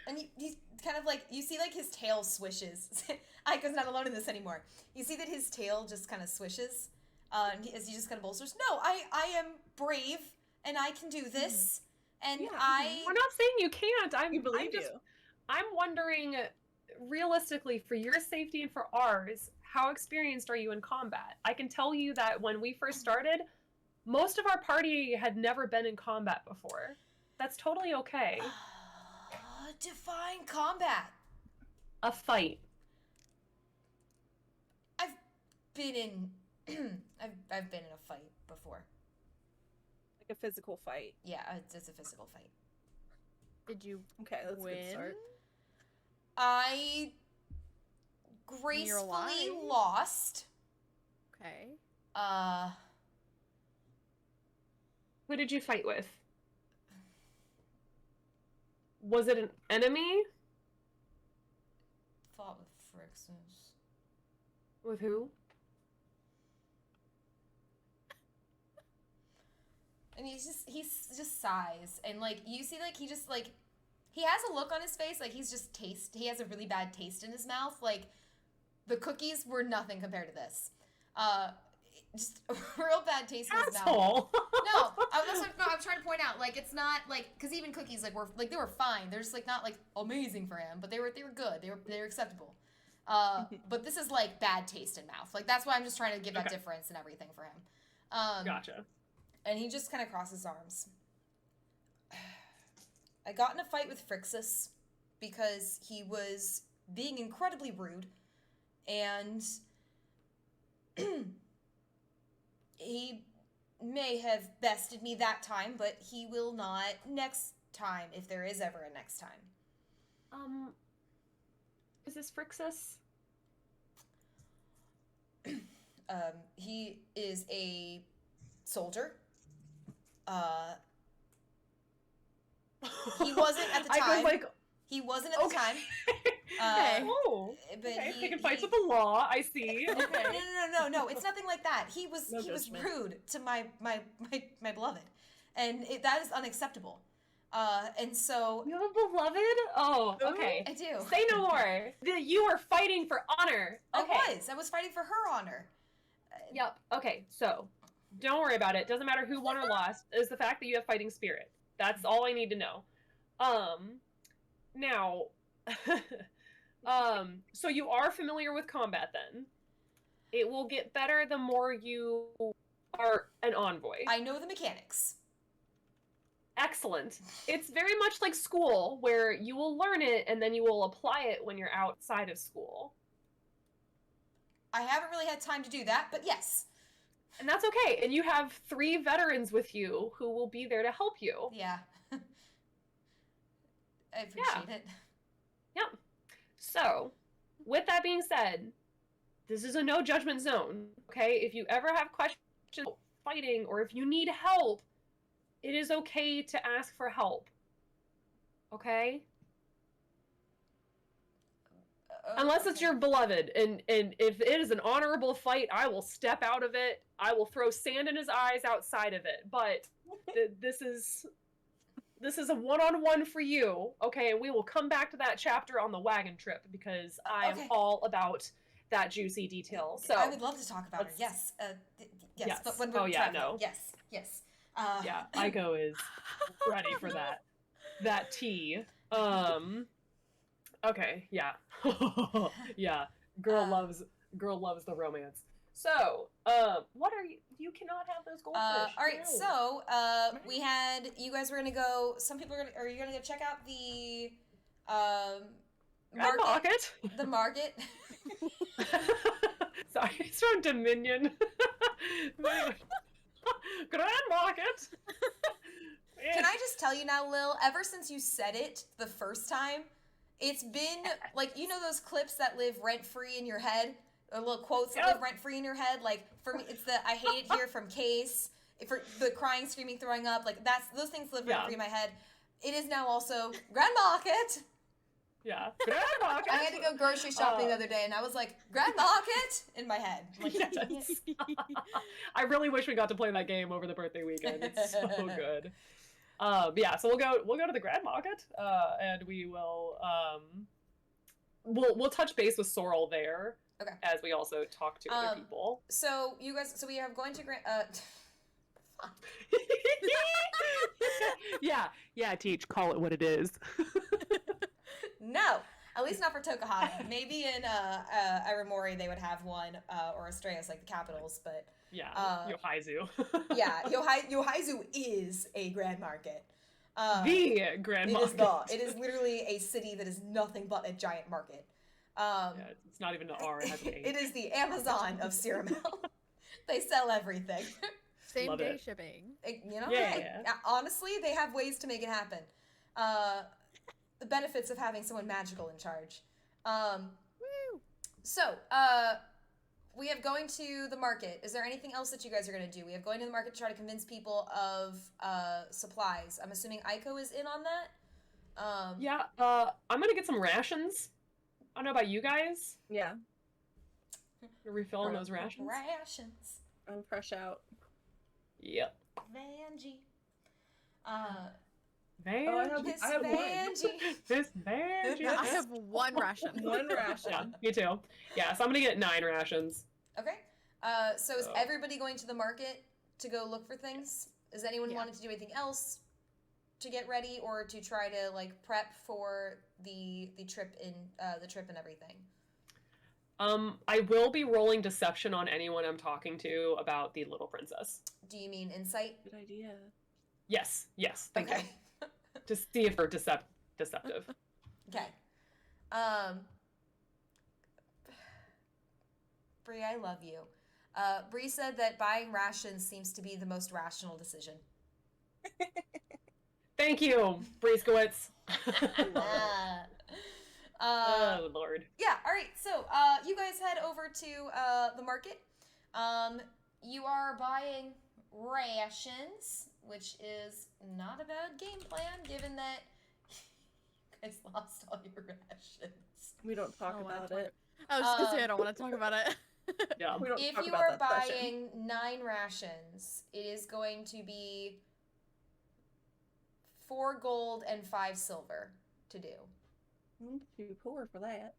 and he's kind of like, you see like his tail swishes. Aiko's not alone in this anymore. You see that his tail just kind of swishes, as he just kind of bolsters. No, I am brave and I can do this. And we're not saying you can't. I'm wondering, realistically, for your safety and for ours, how experienced are you in combat? I can tell you that when we first started, most of our party had never been in combat before. That's totally okay. Define combat. A fight. I've been in I've been in a fight before. a physical fight. Yeah, it's a physical fight. Did you Okay, that's a good win? start. I You're gracefully alive? lost. Okay. Who did you fight with? Was it an enemy? Fought with Phrixus. With who? And he's just sighs, and like you see, like he just like he has a look on his face, like he has a really bad taste in his mouth. Like the cookies were nothing compared to this. Just a real bad taste in his mouth. Asshole. No, I'm trying to point out, like it's not like because even cookies they were fine. They're just like not like amazing for him, but they were good. They were acceptable. But this is like bad taste in mouth. Like that's why I'm just trying to give that difference and everything for him. Gotcha. And he just kind of crosses his arms. I got in a fight with Phrixus because he was being incredibly rude, and he may have bested me that time, but he will not next time if there is ever a next time. Is this Phrixus? He is a soldier. He wasn't at the time. I was like, He wasn't at the time. But okay. he, Picking fights with the law, I see. Okay. No. It's nothing like that. He was rude to my beloved, and that is unacceptable. And so You have a beloved? Oh, okay. I do. Say no more. You are fighting for honor. Okay. I was fighting for her honor. Yep. Okay. So, don't worry about it. Doesn't matter who won or lost. Is the fact that you have fighting spirit. That's all I need to know. Now, so you are familiar with combat then. It will get better the more you are an envoy. I know the mechanics. Excellent. It's very much like school, where you will learn it and then you will apply it when you're outside of school. I haven't really had time to do that, but yes. And that's okay. And you have 3 veterans with you who will be there to help you. Yeah. I appreciate it. Yep. So, with that being said, this is a no judgment zone, okay? If you ever have questions about fighting or if you need help, it is okay to ask for help. Okay? Unless it's your beloved, and if it is an honorable fight, I will step out of it. I will throw sand in his eyes outside of it. But this is a one-on-one for you, okay? And we will come back to that chapter on the wagon trip because I am all about that juicy detail. So I would love to talk about her. Yes, yes. But when we're traveling. Yes. Yeah, Aiko is ready for that. That tea. Okay, yeah. Yeah. Girl loves the romance. So, what are you cannot have those goldfish. All right, No. so we had you guys were gonna go. Some people are you gonna go check out the market? The market. Sorry, it's from Dominion. Grand Market. Can I just tell you now, Lil? Ever since you said it the first time, it's been like those clips that live rent free in your head. Or little quotes that live rent free in your head. Like for me, it's the "I hate it here" from Case. For the crying, screaming, throwing up. Like those things live rent free in my head. It is now also Grand Market. Yeah, Grand Market. I had to go grocery shopping the other day, and I was like, Grand Market in my head. Like, yes. I really wish we got to play that game over the birthday weekend. It's so good. Yeah, so we'll go to the Grand Market, and we will we'll touch base with Sorrel there. Okay. As we also talk to other people. So you guys, we are going to yeah, Teach, call it what it is. No, at least not for Tokahata. Maybe in Aramori they would have one, or Astraeus, like the capitals, but yeah, Yohaizu. Yeah, Yohaizu is a grand market. The grand market. It is literally a city that is nothing but a giant market. Yeah, it's not even an R, it has an H. It is the Amazon of Sirumel. They sell everything. Same Love day it. shipping. You know, Yeah, hey, yeah. honestly, they have ways to make it happen. The benefits of having someone magical in charge. Woo! So, we have going to the market. Is there anything else that you guys are going to do? We have going to the market to try to convince people of supplies. I'm assuming Aiko is in on that. Yeah, I'm gonna get some rations. I don't know about you guys. Yeah, Refilling those rations. Rations. I'm fresh out. Yep. Vanjie. Vanjie. I have one. Vanjie. This Vanjie. I have one ration. One ration. Yeah, me too. Yeah, so I'm gonna get 9 rations. Okay. So is Oh. everybody going to the market to go look for things? Is anyone Yeah. wanting to do anything else to get ready or to try to like prep for the trip and everything? I will be rolling deception on anyone I'm talking to about the little princess. Do you mean insight? Good idea. Yes, thank Okay. you. To see if they're deceptive. Okay. Bree, I love you. Bree said that buying rations seems to be the most rational decision. Thank you, Brieskowitz. Uh, Oh, Lord. Yeah, all right. So, you guys head over to the market. You are buying rations, which is not a bad game plan, given that you guys lost all your rations. We don't talk I don't wanna about talk- it. I was just gonna say I don't want to talk about it. Yeah. We don't If talk you about are that session. buying 9 rations, it is going to be 4 gold and 5 silver to do. I'm too poor for that.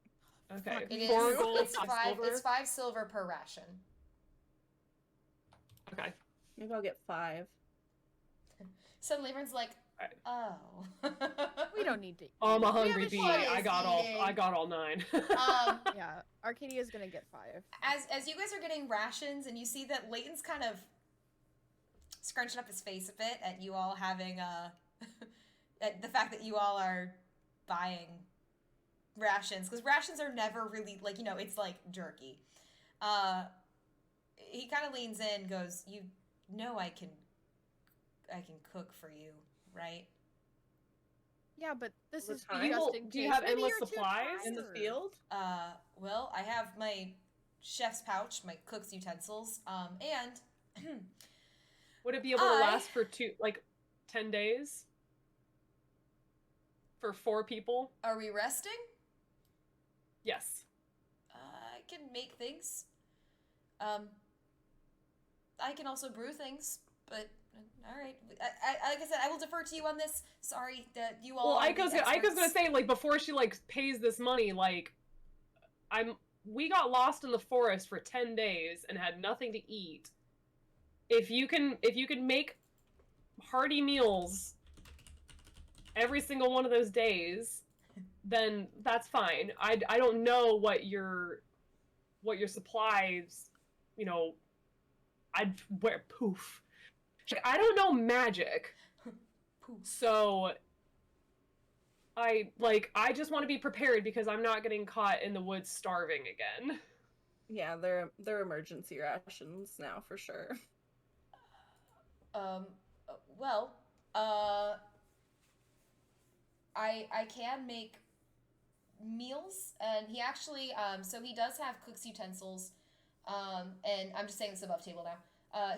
Okay. It is. 4 gold, It's 5 5. silver. It's 5 silver per ration. Okay. Maybe I'll get 5. Suddenly, everyone's like, Alright. "Oh, We don't need to. Oh, I'm a We hungry have a bee. choice I got all 9. Yeah, Arcadia's gonna get 5. As you guys are getting rations, and you see that Leighton's kind of scrunching up his face a bit at you all having at the fact that you all are buying rations, because rations are never really like, it's like jerky. He kind of leans in, goes, "You know I can cook for you, right?" Yeah, but this The is time? disgusting. Do you too. have Maybe endless you're too supplies In the tired. field? Well, I have my chef's pouch, my cook's utensils, and Would it be able to last for 10 days? For 4 people? are we resting? Yes. I can make things. I can also brew things, but all right. I like I said, I will defer to you on this. Sorry that you all. Well, are the Aiko's gonna experts. say, like, before she, like, pays this money, like, we got lost in the forest for 10 days and had nothing to eat. If you can make hearty meals every single one of those days, then that's fine. I don't know what your supplies, poof. Like, I don't know magic. Poof. So I just want to be prepared because I'm not getting caught in the woods starving again. Yeah, they're emergency rations now for sure. Well, I can make meals, and he actually, so he does have cook's utensils, and I'm just saying this above table now.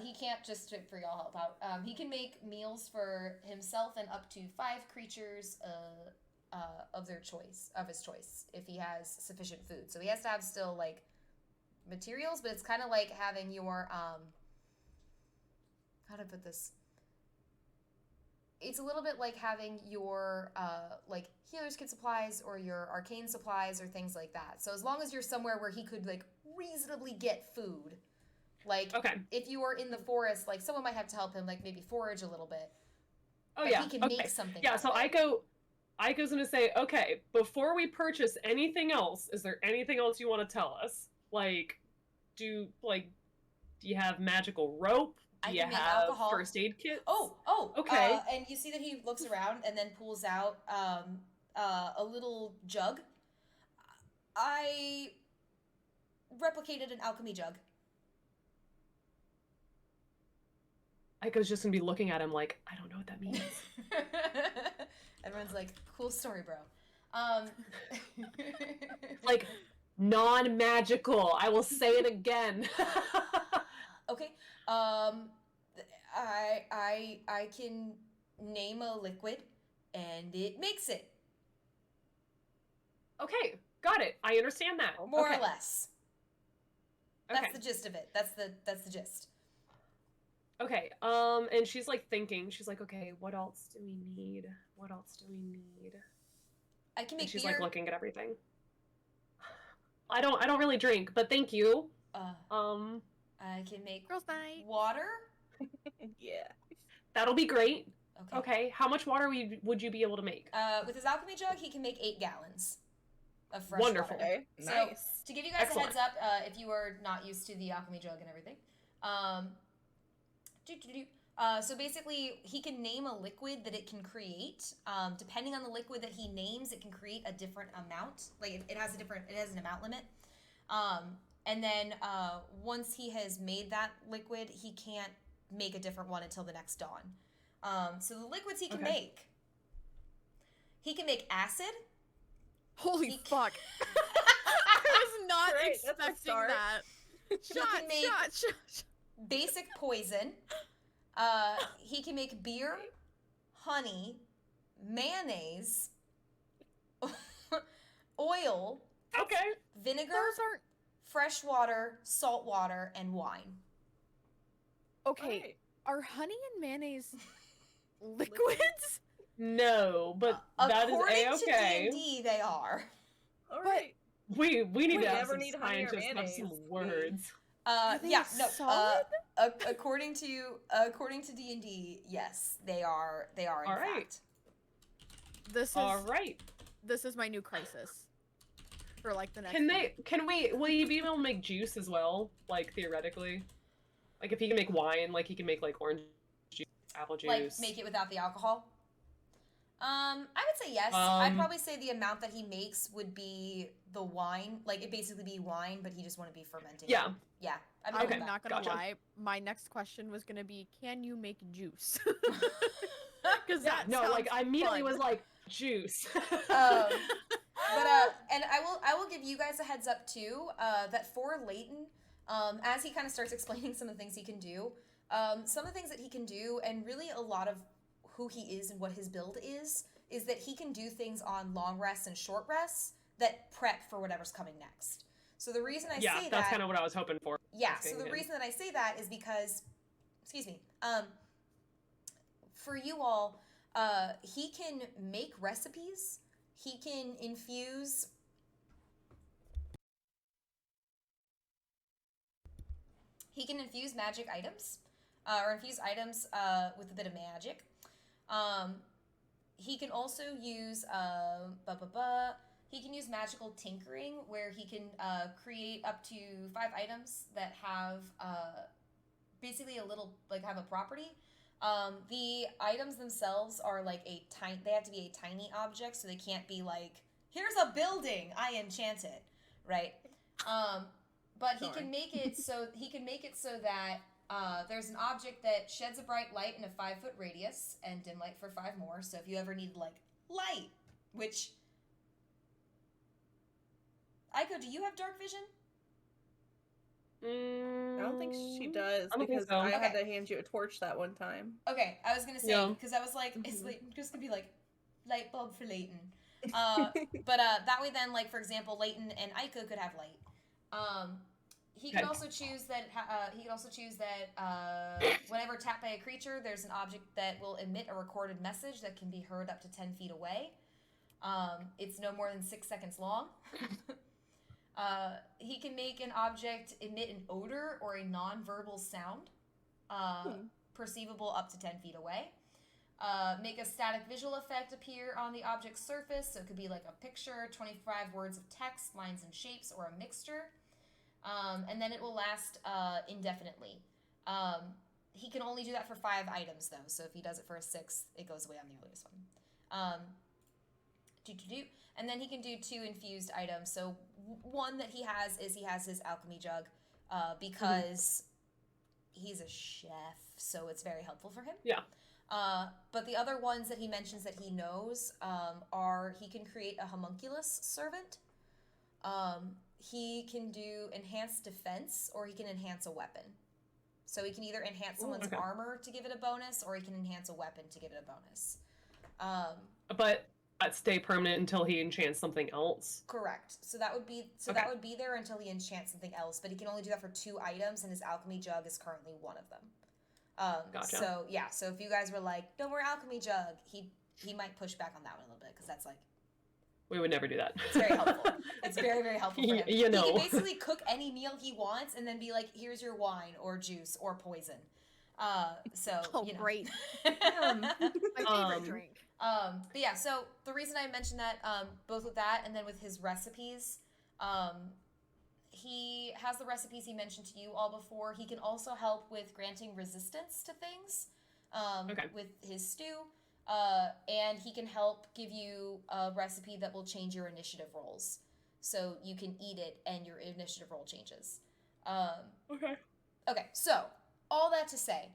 He can't just for y'all help out. He can make meals for himself and up to 5 creatures, of his choice, if he has sufficient food. So he has to have still like materials, but it's kind of like having your how to put this. It's a little bit like having your like healer's kit supplies or your arcane supplies or things like that. So as long as you're somewhere where he could like reasonably get food, like Okay. if you were in the forest, like someone might have to help him, like maybe forage a little bit. Oh but yeah. he can Okay. make something. Yeah. out So of it. Aiko's gonna say, okay, before we purchase anything else, is there anything else you want to tell us? Like, do you have magical rope? Do I you can make have alcohol. first aid kits? Oh, Okay. And you see that he looks around and then pulls out a little jug. I replicated an alchemy jug. Aiko's just gonna be looking at him like, I don't know what that means. Everyone's like, cool story, bro. Like, non-magical. I will say it again. Okay. I can name a liquid, and it makes it. Okay, got it. I understand that. More okay. or less. That's Okay. the gist of it. That's the gist. Okay. And she's like thinking. She's like, okay, what else do we need? What else do we need? I can make And she's beer. like looking at everything. I don't really drink, but thank you. I can make Girls' night. water. Yeah. That'll be great. Okay. Okay. How much water would you be able to make? With his alchemy jug, he can make 8 gallons of fresh Wonderful. water. Okay. So, Nice. to give you guys Excellent. a heads up, if you are not used to the alchemy jug and everything, so basically, he can name a liquid that it can create. Depending on the liquid that he names, it can create a different amount. Like it has an amount limit. And then once he has made that liquid, he can't make a different one until the next dawn. So the liquids he can make. He can make acid. Holy fuck. I was not Great, that's a expecting start. that. Shot. Basic poison. He can make beer, honey, mayonnaise, oil, Okay. vinegar, Those aren't... fresh water, salt water, and wine. Okay, Alright. are honey and mayonnaise liquids? No, but that is According A-okay. to D&D, they are. All right. We need We to have never some need honey or scientists have some mayonnaise. words. Are they solid? According to D&D, yes, they are in All right. fact. This is All right. This is my new crisis. For like the next Will you be able to make juice as well? Like theoretically? Like if he can make wine, like he can make like orange juice, apple juice. Like make it without the alcohol. I would say yes. I'd probably say the amount that he makes would be the wine. Like it basically be wine, but he just wouldn't be fermenting. Yeah. Yeah. I'm okay. not gonna Gotcha. lie. My next question was gonna be, can you make juice? Because Yeah, no, like I immediately fun. was like juice. But and I will give you guys a heads up too, that for Leighton, as he kind of starts explaining some of the things he can do, some of the things that he can do, and really a lot of who he is and what his build is that he can do things on long rests and short rests that prep for whatever's coming next. So the reason I say that, that's kind of what I was hoping for. yeah. So the reason that I say that is because, excuse me, for you all, he can make recipes. He can infuse. He can infuse magic items, or infuse items with a bit of magic. He can also use he can use magical tinkering, where he can create up to 5 items that have basically have a property. The items themselves are like they have to be a tiny object, so they can't be like, here's a building, I enchant it, right? But he can make it so that there's an object that sheds a bright light in a 5-foot radius and dim light for 5 more. So if you ever need like light, which Aiko, do you have dark vision? I don't think she does I don't think because so. I had Okay. to hand you a torch that one time. Okay, I was gonna say Yeah. because I was like, it's like just gonna be like light bulb for Leighton. But that way then, like for example, Leighton and Aiko could have light. He can Okay. also choose that. Whenever tapped by a creature, there's an object that will emit a recorded message that can be heard up to 10 feet away. It's no more than 6 seconds long. He can make an object emit an odor or a non-verbal sound, perceivable up to 10 feet away. Make a static visual effect appear on the object's surface, so it could be like a picture, 25 words of text, lines and shapes, or a mixture. And then it will last indefinitely. He can only do that for 5 items, though, so if he does it for a 6th, it goes away on the earliest one. And then he can do 2 infused items. So one that he has is his alchemy jug, because he's a chef, so it's very helpful for him. Yeah. But the other ones that he mentions that he knows are he can create a homunculus servant. He can do enhanced defense, or he can enhance a weapon. So he can either enhance someone's armor to give it a bonus, or he can enhance a weapon to give it a bonus. But that stay permanent until he enchants something else. Correct. So that would be that would be there until he enchants something else, but he can only do that for 2 items, and his alchemy jug is currently one of them. Gotcha. So yeah, so if you guys were like, no more alchemy jug, he might push back on that one a little bit, because that's like, We would never do that. it's very helpful. It's very, very helpful for him. You know. He can basically cook any meal he wants and then be like, here's your wine or juice or poison. So you know. Great. My My favorite drink. But yeah, so the reason I mentioned that, both with that and then with his recipes, he has the recipes he mentioned to you all before. He can also help with granting resistance to things, with his stew. And he can help give you a recipe that will change your initiative rolls. So you can eat it and your initiative roll changes. Okay, so all that to say,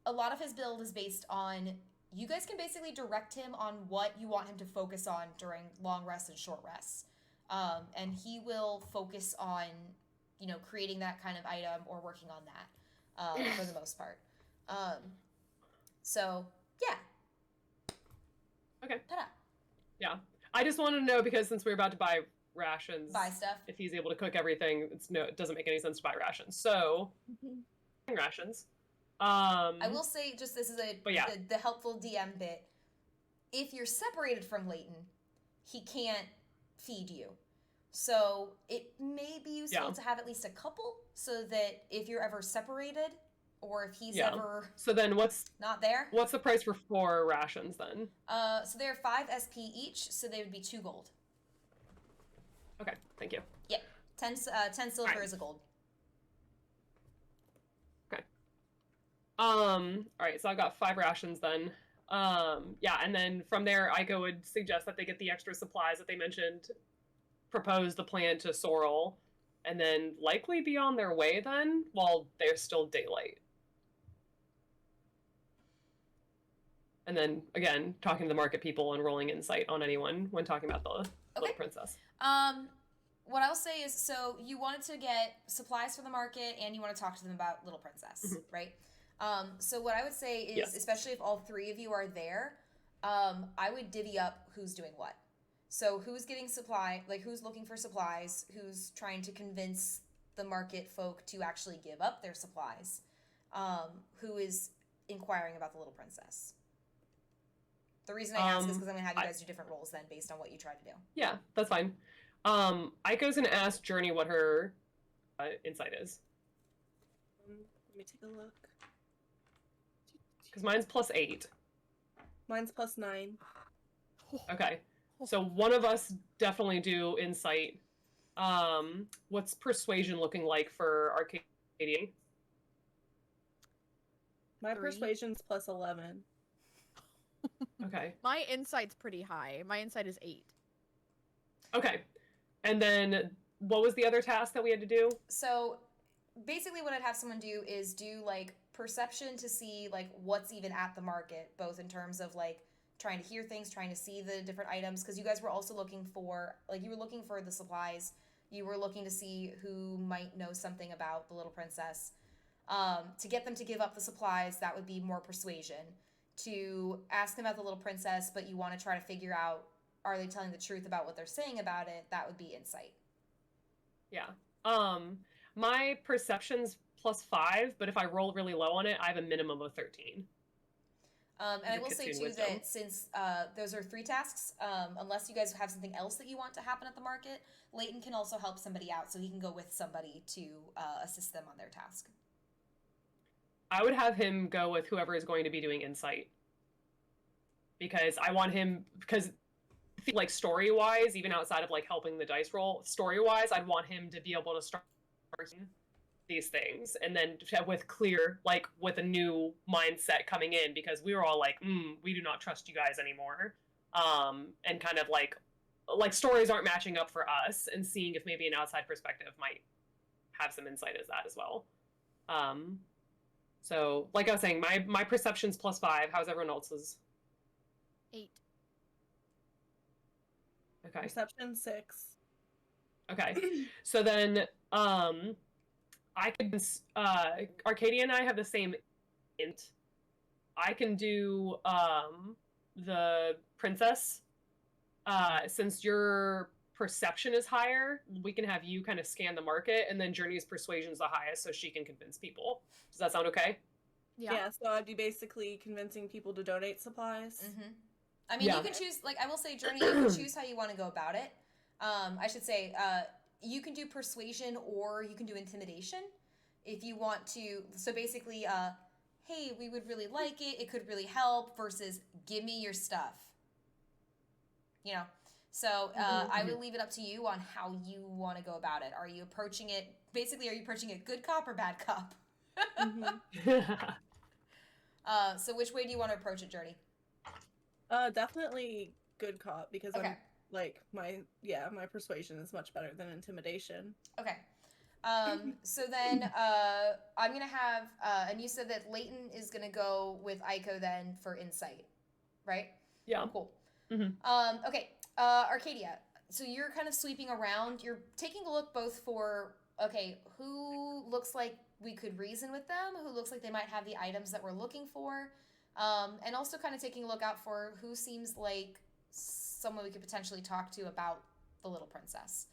a lot of his build is based on, you guys can basically direct him on what you want him to focus on during long rests and short rests. And he will focus on, creating that kind of item or working on that for the most part. So, yeah. Okay. Ta-da. Yeah. I just wanted to know, because since we're about to buy rations, Buy stuff. if he's able to cook everything, it doesn't make any sense to buy rations. So, rations. I will say, just this is the helpful DM bit. If you're separated from Leighton, he can't feed you. So it may be useful to have at least a couple, so that if you're ever separated, or if he's ever so then not there. What's the price for 4 rations then? So they're 5 SP each, so they would be 2 gold. Okay, thank you. Yeah, 10 silver is a gold. Okay. All right, so I've got 5 rations then. And then from there, Aiko would suggest that they get the extra supplies that they mentioned, propose the plan to Sorrel, and then likely be on their way then, while there's still daylight. And then, again, talking to the market people and rolling insight on anyone when talking about the little princess. What I'll say is, so you wanted to get supplies for the market, and you want to talk to them about Little Princess, right? So what I would say is, especially if all 3 of you are there, I would divvy up who's doing what. So who's getting who's looking for supplies, who's trying to convince the market folk to actually give up their supplies, who is inquiring about the Little Princess. The reason I ask is because I'm going to have you guys do different roles then based on what you try to do. Yeah, that's fine. Aiko's going to ask Journey what her insight is. Let me take a look. Because mine's +8. Mine's +9. Okay. So one of us definitely do insight. What's persuasion looking like for Arcadia? My 3. persuasion's +11. Okay. My insight's pretty high. My insight is 8. Okay. And then what was the other task that we had to do? So basically what I'd have someone do is do perception to see what's even at the market, both in terms of trying to hear things, trying to see the different items, because you guys were also looking for you were looking for the supplies, you were looking to see who might know something about the Little Princess. To get them to give up the supplies, that would be more persuasion. To ask them about the Little Princess, but you want to try to figure out, are they telling the truth about what they're saying about it, that would be insight. Yeah. My perception's +5, but if I roll really low on it, I have a minimum of 13. And I will say too that since those are 3 tasks, unless you guys have something else that you want to happen at the market, Leighton can also help somebody out, so he can go with somebody to assist them on their task. I would have him go with whoever is going to be doing insight. Because I want him, story-wise, even outside of helping the dice roll, story-wise, I'd want him to be able to start these things, and then with clear, with a new mindset coming in, because we were all we do not trust you guys anymore. And kind of stories aren't matching up for us, and seeing if maybe an outside perspective might have some insight as that as well. So, like I was saying, my perception's +5. How's everyone else's? 8. Okay. Perception 6. Okay. So then, I can, Arcadia and I have the same int. I can do, the princess. Since your perception is higher, we can have you kind of scan the market, and then Journey's persuasion's the highest, so she can convince people. Does that sound okay? Yeah. So I'd be basically convincing people to donate supplies. Mm-hmm. I mean, you can choose, like, I will say, Journey, you can choose how you want to go about it. I should say, you can do persuasion or you can do intimidation if you want to. So basically, hey, we would really like it. It could really help versus give me your stuff. You know? So I will leave it up to you on how you want to go about it. Are you approaching it, basically, are you approaching it good cop or bad cop? So which way do you want to approach it, Journey? Definitely good cop, because Okay. I'm like my persuasion is much better than intimidation. Okay. So then I'm gonna have and you said that Leighton is gonna go with Aiko then for insight, right? Yeah. Cool. Mm-hmm. Okay. Arcadia. So you're kind of sweeping around. You're taking a look both for who looks like we could reason with them, who looks like they might have the items that we're looking for, and also kind of taking a look out for who seems like someone we could potentially talk to about the little princess.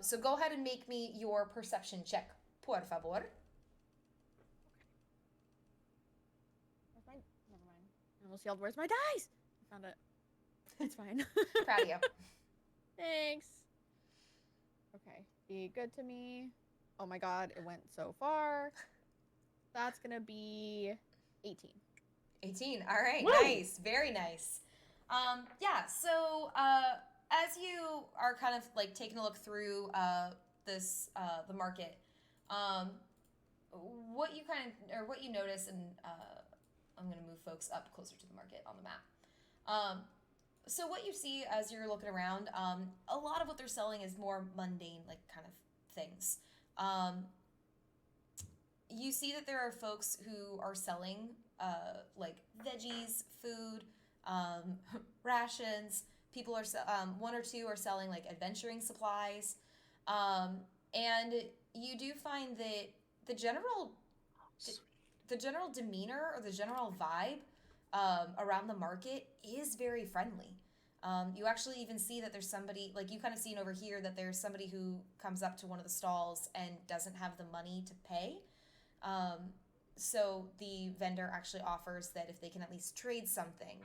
So go ahead and make me your perception check, por favor. Where's my? Never mind. I almost yelled, "Where's my dice?" I found it. It's fine. Proud of you. Thanks. Okay, be good to me. Oh my god, it went so far. That's gonna be 18. 18. All right. Woo! Nice. Very nice. Yeah. So as you are kind of like taking a look through this the market, what you notice, and I'm gonna move folks up closer to the market on the map. So what you see as you're looking around, a lot of what they're selling is more mundane, like kind of things. You see that there are folks who are selling like veggies, food, rations. People are one or two are selling like adventuring supplies, and you do find that the general demeanor or the general vibe around the market is very friendly. You actually even see that there's somebody, like you kind of seen over here, that there's somebody who comes up to one of the stalls and doesn't have the money to pay. So the vendor actually offers that if they can at least trade something,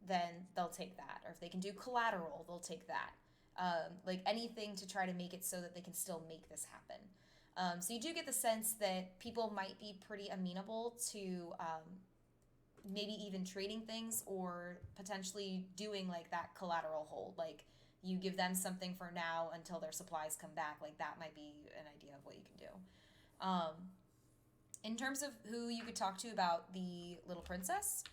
then they'll take that. Or if they can do collateral, they'll take that. Like anything to try to make it so that they can still make this happen. So you do get the sense that people might be pretty amenable to maybe even trading things or potentially doing like that collateral hold. Like you give them something for now until their supplies come back. Like that might be an idea of what you can do. In terms of who you could talk to about the little princess,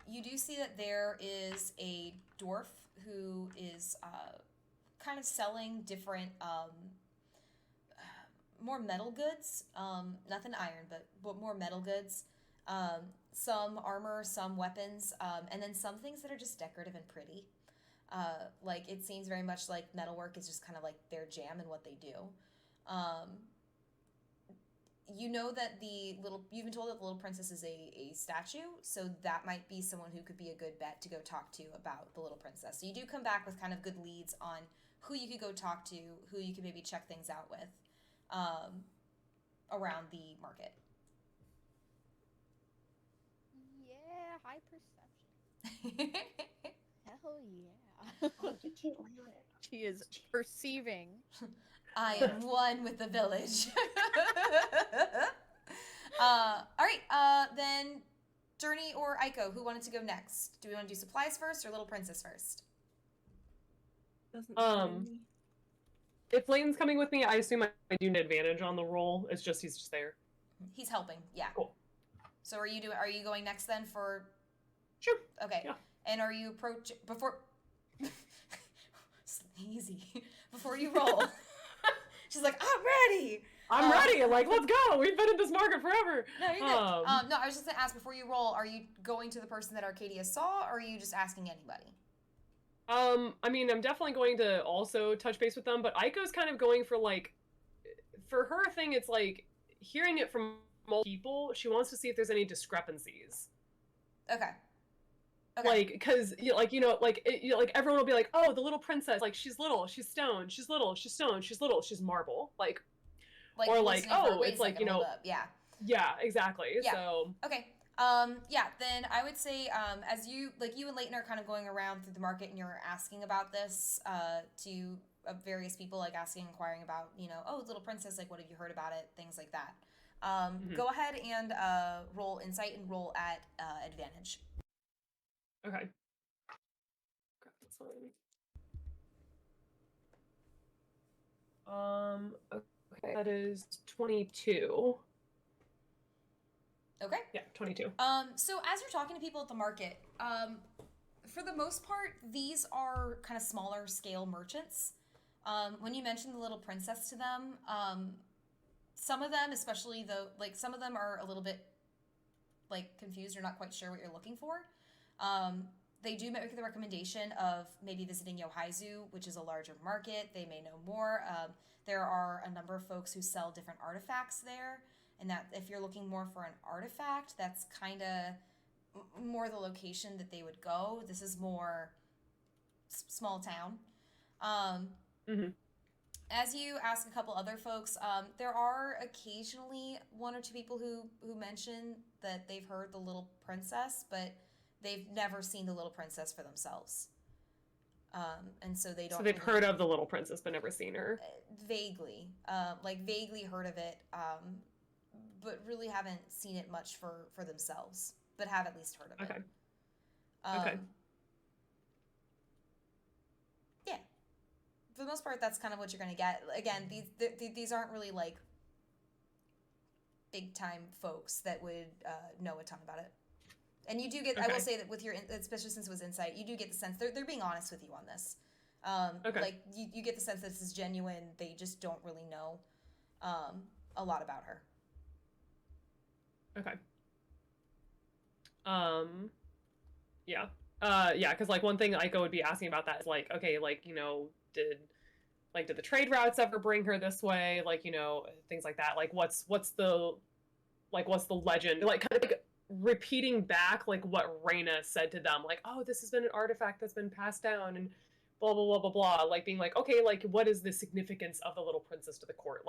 you do see that there is a dwarf who is kind of selling different more metal goods, nothing iron, but more metal goods. Some armor, some weapons, and then some things that are just decorative and pretty. Like it seems very much like metalwork is just kind of like their jam and what they do. You know that you've been told that the little princess is a statue, so that might be someone who could be a good bet to go talk to about the little princess. So you do come back with kind of good leads on who you could go talk to, who you could maybe check things out with around the market. Yeah, high perception. Hell yeah. Oh, you can't win it. She is perceiving. I am one with the village. All right, then Journey or Aiko, who wanted to go next? Do we want to do supplies first or Little Princess first? Doesn't matter to me. If Layton's coming with me, I assume I do an advantage on the roll. It's just he's just there. He's helping, yeah. Cool. So are you going next then for? Sure. Okay. Yeah. And are you before? Easy. Before you roll, she's like, I'm ready. I'm ready. Like, let's go. We've been in this market forever. No, you're good. No, I was just gonna ask before you roll. Are you going to the person that Arcadia saw, or are you just asking anybody? I mean, I'm definitely going to also touch base with them, but Aiko's kind of going for like, for her thing, it's like hearing it from multiple people. She wants to see if there's any discrepancies. Okay. Okay. Like, because like like everyone will be like, oh, the little princess, like she's little, she's stone, she's little, she's stone, she's little, she's marble, like or like, oh, it's like, yeah. Yeah, exactly. Yeah. So okay. Yeah, then I would say, as you and Leighton are kind of going around through the market and you're asking about this, to various people, like inquiring about, oh, little princess, like, what have you heard about it? Things like that. Go ahead and, roll insight and roll at, advantage. Okay. Grab this one. Okay, that is 22. Okay. Yeah, 22. So as you're talking to people at the market, for the most part, these are kind of smaller scale merchants. When you mention the little princess to them, some of them, especially some of them are a little bit confused or not quite sure what you're looking for. They do make the recommendation of maybe visiting Yohaizu, which is a larger market. They may know more. There are a number of folks who sell different artifacts there, and that if you're looking more for an artifact, that's kind of more the location that they would go. This is more small town. As you ask a couple other folks, there are occasionally one or two people who mention that they've heard the little princess, but they've never seen the little princess for themselves. And so they don't. So they've heard of the little princess, but never seen her. Vaguely, vaguely heard of it, but really haven't seen it much for themselves, but have at least heard of it. Okay. Yeah. For the most part, that's kind of what you're going to get. Again, these aren't really big time folks that would know a ton about it. And you do get, I will say that with your, especially since it was insight, you do get the sense they're being honest with you on this. You get the sense that this is genuine. They just don't really know a lot about her. Okay. Yeah. Yeah, because one thing Aiko would be asking about that is okay, did the trade routes ever bring her this way? Things like that. What's the legend? Kind of repeating back what Reyna said to them, oh, this has been an artifact that's been passed down and blah blah blah blah blah, being okay, what is the significance of the little princess to the court?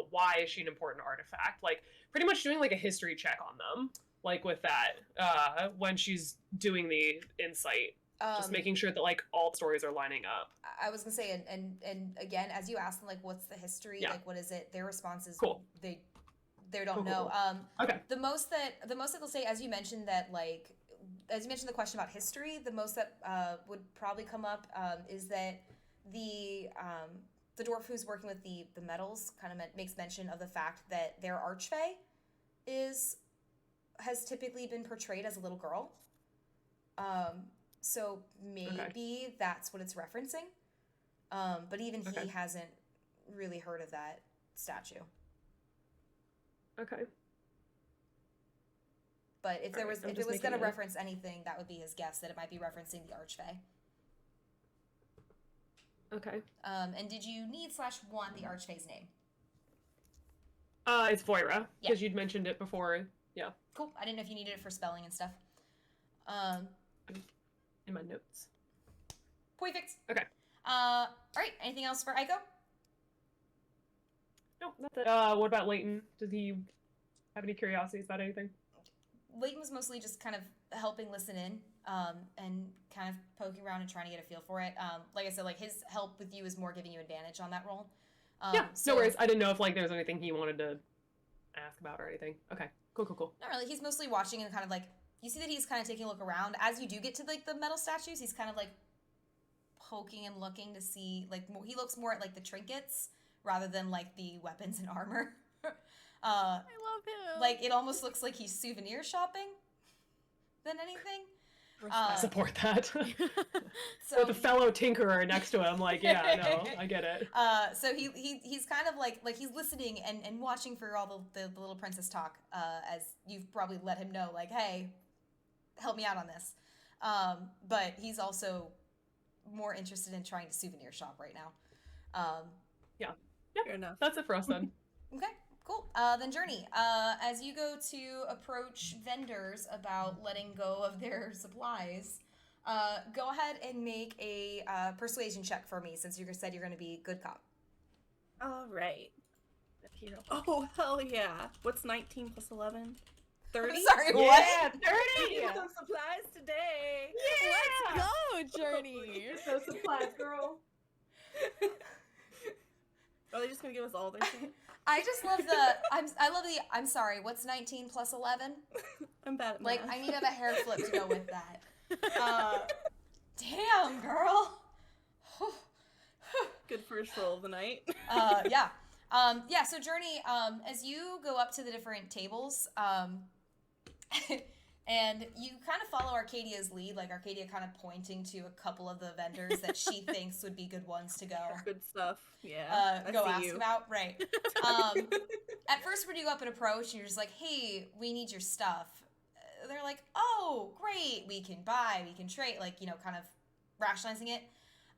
Why is she an important artifact? Pretty much doing a history check on them, with that, when she's doing the insight. Just making sure that all stories are lining up. I was gonna say, and again, as you ask them what's the history, yeah. What is it, their response is cool. They don't know. Cool. Okay. The most that they'll say, as you mentioned as you mentioned the question about history, the most that would probably come up is that the dwarf who's working with the metals kind of makes mention of the fact that their archfey has typically been portrayed as a little girl. So maybe that's what it's referencing. But even he hasn't really heard of that statue. Okay. But if it was going to reference anything, that would be his guess, that it might be referencing the archfey. Okay. And did you need/want the archfey's name? It's Voira, because you'd mentioned it before. Yeah. Cool. I didn't know if you needed it for spelling and stuff. In my notes. Perfect. Okay. All right. Anything else for Aiko? No, that's it. What about Leighton? Did he have any curiosities about anything? Leighton was mostly just kind of helping listen in, and kind of poking around and trying to get a feel for it. Like I said, his help with you is more giving you advantage on that role. Yeah, no worries. I didn't know if there was anything he wanted to ask about or anything. Okay, cool. Not really. He's mostly watching and kind of you see that he's kind of taking a look around. As you do get to the metal statues, he's kind of poking and looking to see he looks more at the trinkets rather than the weapons and armor. I love him. It almost looks like he's souvenir shopping than anything. Respect. Support that. So With a fellow tinkerer next to him, like, yeah, no, I get it. So he's kind of like he's listening and watching for all the little princess talk, as you've probably let him know, like, hey, help me out on this. But he's also more interested in trying to souvenir shop right now. Yeah, Fair enough. that's it for us then. Okay, cool. Then Journey, as you go to approach vendors about letting go of their supplies, go ahead and make a persuasion check for me, since you said you're going to be good cop. All right. Oh, hell yeah. What's 19 plus 11? 30? Sorry, what? Yeah, 30! Get some supplies today. Let's go, Journey. Those supplies, girl. Are they just gonna give us all their shit? I just love I'm sorry, what's 19 plus 11? I'm bad at math. Like, I need to have a hair flip to go with that. Damn, girl. Good first roll of the night. Yeah. So Journey, as you go up to the different tables, and you kind of follow Arcadia's lead, like Arcadia kind of pointing to a couple of the vendors that she thinks would be good ones to go. Good stuff. Yeah. Go ask about. Right. At first, when you go up and approach, and you're just like, hey, we need your stuff. They're like, oh, great. We can buy, we can trade, like, kind of rationalizing it.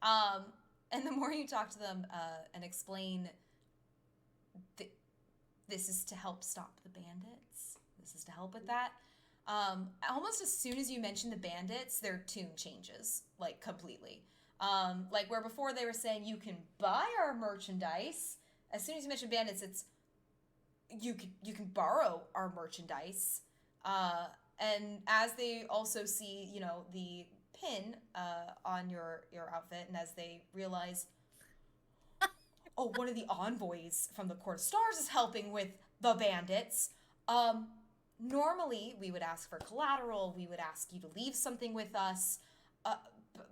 And the more you talk to them and explain, this is to help stop the bandits. This is to help with that. Almost as soon as you mention the bandits, their tune changes, like, completely. Like, where before they were saying, you can buy our merchandise. As soon as you mention bandits, it's, you can borrow our merchandise. And as they also see, the pin on your outfit, and as they realize, oh, one of the envoys from the Court of Stars is helping with the bandits. Normally, we would ask for collateral, we would ask you to leave something with us,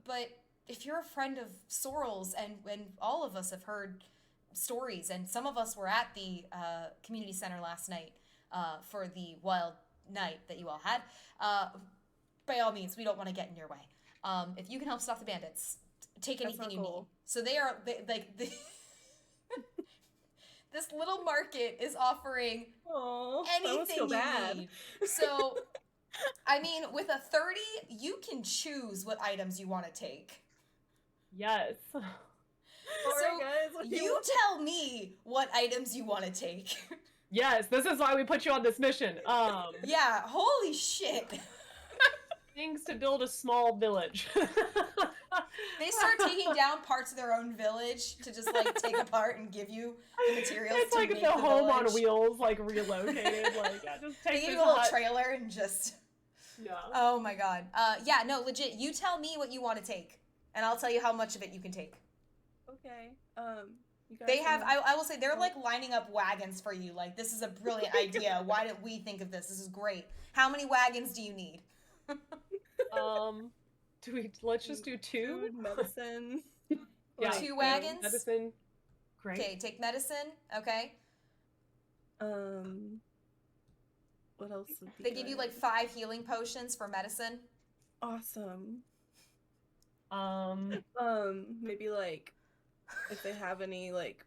but if you're a friend of Sorrel's, and all of us have heard stories, and some of us were at the community center last night for the wild night that you all had, by all means, we don't want to get in your way. If you can help stop the bandits, take anything you need. So this little market is offering anything you need. So, I mean, with a 30, you can choose what items you want to take. Yes. So, guys, you tell me what items you want to take. Yes, this is why we put you on this mission. Yeah, holy shit. Things to build a small village. They start taking down parts of their own village to just, like, take apart and give you the materials It's to like make the home village. on wheels, like, relocated. Like, yeah, just take They give this you a little hut. trailer and just... Yeah. Oh my god. Yeah, no, legit, you tell me what you want to take, and I'll tell you how much of it you can take. Okay. You guys They have, wanna- I will say, they're, like, lining up wagons for you. Like, this is a brilliant idea. Why didn't we think of this? This is great. How many wagons do you need? Let's just do 2? Food, medicine. Yeah. 2 wagons? Medicine. Great. Okay, take medicine, okay? What else would be They give you, like, 5 healing potions for medicine. awesome. Maybe, like, if they have any, like,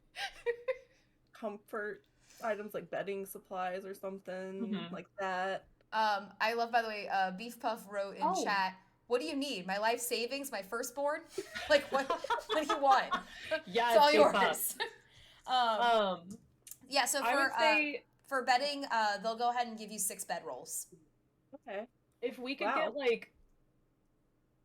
comfort items, like bedding supplies or something like that. I love, by the way, Beef Puff wrote in chat, what do you need? My life savings? My firstborn? Like, what do you want? Yeah, It's all Beef yours. Puff. Yeah, so I would say for bedding, they'll go ahead and give you 6 bed rolls. Okay. if we could Wow. get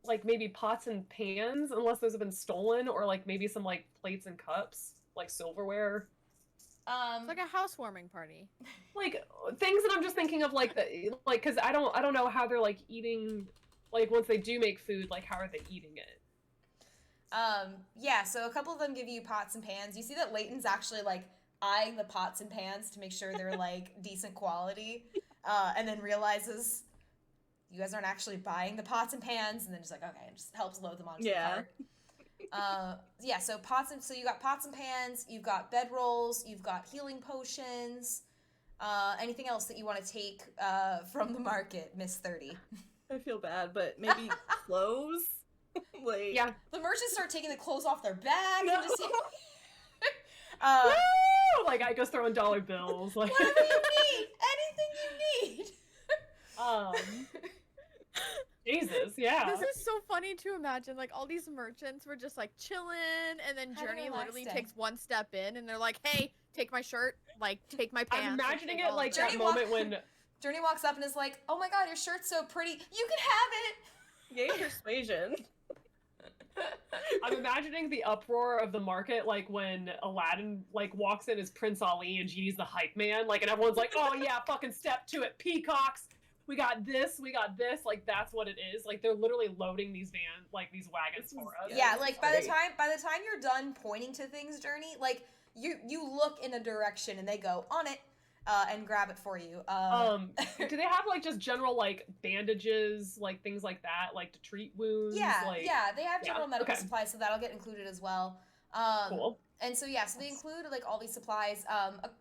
like maybe pots and pans, unless those have been stolen, or like maybe some like plates and cups, like silverware. It's like a housewarming party. Like things that I'm just thinking of, like because I don't know how they're like eating, like once they do make food, like how are they eating it? Yeah, so a couple of them give you pots and pans. You see that Leighton's actually like eyeing the pots and pans to make sure they're like decent quality, and then realizes you guys aren't actually buying the pots and pans, and then just like, okay, and just helps load them onto the cart. Yeah, so so you got pots and pans, you've got bed rolls, you've got healing potions, anything else that you want to take from the market, Miss 30? I feel bad, but maybe clothes. Like Yeah. The merchants start taking the clothes off their back No. and just Woo! Like I goes throwing dollar bills. Like whatever you need, anything you need. um Jesus, yeah. This is so funny to imagine. Like all these merchants were just like chilling, and then Had a Journey relaxed literally day. takes one step in, and they're like, "Hey, take my shirt, like take my pants." I'm like, imagining take it all like of that Journey moment when Journey walks up and is like, "Oh my god, your shirt's so pretty. You can have it." yay persuasion. I'm imagining the uproar of the market, like when Aladdin like walks in as Prince Ali and Genie's the hype man, like, and everyone's like, "Oh yeah, fucking step to it, peacocks. We got this, we got this." Like that's what it is. Like they're literally loading these these wagons for us. Yeah, like by the great. time you're done pointing to things, Journey, like you look in a direction and they go on it and grab it for you. Do they have like just general like bandages, like things like that, like to treat wounds? yeah, like, yeah, they have general medical okay. supplies, so that'll get included as well. Cool. And so yeah, so they include like all these supplies.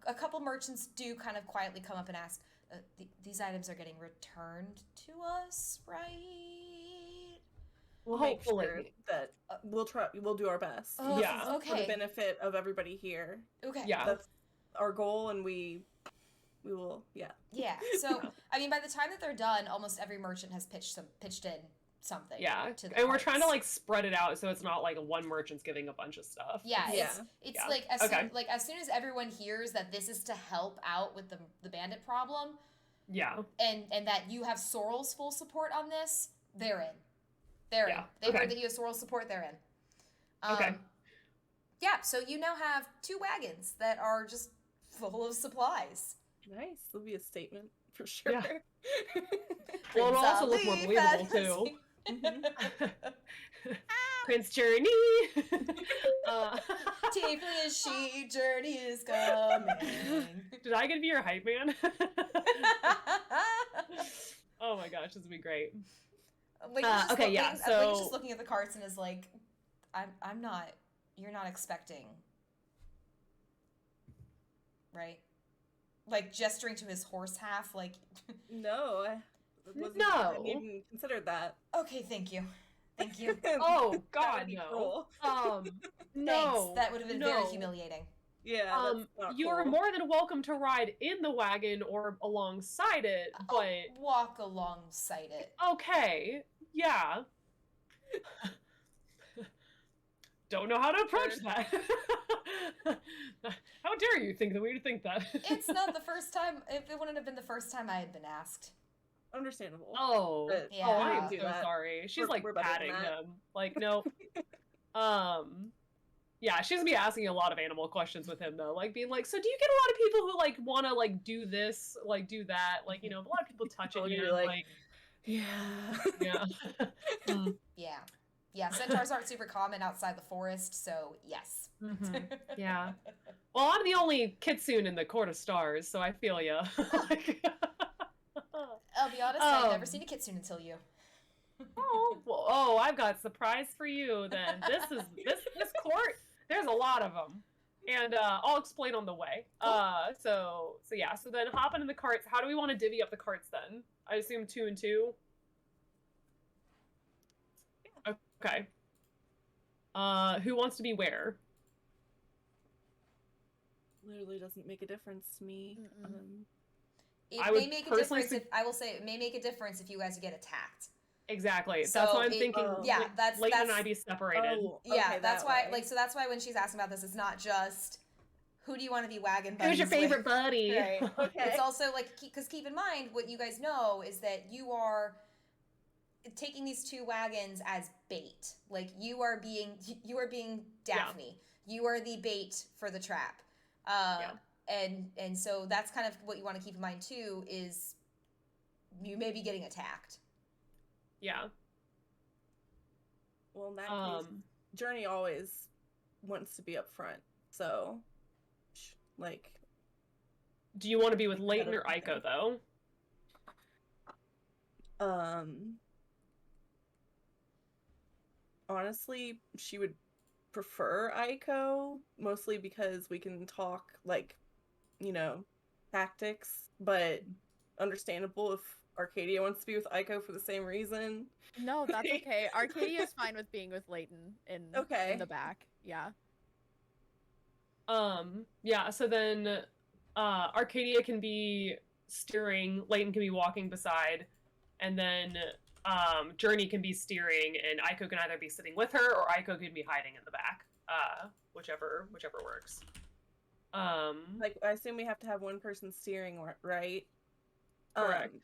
A couple merchants do kind of quietly come up and ask, "These items are getting returned to us, right?" We'll Hopefully. make sure that we'll do our best. Oh, Yeah. For the Okay. benefit of everybody here. Okay. Yeah. That's our goal, and we will. Yeah. Yeah. So I mean, by the time that they're done, almost every merchant has pitched in something. Yeah. To the And we're trying to carts. like spread it out so it's not like one merchant's giving a bunch of stuff. Yeah, Yeah. it's Yeah. like Okay. as soon as everyone hears that this is to help out with the bandit problem, Yeah. and that you have Sorrel's full support on this, they're in. They're Yeah. in. They Okay. heard that you have Sorrel's support, they're in. Okay. Yeah, so you now have 2 wagons that are just full of supplies. Nice. It'll be a statement for sure. Yeah. Well, it'll also look more Prince believable Ali, too. Mhm. Prince Journey. Tiefling is she, Journey is coming. Did I get to be your hype man? Oh my goch, this would be great. Okay, yeah, Link's so- just looking at the carts and is like, I'm not, you're not expecting, right? Like gesturing to his horse half, like, No, I No. hadn't even considered that. okay, thank you. Thank you. Oh That God, would be no. cruel. No. Thanks. That would have been very no. humiliating. Yeah, that's not You are cool. more than welcome to ride in the wagon or alongside it, but Walk alongside it. okay, yeah. Don't know how to approach that. How dare you think that we would think that? It's not the first time. It wouldn't have been the first time I had been asked. Understandable. Oh, But Yeah. oh, I am do so that. sorry. She's We're- like we're better than patting that. him. Like, no. Yeah, she's gonna be asking a lot of animal questions with him though. Like being like, so do you get a lot of people who like wanna like do this, like do that? Like, you know, a lot of people touching Oh, you, you're like- like Yeah. yeah. Mm, Yeah. Yeah, centaurs aren't super common outside the forest, so yes. mhm. Yeah. Well, I'm the only kitsune in the Court of Stars, so I feel ya. Like, I'll be honest, I've never Um, seen a kitsune until you. oh, I've got a surprise for you. Then this court. There's a lot of them, and I'll explain on the way. So yeah. So then hopping in the carts. How do we want to divvy up the carts then? I assume 2 and 2. Okay. Who wants to be where? Literally doesn't make a difference to me. Mm-mm. It I may would make a personally difference if I will say it may make a difference if you guys get attacked. Exactly. That's So what I'm it- thinking. Yeah, that's Leighton and that's I be separated. Oh, yeah, okay, that's that why way. that's why when she's asking about this, it's not just who do you want to be wagon buddies Who's your favorite with? buddy? Right. Okay. It's also like because keep in mind what you guys know is that you are taking these 2 wagons as bait. Like you are being Daphne. You are the bait for the trap. And so that's kind of what you want to keep in mind too is you may be getting attacked. Yeah. Well, in that case, Journey always wants to be up front. So, like, Do you want to be with Leighton or Okay. Aiko though? Honestly, she would prefer Aiko, mostly because we can talk, like, you know, tactics, but understandable if Arcadia wants to be with Aiko for the same reason. No, that's okay. Arcadia's fine with being with Leighton in the back. Yeah. Yeah, so then Arcadia can be steering, Leighton can be walking beside, and then Journey can be steering, and Aiko can either be sitting with her or Aiko can be hiding in the back. Whichever works. Like, I assume we have to have one person steering, right? Correct.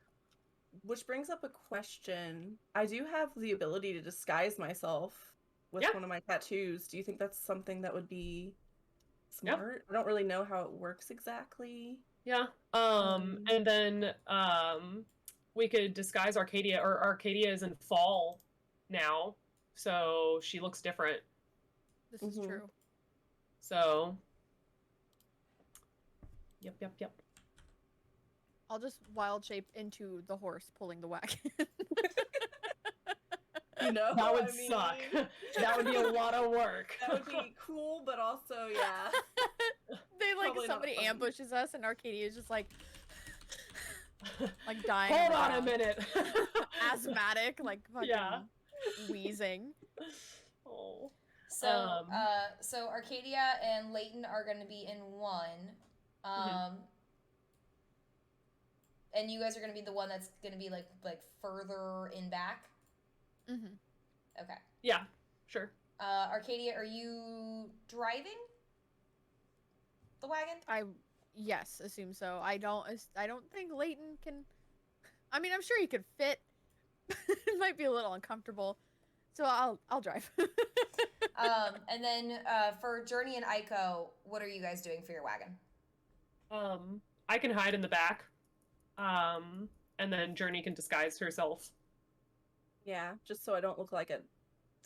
Which brings up a question. I do have the ability to disguise myself with one of my tattoos. Do you think that's something that would be smart? I don't really know how it works exactly. Yeah. And then we could disguise Arcadia, or Arcadia is in fall now, so she looks different. This is true. So Yep. I'll just wild shape into the horse pulling the wagon. You know, that would suck. That would be a lot of work. That would be cool, but also, yeah. They like somebody ambushes us, and Arcadia's just like dying. Hold on a minute. Asthmatic, like fucking wheezing. Oh. So Arcadia and Leighton are going to be in one. And you guys are going to be the one that's going to be like further in back. Okay. Yeah, sure. Arcadia, are you driving the wagon? Yes, assume so. I don't think Leighton can. I mean, I'm sure he could fit. It might be a little uncomfortable, so I'll drive. And then for Journey and Aiko, what are you guys doing for your wagon? I can hide in the back. And then Journey can disguise herself. Yeah, just so I don't look like a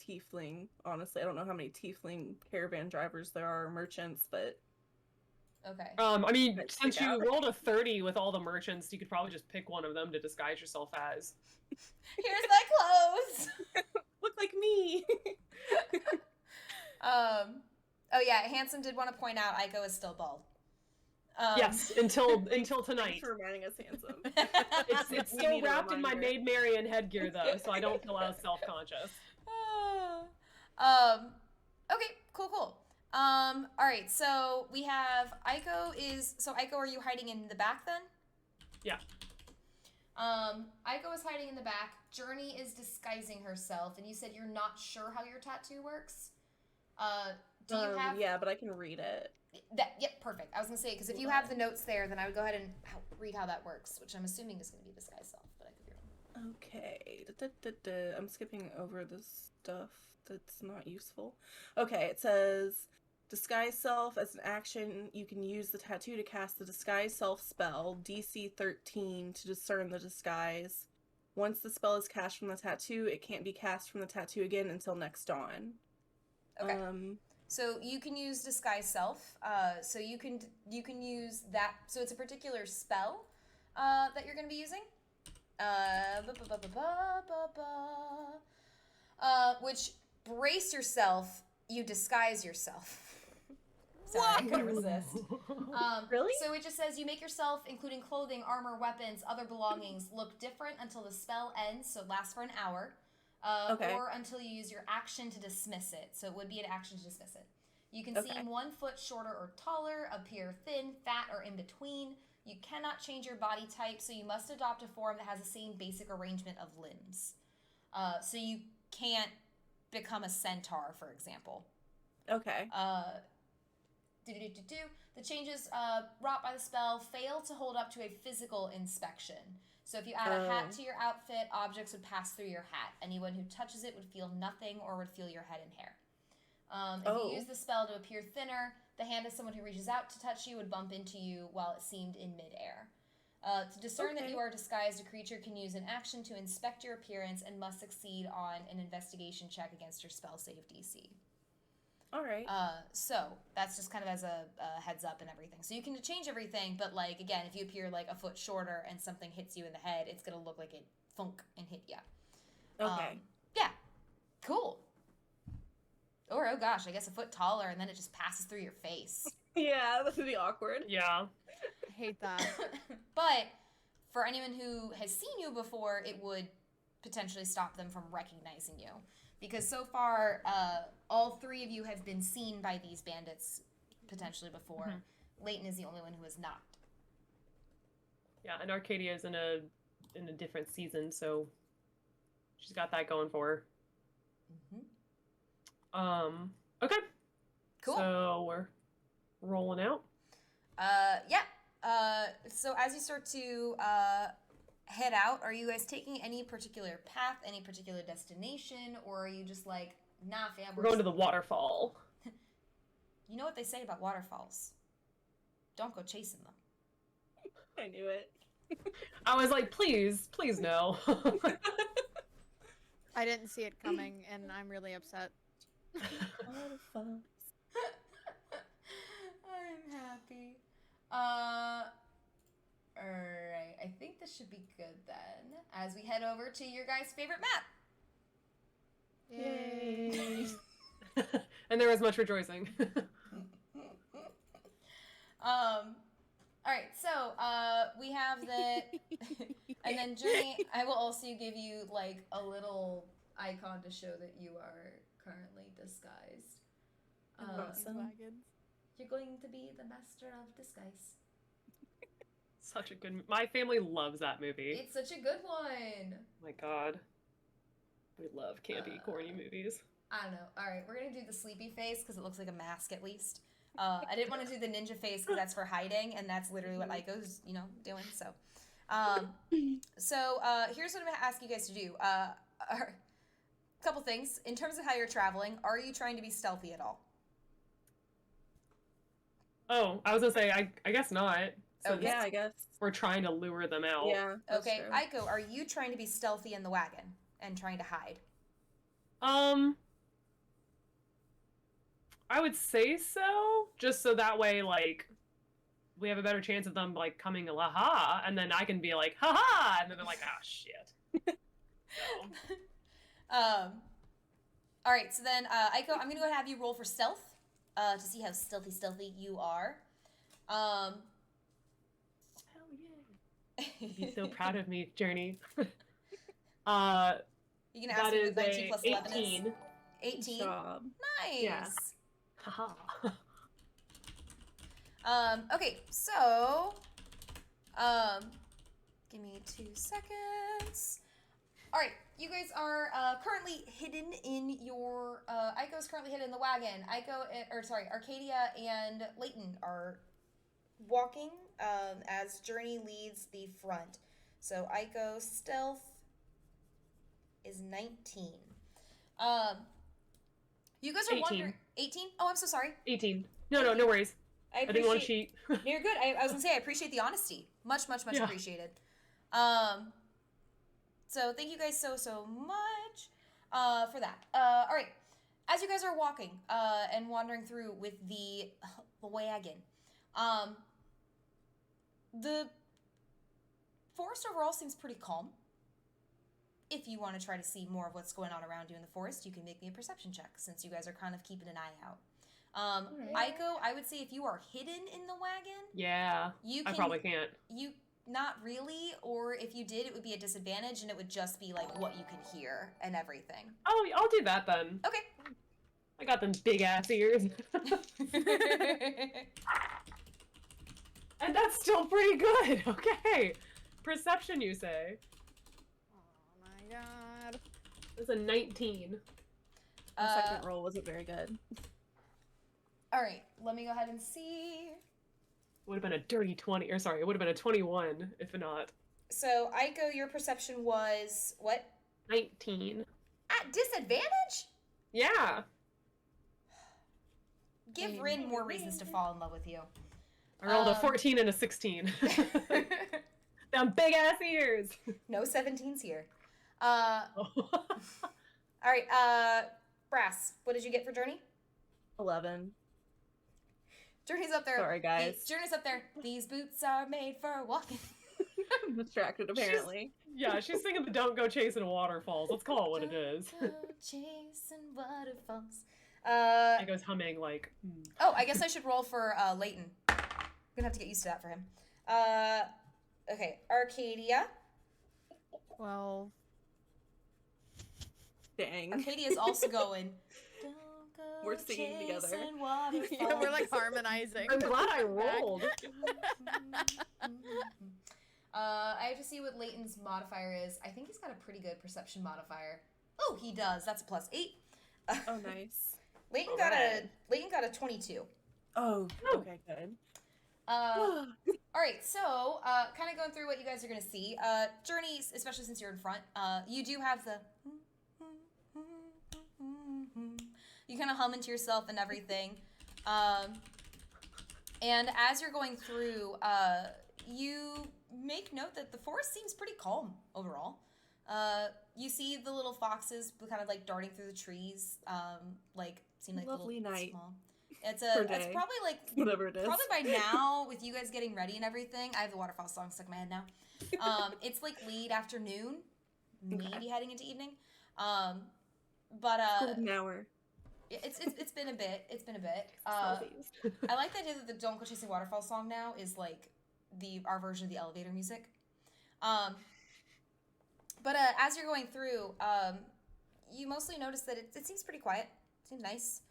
tiefling. Honestly, I don't know how many tiefling caravan drivers there are, merchants, but... Okay. I mean, since you rolled a 30 with all the merchants, you could probably just pick one of them to disguise yourself as. Here's my clothes! Look like me! Oh yeah, Handsome did want to point out Aiko is still bald. Yes, until tonight. Thanks for reminding us, Handsome. It's still wrapped in my Maid Marian headgear, though, so I don't feel as self-conscious. Okay, cool. All right, so we have Aiko Aiko, are you hiding in the back then? Yeah. Aiko is hiding in the back. Journey is disguising herself, and you said you're not sure how your tattoo works. Do you have? Yeah, but I can read it. Yep, perfect. I was gonna say, because if you have the notes there, then I would go ahead and read how that works, which I'm assuming is gonna be disguise self, but I could be wrong. Okay. I'm skipping over the stuff that's not useful. Okay, it says disguise self. As an action, you can use the tattoo to cast the disguise self spell, DC 13, to discern the disguise. Once the spell is cast from the tattoo, it can't be cast from the tattoo again until next dawn. Okay. So you can use disguise self. So you can use that. So it's a particular spell that you're going to be using. Which, brace yourself, you disguise yourself. Sorry, I couldn't resist. Really? So it just says you make yourself, including clothing, armor, weapons, other belongings, look different until the spell ends, so it lasts for an hour. Or until you use your action to dismiss it. So it would be an action to dismiss it. You can seem 1 foot shorter or taller, appear thin, fat, or in between. You cannot change your body type, so you must adopt a form that has the same basic arrangement of limbs. So you can't become a centaur, for example. Okay. The changes wrought by the spell fail to hold up to a physical inspection. So if you add a hat to your outfit, objects would pass through your hat. Anyone who touches it would feel nothing or would feel your head and hair. If you use the spell to appear thinner, the hand of someone who reaches out to touch you would bump into you while it seemed in midair. To discern that you are disguised, a creature can use an action to inspect your appearance and must succeed on an investigation check against your spell save DC. All right. So that's just kind of as a heads up and everything. So you can change everything, but like again, if you appear like a foot shorter and something hits you in the head, it's gonna look like it thunk and hit you. Okay. Yeah. Cool. Or oh gosh, I guess a foot taller and then it just passes through your face. Yeah, that would be awkward. Yeah. I hate that. But for anyone who has seen you before, it would potentially stop them from recognizing you. Because so far, all three of you have been seen by these bandits potentially before. Mm-hmm. Leighton is the only one who has not. Yeah, and Arcadia is in a different season, so she's got that going for her. Mm-hmm. Okay. Cool. So we're rolling out. Yeah. So as you start to head out, are you guys taking any particular path, any particular destination, or are you just like, nah, fam, We're going to the waterfall. You know what they say about waterfalls? Don't go chasing them. I knew it. I was like, please no. I didn't see it coming, and I'm really upset. Waterfalls. I'm happy. Alright, I think this should be good then. As we head over to your guys' favorite map. Yay! And there was much rejoicing. Alright, so we have the and then Journey, I will also give you like a little icon to show that you are currently disguised. Awesome. You're going to be the master of disguise. Such a good. My family loves that movie. It's such a good one. My God, we love campy, corny movies. I don't know. All right, we're gonna do the sleepy face because it looks like a mask at least. I didn't want to do the ninja face because that's for hiding, and that's literally what Aiko's, doing. So, here's what I'm gonna ask you guys to do. A couple things in terms of how you're traveling. Are you trying to be stealthy at all? Oh, I was gonna say, I guess not. So Okay. Yeah, I guess. we're trying to lure them out. Yeah. That's Okay, true. Aiko, are you trying to be stealthy in the wagon and trying to hide? I would say so, just so that way, like, we have a better chance of them, like, coming, la-ha, and then I can be like, ha-ha, and then they're like, ah, shit. So. All right, so then, Aiko, I'm gonna go ahead and have you roll for stealth, to see how stealthy you are. Hell yeah. You'd be so proud of me, Journey. You can ask That me is what 19 a plus 11 18. is. 18? Job. Nice. Yeah. Haha. Okay, so, give me 2 seconds. All right, you guys are currently hidden in your, Aiko's currently hidden in the wagon. Arcadia and Leighton are walking as Journey leads the front. So Aiko stealth is 19. You guys are 18. wondering. 18? Oh, I'm so sorry. 18. No worries. I I didn't want to cheat. No, you're good. I was gonna say I appreciate the honesty. Much Yeah. appreciated. So thank you guys so much for that. All right, as you guys are walking and wandering through with the wagon, the forest overall seems pretty calm. If you want to try to see more of what's going on around you in the forest, you can make me a perception check since you guys are kind of keeping an eye out. Right. Aiko, I would say if you are hidden in the wagon, Yeah, you I can, probably can't. you not really, or if you did, it would be a disadvantage, and it would just be like what you can hear and everything. Oh, I'll do that then. Okay. I got them big ass ears. And that's still pretty good. Okay. Perception, you say? Oh my god. It's a 19. The second roll wasn't very good. All right, let me go ahead and see. Would have been a dirty 20, or sorry, it would have been a 21 if not. So, Aiko, your perception was what? 19. At disadvantage? Yeah. Give Rin more reasons to fall in love with you. I rolled a 14 and a 16. Them big ass ears. No 17s here. All right, Brass, what did you get for Journey? 11. Journey's up there. Sorry, guys. Journey's up there. These boots are made for walking. I'm distracted, apparently. Yeah, she's singing the Don't Go Chasing Waterfalls. Let's call it what it is. Don't go chasing waterfalls. It goes humming like... Oh, I guess I should roll for Leighton. I'm gonna have to get used to that for him. Okay, Arcadia. Well, Dang. Arcadia's also going. Don't go We're singing together. chasing waterfalls. yeah, we're like harmonizing. I'm glad I Back. rolled. I have to see what Leighton's modifier is. I think he's got a pretty good perception modifier. Oh, he does. That's a +8. Oh, nice. Leighton Alright. got a 22. Oh, okay, good. All right, so kind of going through what you guys are gonna see. Journey, especially since you're in front, you do have the. You kind of hum into yourself and everything, and as you're going through, you make note that the forest seems pretty calm overall. You see the little foxes kind of like darting through the trees, like seem like Lovely little night. small. It's Per it's day. probably like Whatever it is. probably by now with you guys getting ready and everything. I have the waterfall song stuck in my head now. It's like late afternoon, maybe heading into evening. But Golden hour. it's been a bit. It's been a bit. Selfies. I like the idea that the "Don't Go Chasing Waterfall" song now is like our version of the elevator music. But as you're going through, you mostly notice that it seems pretty quiet. It seems nice.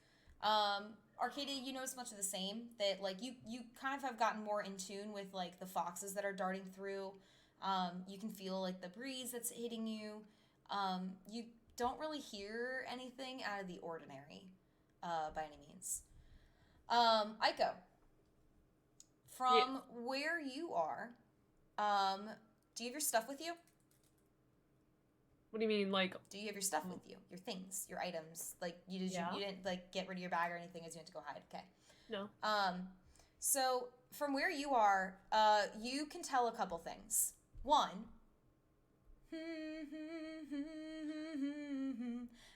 Arcadia, you notice much of the same. That like you kind of have gotten more in tune with like the foxes that are darting through. You can feel like the breeze that's hitting you. You don't really hear anything out of the ordinary, by any means. Aiko, from where you are, do you have your stuff with you? What do you mean, like? Do you have your stuff with you? Your things, your items? Like you Yeah. didn't like get rid of your bag or anything as you went to go hide. Okay. No. So from where you are, you can tell a couple things. One,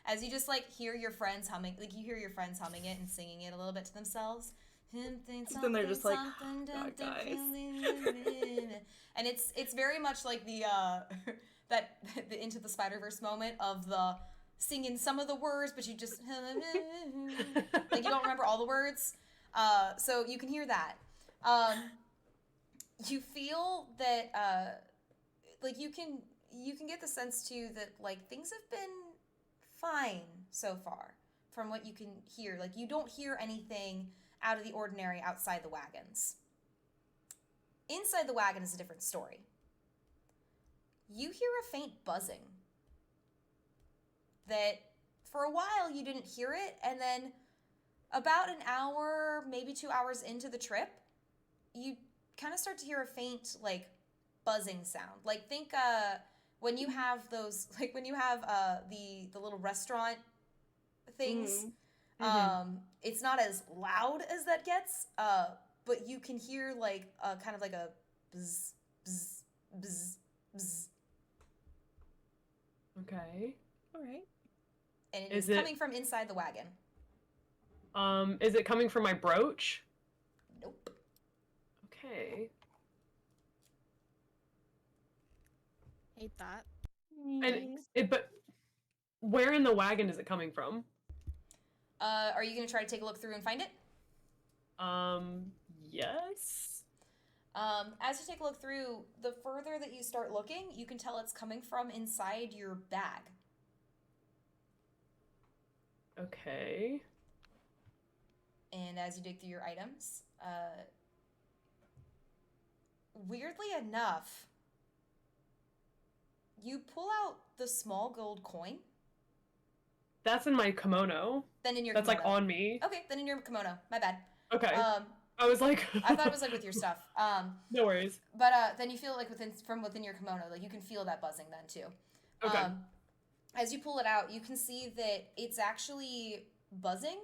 as you just like hear your friends humming, like you hear your friends humming it and singing it a little bit to themselves. Then they're just like, oh, God, guys. And it's very much like the the Into the Spider-Verse moment of the singing some of the words, but you just like you don't remember all the words. So you can hear that. You feel that like you can get the sense too that like things have been fine so far from what you can hear. Like you don't hear anything out of the ordinary outside the wagons. Inside the wagon is a different story. You hear a faint buzzing that for a while you didn't hear it, and then about an hour, maybe 2 hours into the trip, you kind of start to hear a faint like buzzing sound. Like think when you have those, like when you have the little restaurant things, it's not as loud as that gets, but you can hear like kind of like a bzz, bzz, bzz, bzz. Okay. All right. And it Is is it- coming from inside the wagon. Is it coming from my brooch? Nope. Okay. Hate that. And but where in the wagon is it coming from? Are you gonna try to take a look through and find it? Yes. As you take a look through, the further that you start looking, you can tell it's coming from inside your bag. Okay. And as you dig through your items, weirdly enough, you pull out the small gold coin. That's in my kimono. Then in your That's like kimono. on me. Okay, then in your kimono. My bad. Okay. I was like I thought it was like with your stuff. No worries. But then you feel like from within your kimono, like you can feel that buzzing then too. Okay. As you pull it out, you can see that it's actually buzzing,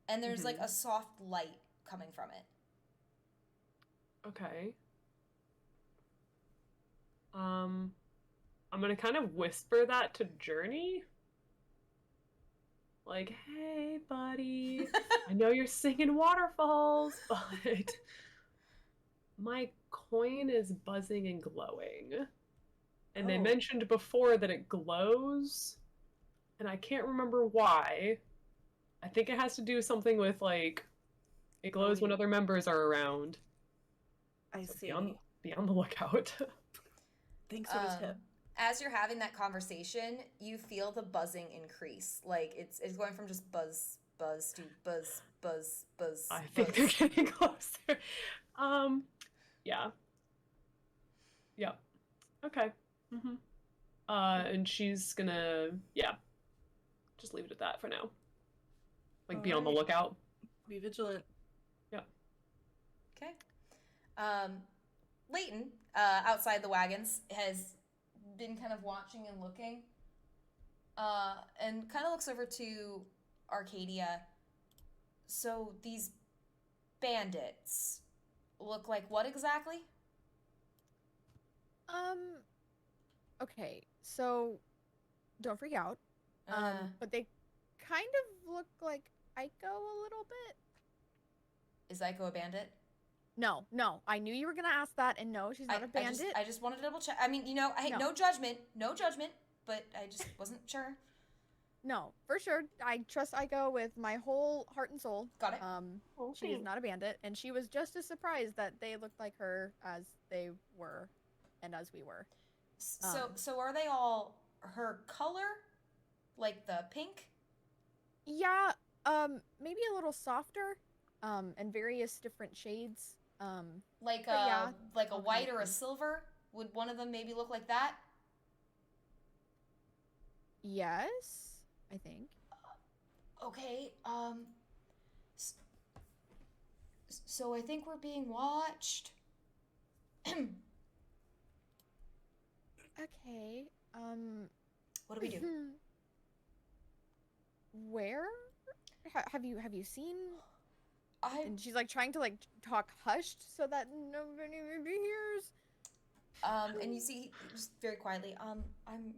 and there's like a soft light coming from it. Okay. I'm gonna kind of whisper that to Journey. Like, hey, buddy, I know you're singing waterfalls, but my coin is buzzing and glowing. And they Oh. mentioned before that it glows, and I can't remember why. I think it has to do something with, like, it glows when yeah. other members are around. I So see. be on the lookout. Thanks for the tip. As you're having that conversation, you feel the buzzing increase. Like it's going from just buzz to buzz. I think they're getting closer. Yeah. Yep. Okay. Mm-hmm. And she's gonna, just leave it at that for now. Like, be on the lookout. Be vigilant. Yep. Okay. Leighton, outside the wagons, has been kind of watching and looking, and kind of looks over to Arcadia. So these bandits look like what exactly? Okay, so don't freak out. But they kind of look like Aiko a little bit. Is Aiko a bandit? No. I knew you were gonna ask that, and no, she's not a bandit. I just wanted to double check. I mean, no judgment, but I just wasn't sure. No, for sure. I trust Aiko with my whole heart and soul. Got it. She is not a bandit, and she was just as surprised that they looked like her as they were, and as we were. So are they all her color, like the pink? Yeah. Maybe a little softer, and various different shades. Like a white or a silver? Would one of them maybe look like that? Yes, I think. Okay. So I think we're being watched. Okay. What do we do? Where? Have you seen? And she's like trying to like talk hushed so that nobody hears. And you see, just very quietly, I'm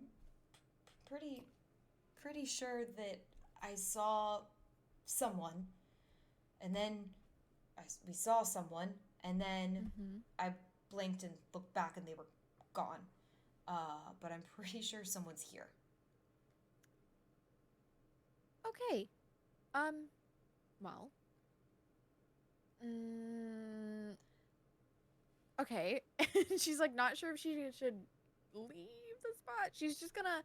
pretty sure that I saw someone, and then we saw someone, and then I blinked and looked back, and they were gone. But I'm pretty sure someone's here. Okay. Well. Okay. She's like not sure if she should leave the spot. She's just gonna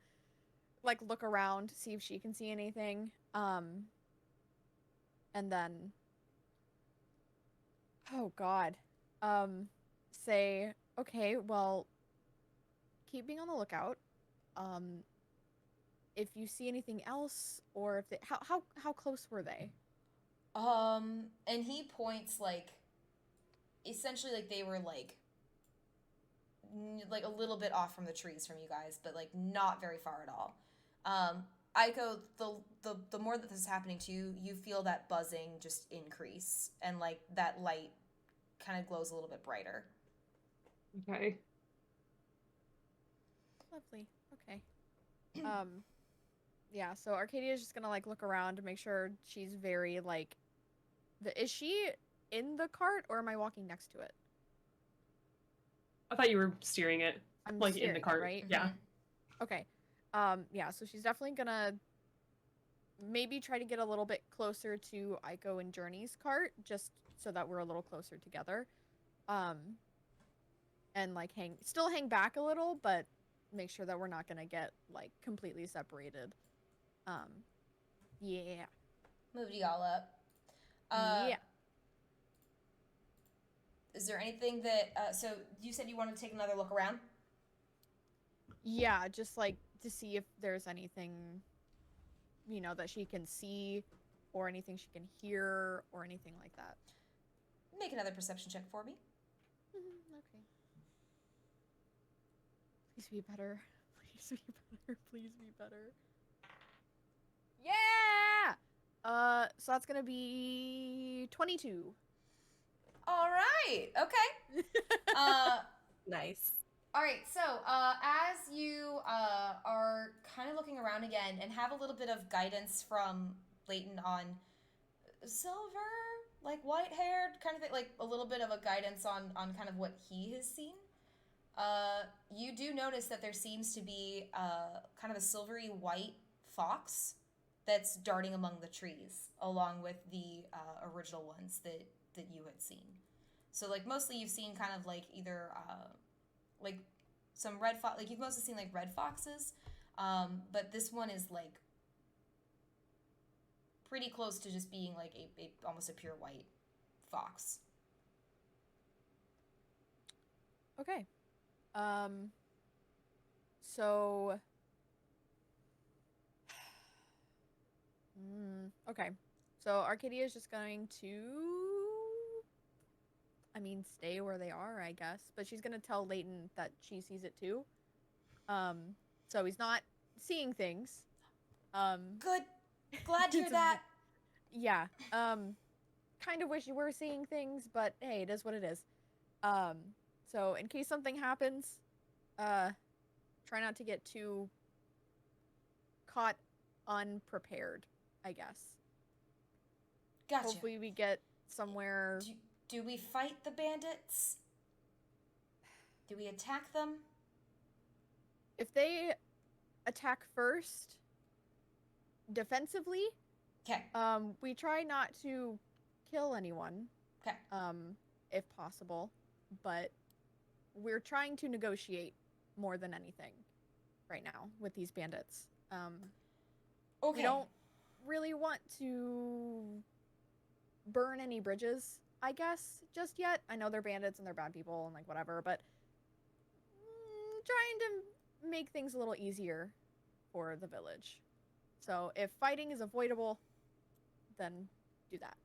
like look around, see if she can see anything. And then oh god. Say, okay, well, keep being on the lookout. If you see anything else, or if they, how close were they? And he points like, essentially like they were like a little bit off from the trees from you guys, but like not very far at all. Aiko, the more that this is happening to you, you feel that buzzing just increase, and like that light kind of glows a little bit brighter. Okay. Lovely. Okay. Yeah, so Arcadia's just gonna like look around to make sure she's very like is she in the cart, or am I walking next to it? I thought you were steering it. I'm like steering in the cart, it, right? Yeah. Okay. Yeah, so she's definitely gonna maybe try to get a little bit closer to Aiko and Journey's cart, just so that we're a little closer together. And like still hang back a little, but make sure that we're not gonna get like completely separated. Yeah. Moved y'all up. Yeah. Is there anything that so you said you wanted to take another look around? Yeah, just like to see if there's anything, that she can see, or anything she can hear, or anything like that. Make another perception check for me. Okay. Please be better. Please be better. Please be better. Yeah! So that's gonna be 22. All right. Okay. Nice. All right. So, as you are kind of looking around again and have a little bit of guidance from Leighton on silver, like white-haired kind of thing, like a little bit of a guidance on kind of what he has seen, you do notice that there seems to be kind of a silvery white fox that's darting among the trees, along with the original ones that you had seen. So like mostly you've seen kind of like either like some red fox, like you've mostly seen like red foxes, but this one is like pretty close to just being like a almost a pure white fox. Okay. So. Okay. So Arcadia is just going to, I mean, stay where they are, I guess. But she's gonna tell Leighton that she sees it too. So he's not seeing things. Good. Glad to hear that. Yeah. Kind of wish you were seeing things, but hey, it is what it is. So in case something happens, try not to get too caught unprepared, I guess. Gotcha. Hopefully we get somewhere. Do we fight the bandits? Do we attack them? If they attack first, defensively, Okay. we try not to kill anyone. Okay. If possible, but we're trying to negotiate more than anything right now with these bandits. Okay. We don't really want to burn any bridges, I guess, just yet. I know they're bandits and they're bad people and like whatever, but trying to make things a little easier for the village. So if fighting is avoidable, then do that.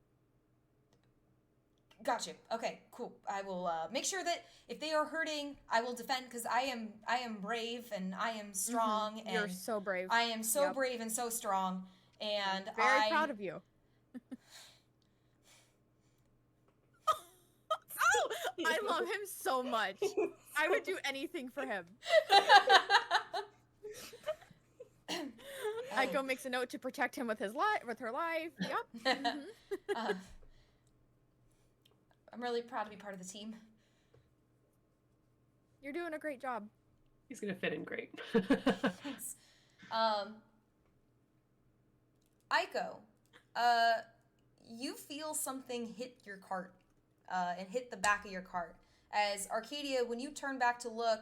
Got you. Okay, cool. I will make sure that if they are hurting, I will defend because I am brave and I am strong and You're so brave. I am so brave and so strong and Very proud of you. Oh, I love him so much. I would do anything for him. Aiko makes a note to protect him with her life. Yep. I'm really proud to be part of the team. You're doing a great job. He's gonna fit in great. Thanks. Aiko, you feel something hit your cart, and hit the back of your cart. As Arcadia, when you turn back to look,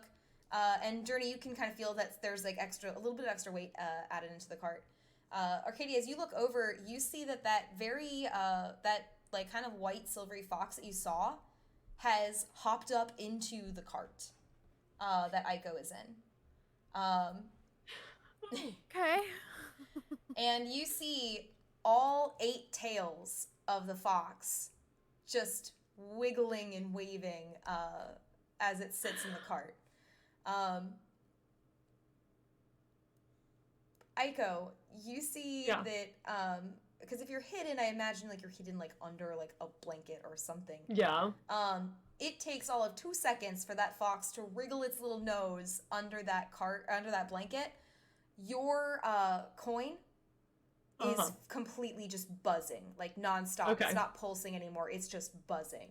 and Journey, you can kind of feel that there's like a little bit of extra weight added into the cart. Arcadia, as you look over, you see that that like kind of white silvery fox that you saw has hopped up into the cart that Aiko is in. Okay. And you see all 8 tails of the fox just wiggling and waving as it sits in the cart. Aiko, you see that because if you're hidden, I imagine like you're hidden like under like a blanket or something. Yeah. It takes all of 2 seconds for that fox to wriggle its little nose under that blanket. Your coin is completely just buzzing, like nonstop. Okay. It's not pulsing anymore. It's just buzzing.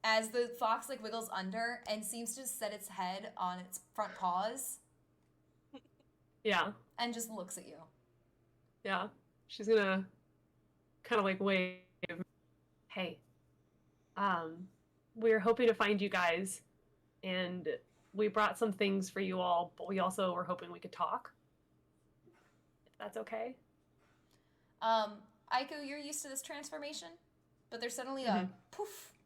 As the fox like wiggles under and seems to set its head on its front paws. Yeah. And just looks at you. Yeah. She's gonna kind of like wave. Hey, we're hoping to find you guys, and we brought some things for you all, but we also were hoping we could talk. If that's okay. Aiko, you're used to this transformation, but there's suddenly a poof.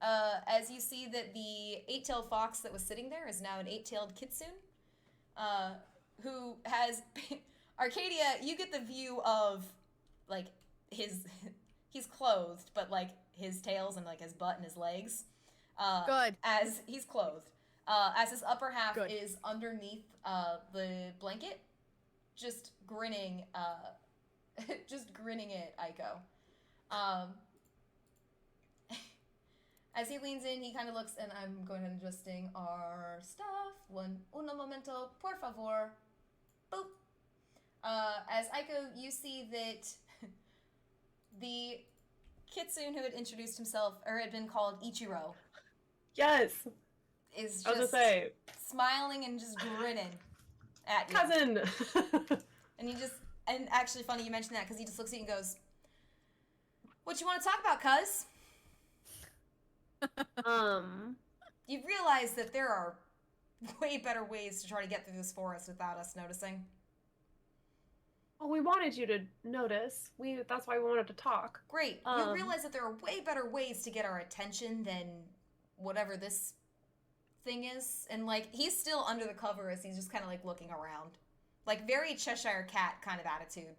As you see that the 8-tailed fox that was sitting there is now an 8-tailed kitsune, who has... Arcadia, you get the view of, like, he's clothed, but, like, his tails and, like, his butt and his legs. Good. As he's clothed. As his upper half Good. is underneath the blanket, just grinning at Aiko. As he leans in, he kind of looks, and I'm going ahead and adjusting our stuff. Un momento, por favor. Boop. As Aiko, you see that the kitsune who had introduced himself, or had been called Ichiro, Yes. is I was just gonna say, smiling and just grinning at you. cousin. And actually funny you mentioned that because he just looks at you and goes, "What you want to talk about, cuz?" You realize that there are way better ways to try to get through this forest without us noticing. Well, we wanted you to notice. That's why we wanted to talk. Great. You realize that there are way better ways to get our attention than whatever this thing is. And, like, he's still under the cover as he's just kind of, like, looking around. Like, very Cheshire Cat kind of attitude.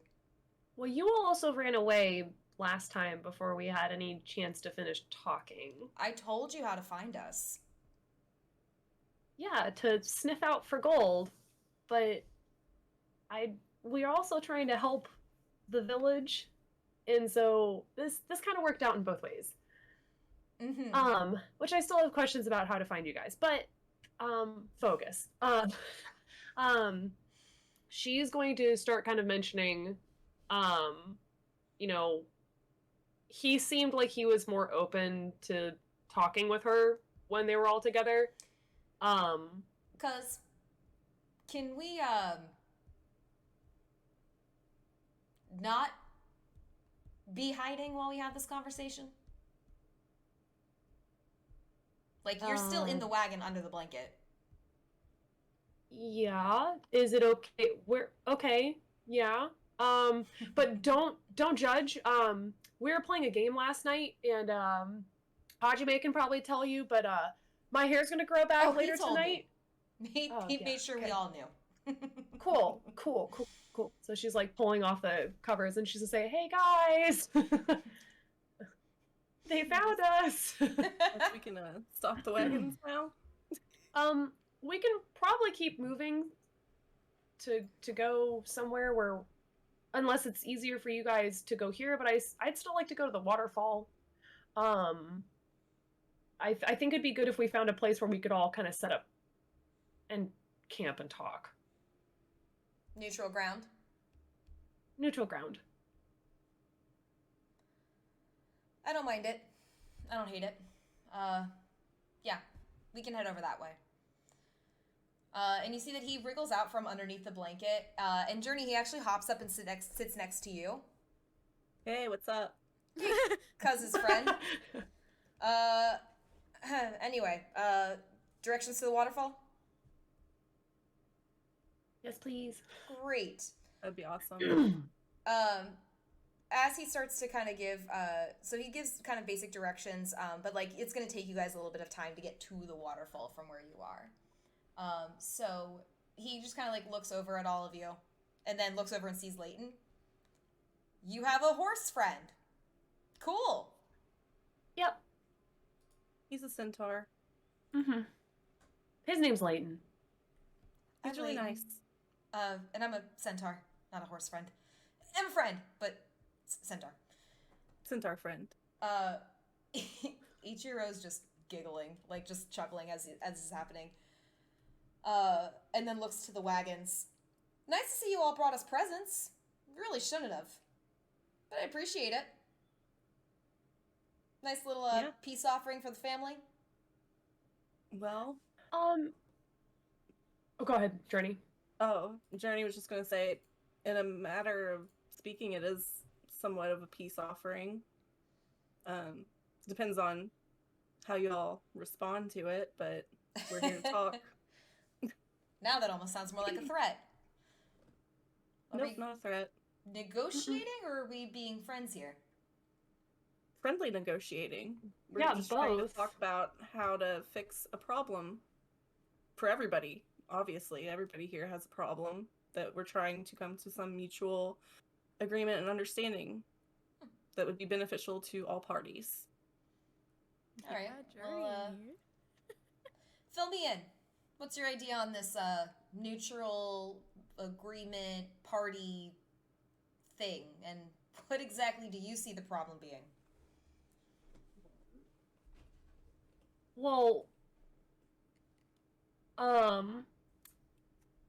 Well, you all also ran away last time before we had any chance to finish talking. I told you how to find us. Yeah, to sniff out for gold. But we're also trying to help the village. And so this kind of worked out in both ways. Mm-hmm. Which I still have questions about how to find you guys, but focus. She's going to start kind of mentioning, you know, he seemed like he was more open to talking with her when they were all together. Cause can we not be hiding while we have this conversation? Like, you're still in the wagon under the blanket. Yeah. Is it okay? We're okay. Yeah. But don't judge. We were playing a game last night, and Hajime can probably tell you, but my hair's gonna grow back later tonight. He made sure we all knew. Cool. So she's like pulling off the covers, and she's gonna say, "Hey guys, they found us." We can stop the wagons now. We can probably keep moving to go somewhere where, unless it's easier for you guys to go here, but I'd still like to go to the waterfall. I think it'd be good if we found a place where we could all kind of set up and camp and talk. Neutral ground. Neutral ground. I don't mind it. I don't hate it. Yeah, we can head over that way. And you see that he wriggles out from underneath the blanket. And Journey, he actually hops up and sits next to you. Hey, what's up? Cuz his friend. Anyway, directions to the waterfall? Yes, please. Great. That'd be awesome. As he starts to kind of give, so he gives kind of basic directions, but like it's going to take you guys a little bit of time to get to the waterfall from where you are. So he just kind of like looks over at all of you and then looks over and sees Leighton. You have a horse friend. Cool. Yep. He's a centaur. Mm-hmm. His name's Leighton. He's really nice. And I'm a centaur, not a horse friend. I'm a friend, but centaur. Centaur friend. Ichiro's just giggling, like just chuckling as this is happening. And then looks to the wagons. Nice to see you all brought us presents. Really shouldn't have, but I appreciate it. Nice little peace offering for the family. Well, Oh, go ahead, Journey. Oh, Journey was just going to say, in a matter of speaking, it is somewhat of a peace offering. Depends on how y'all respond to it, but we're here to talk. Now that almost sounds more like a threat. Nope, not a threat. Negotiating, or are we being friends here? Friendly negotiating. We're Yeah, just trying to both. talk about how to fix a problem for everybody. Obviously, everybody here has a problem that we're trying to come to some mutual agreement and understanding that would be beneficial to all parties. All right. Yeah, Well, Journey. fill me in. What's your idea on this neutral agreement party thing, and what exactly do you see the problem being? Well,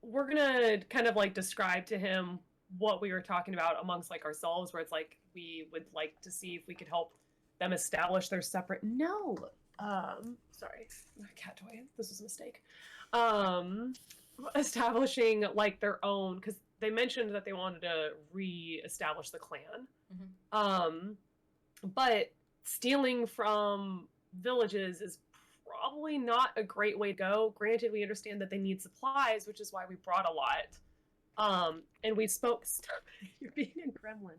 we're gonna kind of like describe to him what we were talking about amongst like ourselves, where it's like we would like to see if we could help them establish their separate. No, sorry, cat toy. This was a mistake. Establishing like their own, because they mentioned that they wanted to re-establish the clan. Mm-hmm. But stealing from villages is probably not a great way to go. Granted, we understand that they need supplies, which is why we brought a lot. And we spoke. Stop it, you're being a gremlin.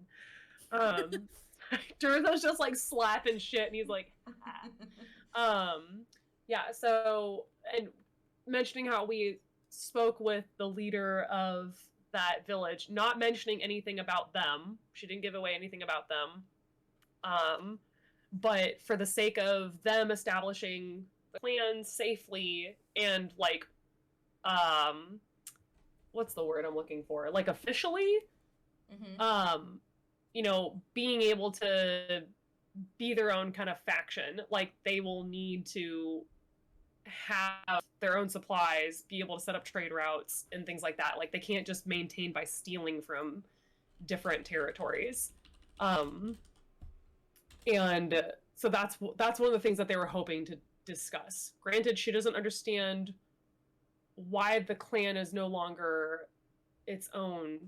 Durzo's just like slapping shit, and he's like, yeah. So, and mentioning how we spoke with the leader of that village, not mentioning anything about them. She didn't give away anything about them. But for the sake of them establishing the clan safely and like, what's the word I'm looking for? Like officially, you know, being able to be their own kind of faction, like they will need to have their own supplies, be able to set up trade routes and things like that. Like they can't just maintain by stealing from different territories. And so that's one of the things that they were hoping to discuss. Granted, she doesn't understand why the clan is no longer its own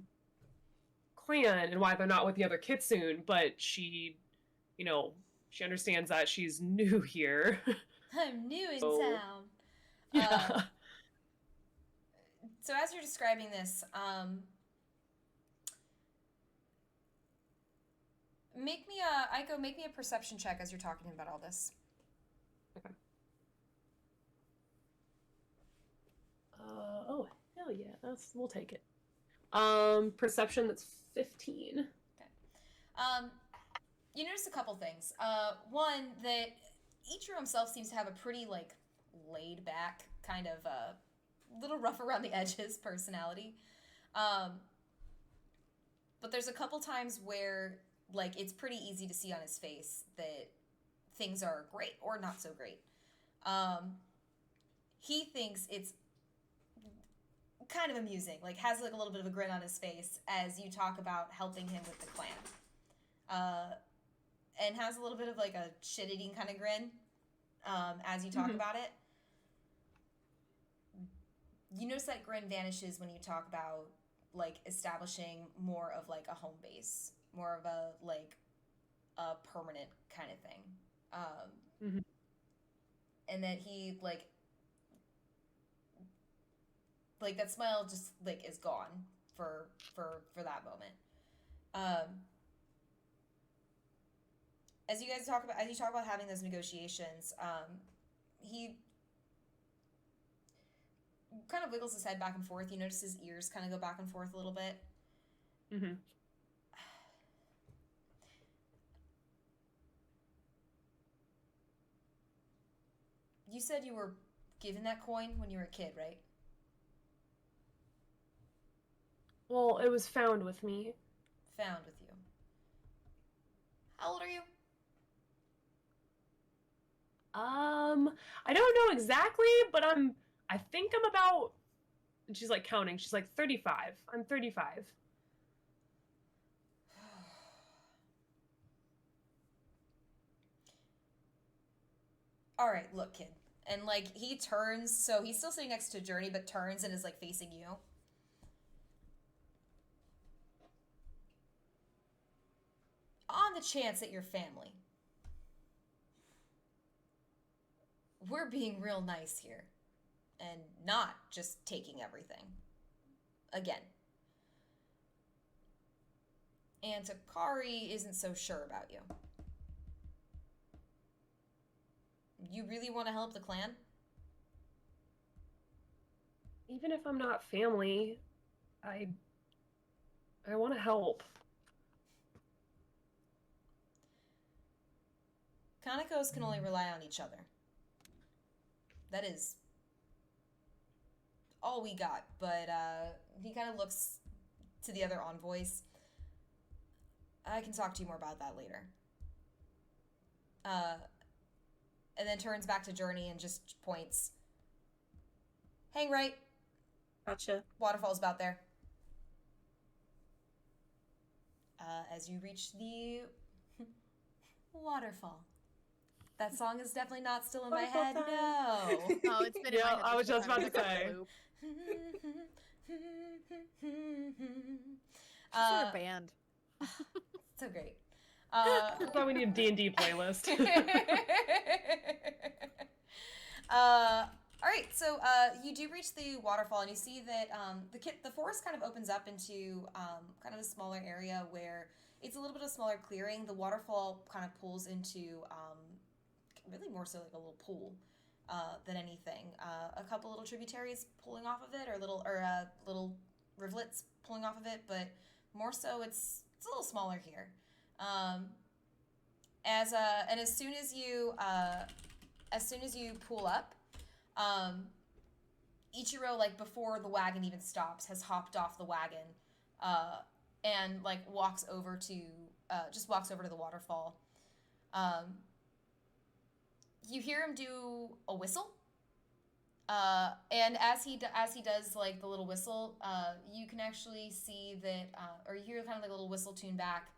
clan and why they're not with the other Kitsune, but she, you know, she understands that she's new here. I'm new in town. Yeah. So as you're describing this, make me a perception check as you're talking about all this. Okay. Oh, hell yeah. We'll take it. Perception, that's 15. Okay. You notice a couple things. One, that Ichiro himself seems to have a pretty, like, laid back, kind of, little rough around the edges personality. But there's a couple times where, like, it's pretty easy to see on his face that things are great or not so great. He thinks it's kind of amusing, like, has, like, a little bit of a grin on his face as you talk about helping him with the clan. And has a little bit of, like, a shit-eating kind of grin as you talk about it. You notice that grin vanishes when you talk about, like, establishing more of, like, a home base. More of a, like, a permanent kind of thing. And that he, like, that smile just, like, is gone for that moment. As you talk about having those negotiations, he kind of wiggles his head back and forth. You notice his ears kind of go back and forth a little bit. You said you were given that coin when you were a kid, right? Well, it was found with me. Found with you. How old are you? I don't know exactly, but I think I'm about, and she's like counting, she's like 35. I'm 35. All right, look, kid. And, like, he turns, so he's still sitting next to Journey, but turns and is, like, facing you. On the chance that you're family, we're being real nice here. And not just taking everything. Again. And Takari isn't so sure about you. You really want to help the clan? Even if I'm not family, I want to help. Kanekos can only rely on each other. That is all we got, but he kind of looks to the other envoys. I can talk to you more about that later. And then turns back to Journey and just points. Hang right. Gotcha. Waterfall's about there. As you reach the waterfall. That song is definitely not still in my head. No. Oh, it's been in my Yeah, head I was this just whole about to time. say. She's in a band. So great. That's why we need a D&D playlist. All right, so you do reach the waterfall, and you see that the forest kind of opens up into kind of a smaller area where it's a little bit of a smaller clearing. The waterfall kind of pulls into really more so like a little pool than anything. A couple little tributaries pulling off of it, or little rivulets pulling off of it, but more so it's a little smaller here. As soon as you pull up, Ichiro, like before the wagon even stops, has hopped off the wagon, and like walks over to the waterfall. You hear him do a whistle, and as he does like the little whistle, you can actually see that, or you hear kind of like a little whistle tune back.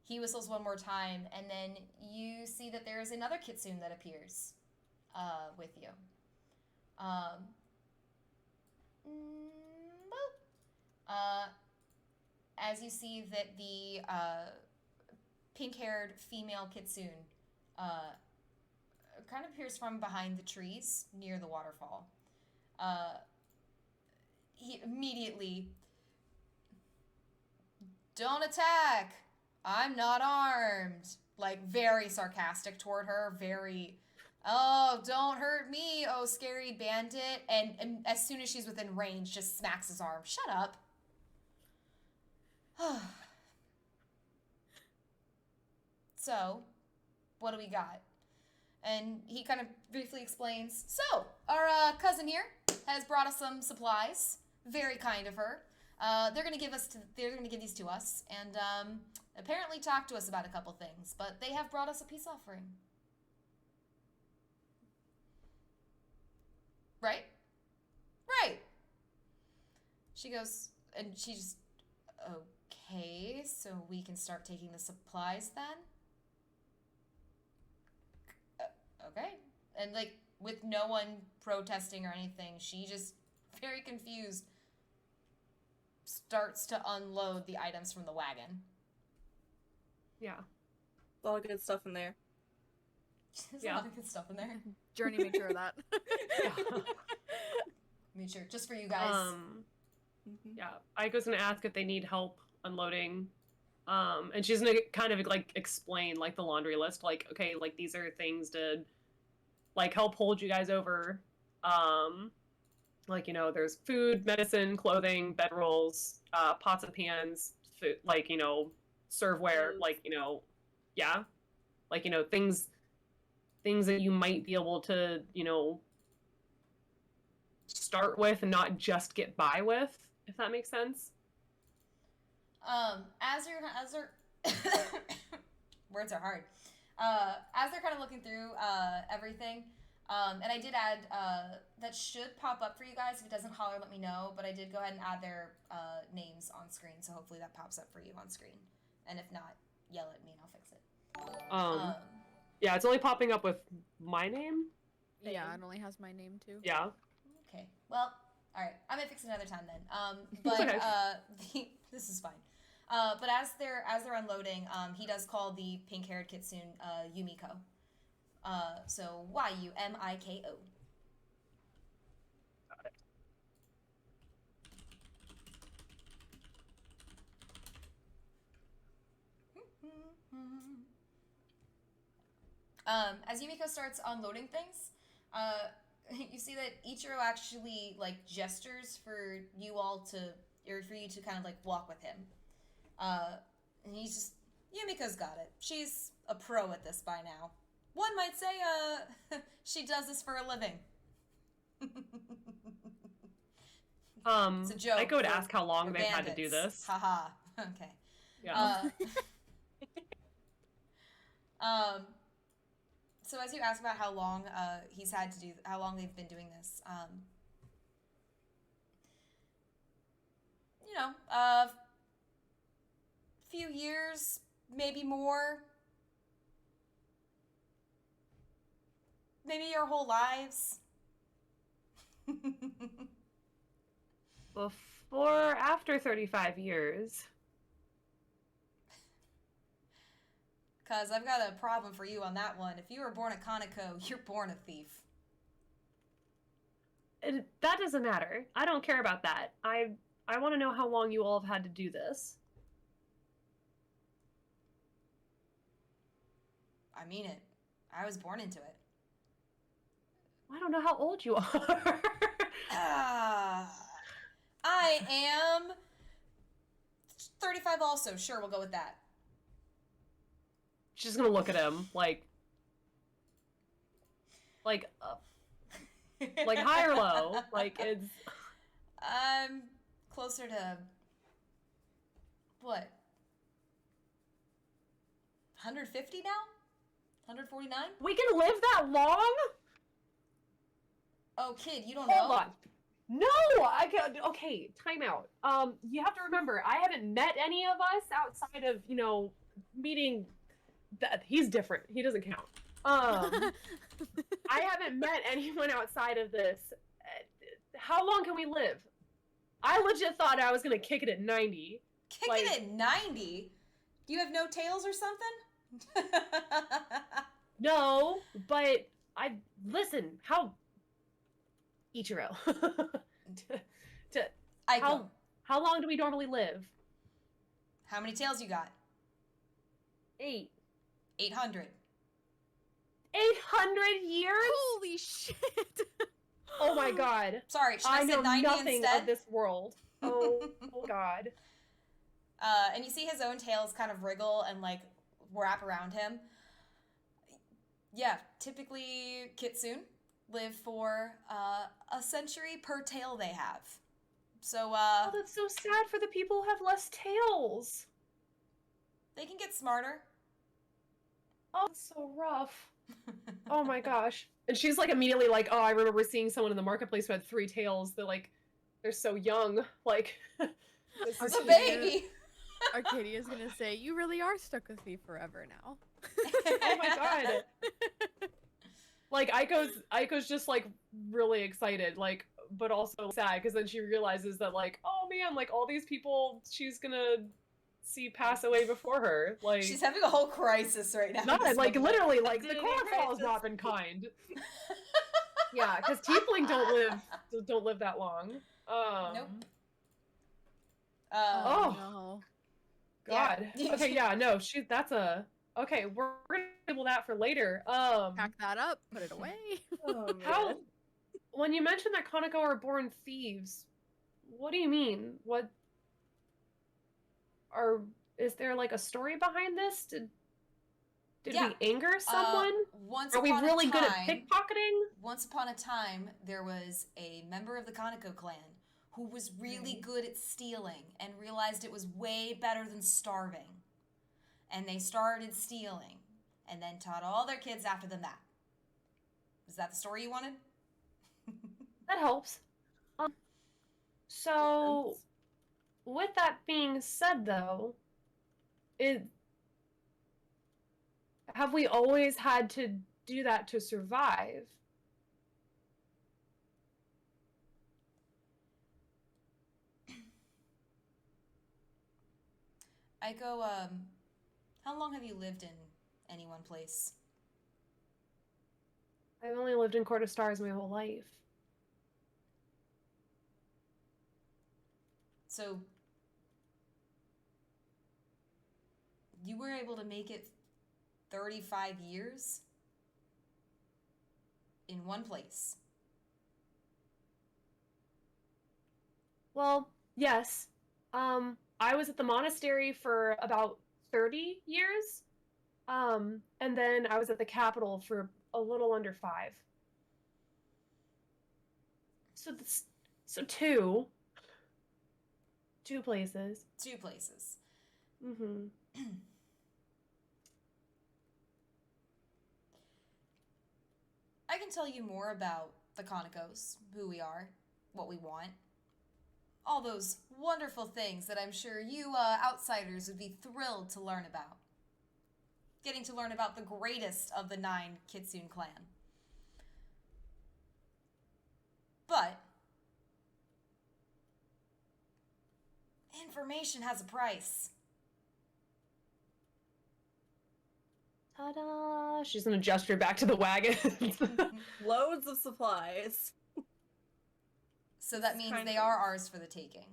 He whistles one more time, and then you see that there is another kitsune that appears with you. As you see that the pink-haired female kitsune kind of appears from behind the trees near the waterfall. He immediately, "Don't attack! I'm not armed." Like, very sarcastic toward her, very, "Oh, don't hurt me, oh scary bandit." And as soon as she's within range, just smacks his arm. "Shut up." So, what do we got? And he kind of briefly explains, "So, our cousin here has brought us some supplies. Very kind of her. They're gonna give these to us, and apparently talk to us about a couple things, but they have brought us a peace offering." Right? Right. She goes, and she just, "Okay, so we can start taking the supplies then?" Okay. And like, with no one protesting or anything, she just, very confused, starts to unload the items from the wagon. Yeah. A lot of good stuff in there. There's a lot of good stuff in there. Journey made sure of that. Yeah. Made sure, just for you guys. Yeah. Aiko's gonna ask if they need help unloading. And she's gonna kind of like explain like the laundry list, like, okay, like these are things to like help hold you guys over. Like, you know, there's food, medicine, clothing, bedrolls, pots and pans, food, like, you know, serveware, like, you know, yeah, like, you know, things that you might be able to, you know, start with and not just get by with, if that makes sense. As they're words are hard. As they're kind of looking through everything, and I did add that should pop up for you guys. If it doesn't, holler, let me know. But I did go ahead and add their names on screen, so hopefully that pops up for you on screen. And if not, yell at me and I'll fix it. Yeah, it's only popping up with my name. Yeah, it only has my name too. Yeah. Okay. Well, all right. I might fix it another time then. But Okay. this is fine. But as they're unloading, he does call the pink-haired kitsune Yumiko. So Yumiko. Got it. As Yumiko starts unloading things, you see that Ichiro actually like gestures for you all to, or for you to kind of like walk with him. And he's just, "Yumiko's got it. She's a pro at this by now. One might say, she does this for a living." It's a joke. I go to ask how long they've had to do this. Haha. Okay. Yeah. So as you ask about how long how long they've been doing this, you know, few years, maybe more, maybe your whole lives. Before, after 35 years. Cause I've got a problem for you on that one. If you were born a Kaneko, you're born a thief. That doesn't matter. I don't care about that. I want to know how long you all have had to do this. I mean it. I was born into it. I don't know how old you are. I am 35 also. Sure, we'll go with that. She's gonna look at him like high or low. Like it's. I'm closer to what? 150 now? 149? We can live that long? Oh, kid, you don't Hold know. on. No, I can't. Okay, time out. You have to remember, I haven't met any of us outside of meeting. That he's different. He doesn't count. I haven't met anyone outside of this. How long can we live? I legit thought I was gonna kick it at 90. Kick it at 90? Do you have no tails or something? No, but listen. Ichiro. Aiko, how long do we normally live? how many tails you got? 8. 800. 800 years? Holy shit! Oh my god. Sorry, should I I say know 90 nothing instead? of this world. Oh god. And you see his own tails kind of wriggle and like wrap around him. Yeah, typically Kitsune live for a century per tail they have. So Oh, that's so sad for the people who have less tails. they can get smarter. Oh, it's so rough. Oh my gosh. And she's like immediately like, oh, I remember seeing someone in the marketplace who had 3 tails. They're so young. Like, this is The baby. Arcadia's gonna say, "You really are stuck with me forever now." Oh my god. Like Aiko's just like really excited, like, but also sad because then she realizes that like, oh man, like all these people she's gonna see pass away before her. Like She's having a whole crisis right now. not like literally like the Identity Cornfall has crisis. not been kind. Yeah, because Tiefling don't live that long. Nope. Oh. No. God. Yeah. Okay, yeah, no, okay, we're gonna table that for later. Pack that up, put it away. Oh, man. How when you mentioned that Kaneko are born thieves, what do you mean? Is there like a story behind this? Did Yeah. we anger someone? Once Are we upon a really good at time- pickpocketing? Once upon a time, there was a member of the Kaneko clan who was really good at stealing and realized it was way better than starving. And they started stealing and then taught all their kids after them that. Is that the story you wanted? That helps. So with that being said though, have we always had to do that to survive? Aiko, how long have you lived in any one place? I've only lived in Court of Stars my whole life. So, you were able to make it 35 years in one place. Well, yes. I was at the monastery for about 30 years. And then I was at the capital for a little under 5. So 2 places. 2 places. Mm-hmm. I can tell you more about the Konakos, who we are, what we want. All those wonderful things that I'm sure you outsiders would be thrilled to learn about. Getting to learn about the greatest of the 9 Kitsune clan. But information has a price. Ta-da! She's gonna gesture back to the wagons. Loads of supplies. So that means kind they of- are ours for the taking.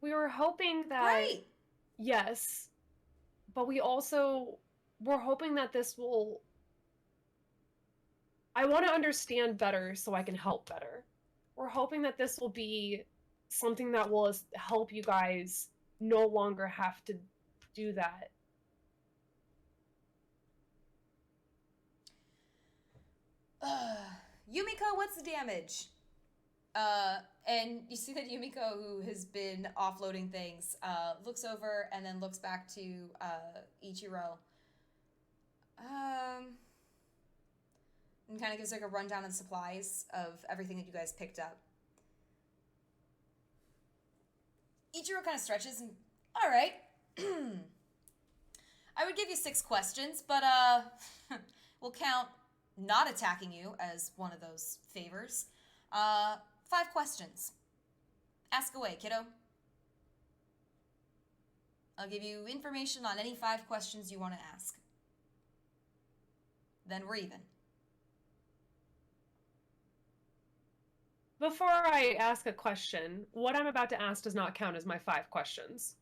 We were hoping that Great. yes, but we're hoping that this will. I want to understand better so I can help better. We're hoping that this will be something that will help you guys no longer have to do that. Yumiko, what's the damage? And you see that Yumiko, who has been offloading things, looks over and then looks back to Ichiro. And kind of gives like a rundown of supplies of everything that you guys picked up. Ichiro kind of stretches and, all right. I would give you 6 questions, but we'll count not attacking you as one of those favors. 5 questions. Ask away, kiddo. I'll give you information on any 5 questions you want to ask. Then we're even. Before I ask a question, what I'm about to ask does not count as my 5 questions.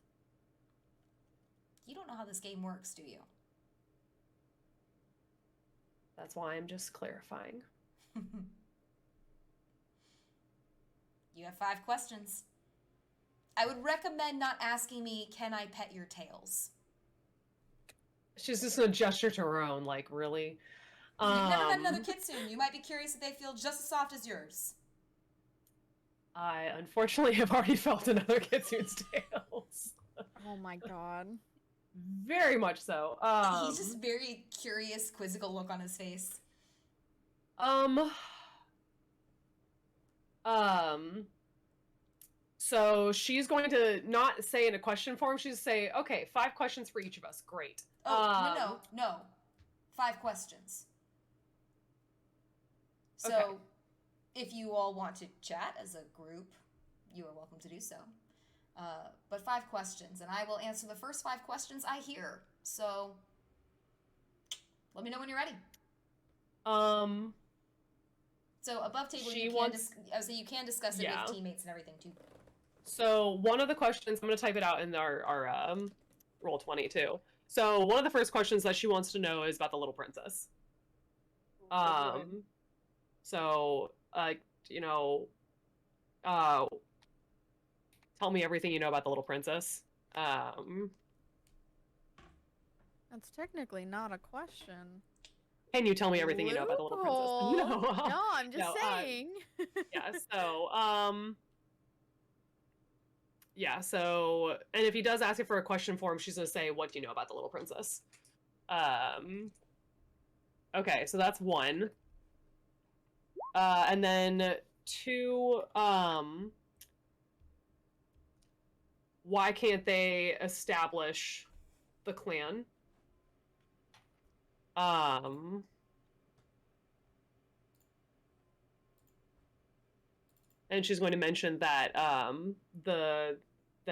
You don't know how this game works, do you? That's why I'm just clarifying. You have 5 questions. I would recommend not asking me, can I pet your tails? She's just gonna gesture to her own, like, really? You've never met another kitsune. You might be curious if they feel just as soft as yours. I unfortunately have already felt another kitsune's tails. Oh my god. Very much so. He's just very curious, quizzical look on his face. So she's going to not say in a question form, she's say, okay, 5 questions for each of us. Great. Oh, no. 5 questions. So, Okay. if you all want to chat as a group, you are welcome to do so. But 5 questions, and I will answer the first 5 questions I hear. So, let me know when you're ready. So above table, She you can wants- you can discuss it Yeah. with teammates and everything too. So one of the questions, I'm going to type it out in our roll 20 too. So one of the first questions that she wants to know is about the little princess. So, you know, tell me everything you know about the little princess. That's technically not a question. Can you tell me everything you know about the little princess? Loophole. No, I'm just No, saying. Yeah, so, yeah, so, and if he does ask her for a question form, she's gonna say, what do you know about the little princess? Okay, so that's 1. And then 2, why can't they establish the clan? And she's going to mention that the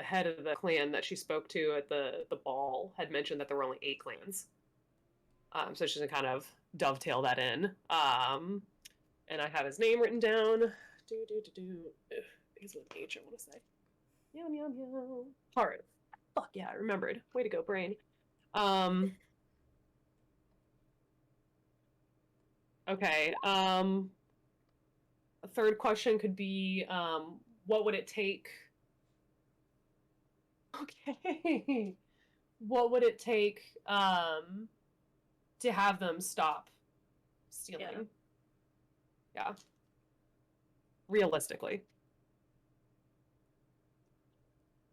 head of the clan that she spoke to at the ball had mentioned that there were only 8 clans. So she's gonna kind of dovetail that in. And I have his name written down. Begins with H, I want to say. Yum, yum, yum. Hard. Fuck yeah, I remembered. Way to go, brain. Okay. A third question could be, what would it take? Okay. What would it take to have them stop stealing? Yeah. Realistically.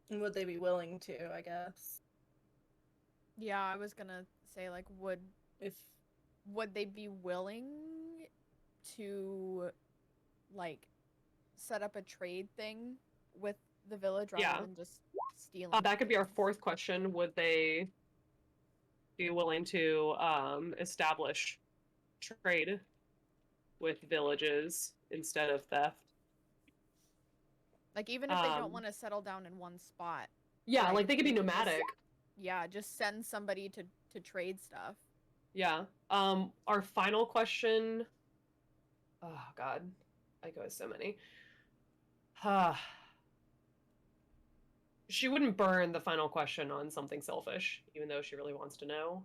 And would they be willing to, I guess? Yeah, I was gonna say, like, would they be willing to, like, set up a trade thing with the village rather than just stealing? That could be our 4th question. Would they be willing to establish trade with villages instead of theft? Like, even if they don't want to settle down in one spot. Yeah, like they could be just- nomadic. Yeah, just send somebody to trade stuff. Yeah. Our final question. Oh God. Aiko has so many. She wouldn't burn the final question on something selfish, even though she really wants to know.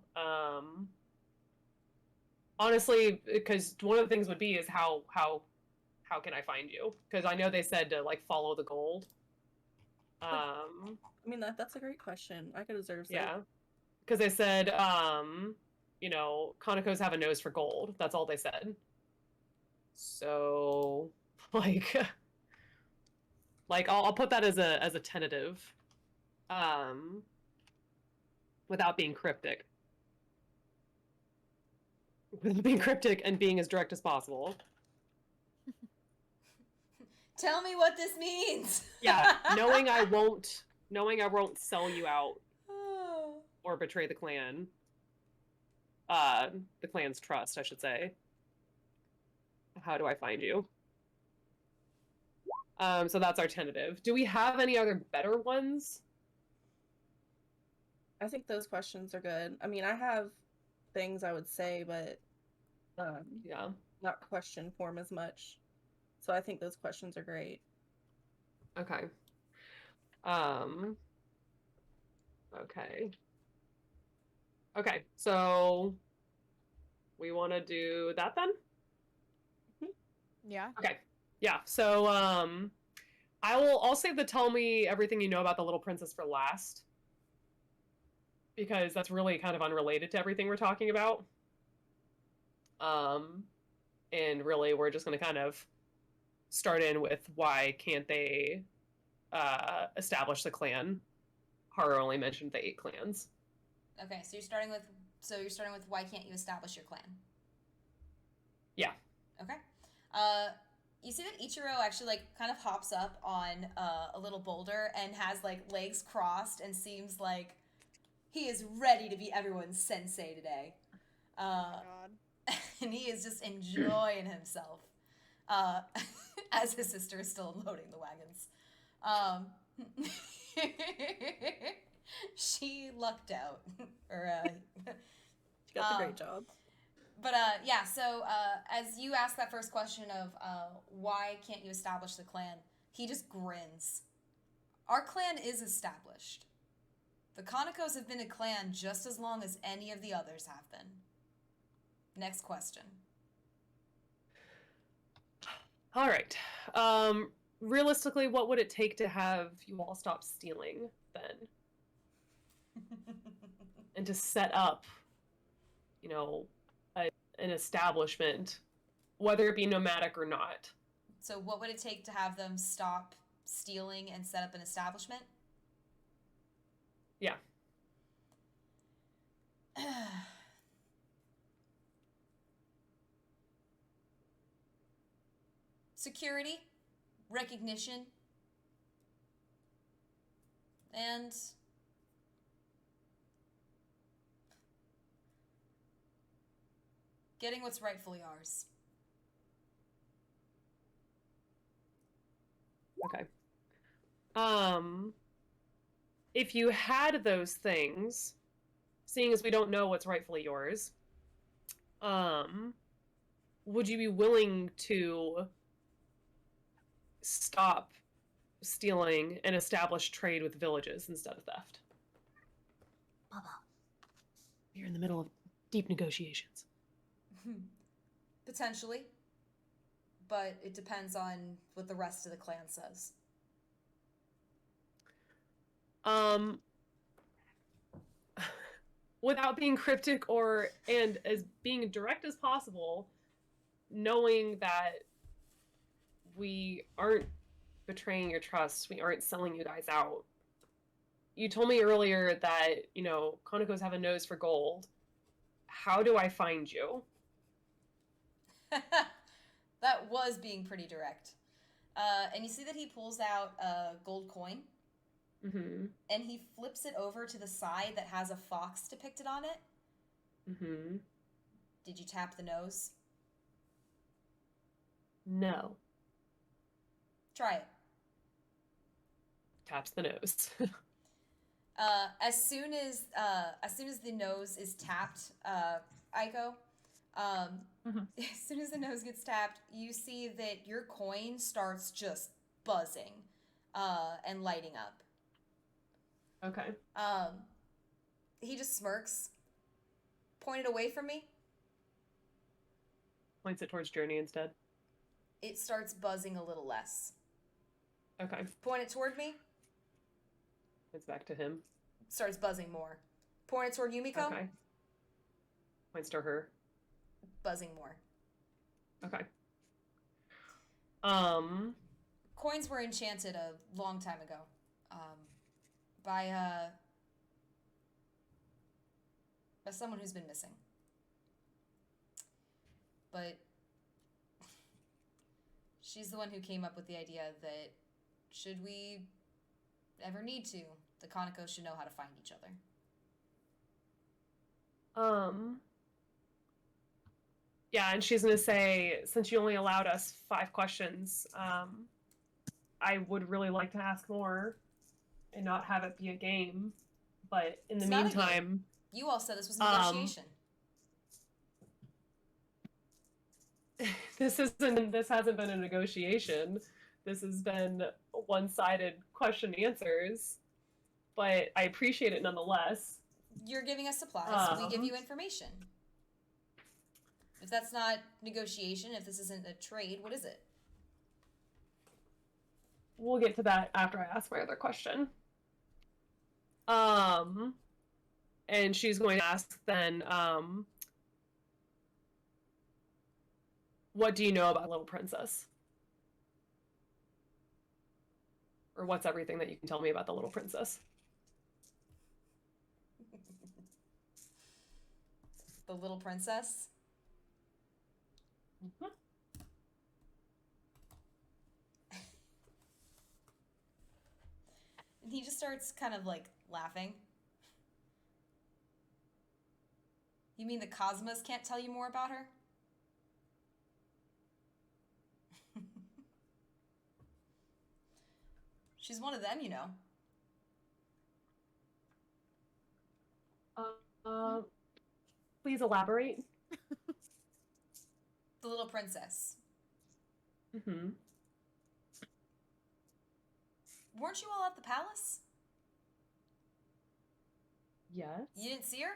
Honestly, because one of the things would be is how can I find you? Because I know they said to like follow the gold. I mean that's a great question. Aiko deserves it. Yeah, because they said you know, Conoco's have a nose for gold. That's all they said. So like like I'll put that as a tentative, without being cryptic. With being cryptic and being as direct as possible. Tell me what this means. Yeah, knowing I won't sell you out or betray the clan. The clan's trust, I should say. How do I find you? So that's our tentative. Do we have any other better ones? I think those questions are good. I mean, I have things I would say, but Yeah. not question form as much. So I think those questions are great. Okay. Okay. Okay, so we want to do that then? Yeah. Okay. Yeah. So I'll save the tell me everything you know about the little princess for last. Because that's really kind of unrelated to everything we're talking about. And really we're just gonna kind of start in with why can't they establish the clan? Haru only mentioned the 8 clans. Okay, so you're starting with why can't you establish your clan? Yeah. Okay. You see that Ichiro actually like kind of hops up on a little boulder and has like legs crossed and seems like he is ready to be everyone's sensei today. God. And he is just enjoying himself as his sister is still unloading the wagons. She lucked out. She got the great job. But yeah, so as you ask that first question of why can't you establish the clan, he just grins. Our clan is established. The Konakos have been a clan just as long as any of the others have been. Next question. All right. Realistically, what would it take to have you all stop stealing then? And to set up, you know, an establishment, whether it be nomadic or not. So what would it take to have them stop stealing and set up an establishment? Yeah. Security, recognition, and getting what's rightfully ours. Okay. If you had those things, seeing as we don't know what's rightfully yours, would you be willing to stop stealing and establish trade with villages instead of theft? Baba. You're in the middle of deep negotiations. Potentially. But it depends on what the rest of the clan says. Without being cryptic and as being direct as possible, knowing that we aren't betraying your trust, we aren't selling you guys out. You told me earlier that, you know, Konakos have a nose for gold. How do I find you? That was being pretty direct. And you see that he pulls out a gold coin. Mm-hmm. And he flips it over to the side that has a fox depicted on it. Mm-hmm. Did you tap the nose? No. Try it. Taps the nose. As soon as the nose is tapped, Aiko, As soon as the nose gets tapped, you see that your coin starts just buzzing and lighting up. Okay. He just smirks, pointed away from me. Points it towards Journey instead. It starts buzzing a little less. Okay. Point it toward me. Points back to him. Starts buzzing more. Point it toward Yumiko. Okay. Points to her. Buzzing more. Okay. Coins were enchanted a long time ago. By someone who's been missing. But she's the one who came up with the idea that should we ever need to, the Konakos should know how to find each other. Yeah, and she's gonna say, since you only allowed us 5 questions, I would really like to ask more and not have it be a game. But in the It's not a game. meantime, You all said this was a negotiation. this hasn't been a negotiation. This has been one-sided question answers. But I appreciate it nonetheless. You're giving us supplies, we give you information. If that's not negotiation, if this isn't a trade, what is it? We'll get to that after I ask my other question. And she's going to ask then, what do you know about Little Princess? Or what's everything that you can tell me about the Little Princess? The Little Princess? Mm-hmm. And he just starts kind of like laughing. You mean the Cosmos can't tell you more about her? She's one of them, you know. Please elaborate. The Little Princess. Mm-hmm. Weren't you all at the palace? Yes. You didn't see her?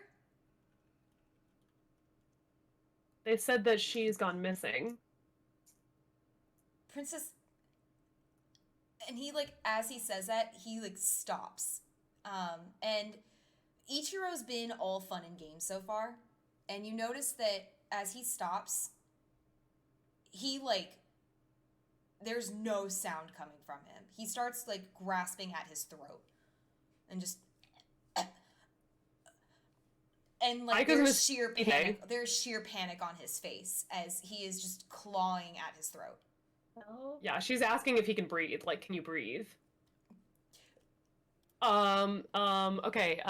They said that she's gone missing. Princess... And he, like, as he says that, he, like, stops. And Ichiro's been all fun and games so far. And you notice that as he stops, he, like, there's no sound coming from him. He starts, like, grasping at his throat. And just... And, like, there's sheer panic. There's sheer panic on his face as he is just clawing at his throat. Yeah, she's asking if he can breathe. Like, can you breathe? Okay.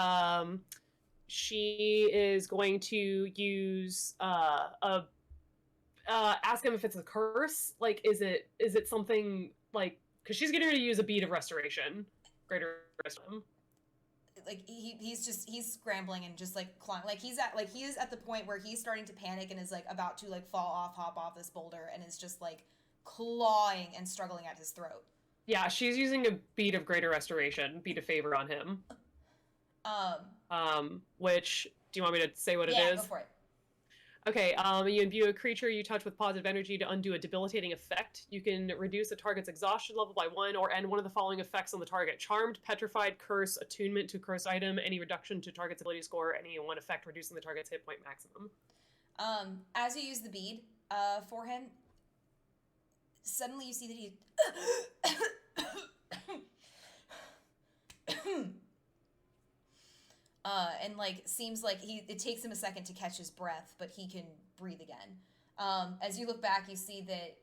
She is going to use ask him if it's a curse. Like, is it something like, because she's getting ready to use a bead of restoration, greater restoration. Like he's scrambling and just like clawing. Like he is at the point where he's starting to panic and is like about to like hop off this boulder and is just like clawing and struggling at his throat. Yeah, she's using a bead of greater restoration, bead of favor on him. Which, do you want me to say what it is? Yeah, go for it. Okay, you imbue a creature you touch with positive energy to undo a debilitating effect. You can reduce a target's exhaustion level by 1 or end one of the following effects on the target. Charmed, petrified, curse, attunement to cursed item, any reduction to target's ability score, any one effect reducing the target's hit point maximum. As you use the bead for him, suddenly you see that he... and like seems like it takes him a second to catch his breath, but he can breathe again. As you look back, you see that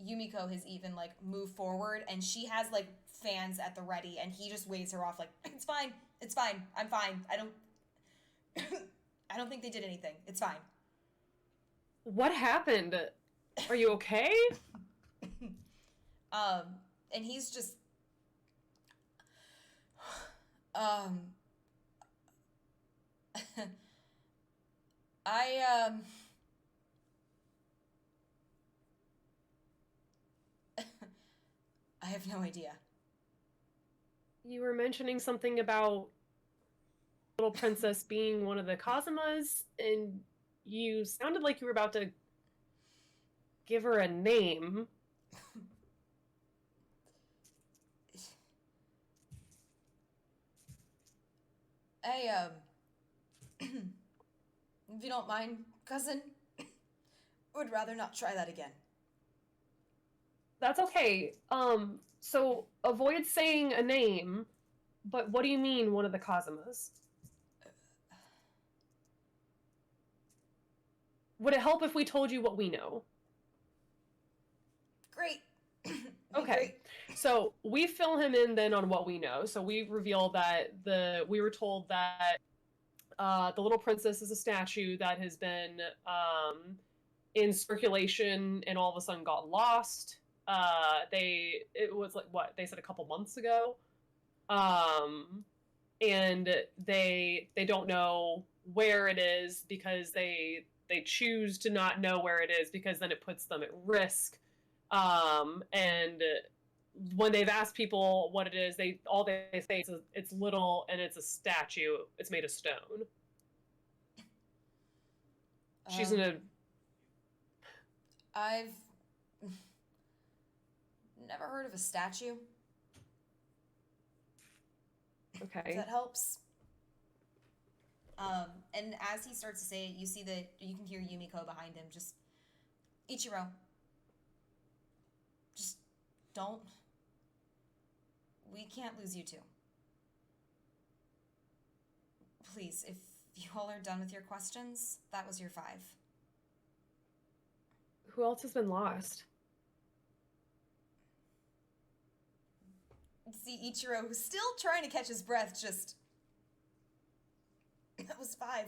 Yumiko has even like moved forward, and she has like fans at the ready, and he just waves her off like, it's fine, I'm fine. I don't think they did anything. It's fine. What happened? Are you okay? And he's just I have no idea. You were mentioning something about little princess being one of the Kazumas, and you sounded like you were about to give her a name. Hey, if you don't mind, cousin, would rather not try that again. That's okay. So avoid saying a name, but what do you mean one of the Kazumas? Would it help if we told you what we know? Great. Okay. Great. So we fill him in then on what we know. So we reveal that we were told that the little princess is a statue that has been in circulation and all of a sudden got lost. It was like what they said a couple months ago, and they don't know where it is because they choose to not know where it is because then it puts them at risk. And when they've asked people what it is, all they say is it's little and it's a statue. It's made of stone. She's in a. I've never heard of a statue. Okay. If that helps. And as he starts to say it, you see that you can hear Yumiko behind him. Just, Ichiro. Just don't. We can't lose you two. Please, if you all are done with your questions, that was your 5. Who else has been lost? See Ichiro, who's still trying to catch his breath, just... That was 5.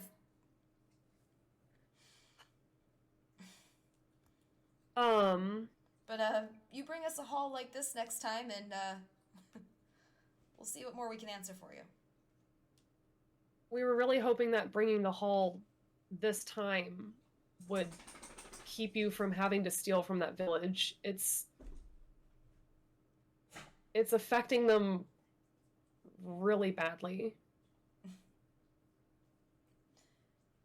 But, you bring us a haul like this next time, and, we'll see what more we can answer for you. We were really hoping that bringing the haul this time would keep you from having to steal from that village. It's affecting them really badly.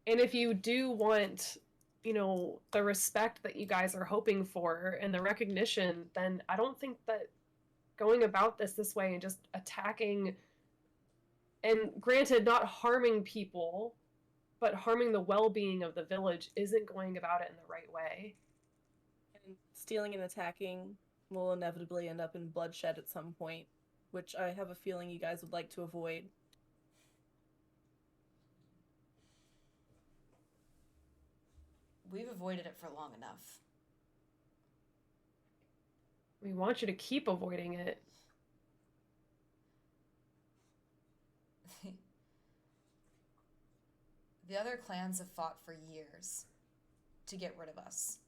And if you do want, the respect that you guys are hoping for and the recognition, then I don't think that going about this way and just attacking, and granted, not harming people, but harming the well-being of the village isn't going about it in the right way. And stealing and attacking will inevitably end up in bloodshed at some point, which I have a feeling you guys would like to avoid. We've avoided it for long enough. We want you to keep avoiding it. The other clans have fought for years to get rid of us.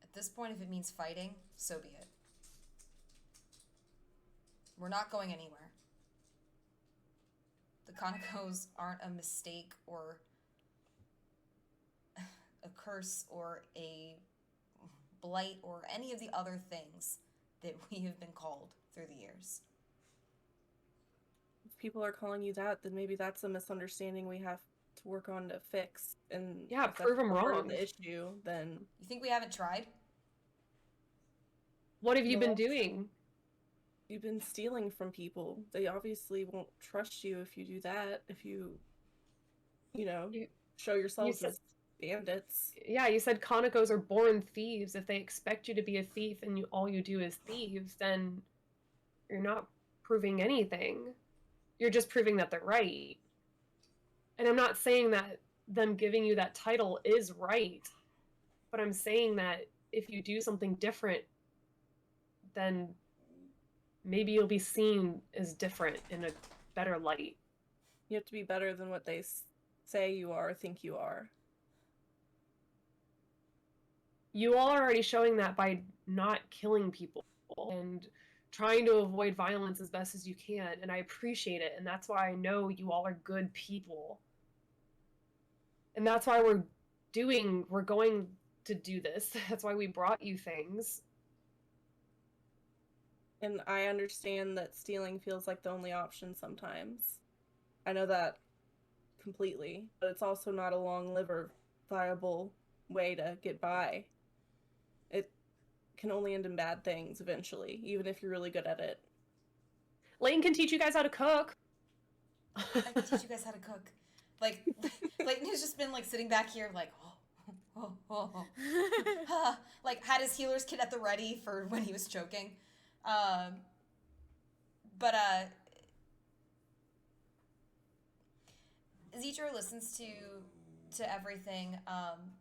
At this point, if it means fighting, so be it. We're not going anywhere. The Kanekos aren't a mistake or a curse or a blight or any of the other things that we have been called through the years. If people are calling you that, then maybe that's a misunderstanding we have to work on to fix. And Yeah, if that's prove them part of wrong. the issue, then You think we haven't tried? What have you been Well, doing? you've been stealing from people. They obviously won't trust you if you do that. If you show yourselves said- as bandits. Yeah, you said Kanekos are born thieves. If they expect you to be a thief and all you do is thieves, then you're not proving anything. You're just proving that they're right. And I'm not saying that them giving you that title is right, but I'm saying that if you do something different, then maybe you'll be seen as different in a better light. You have to be better than what they say you are or think you are. You all are already showing that by not killing people and trying to avoid violence as best as you can, and I appreciate it, and that's why I know you all are good people. And that's why we're going to do this. That's why we brought you things. And I understand that stealing feels like the only option sometimes. I know that completely, but it's also not a long-lived or viable way to get by. It can only end in bad things eventually, even if you're really good at it. Layton can teach you guys how to cook. I can teach you guys how to cook. Like, Layton has just been like sitting back here, like, like had his healer's kit at the ready for when he was choking. But Zichiro listens to everything,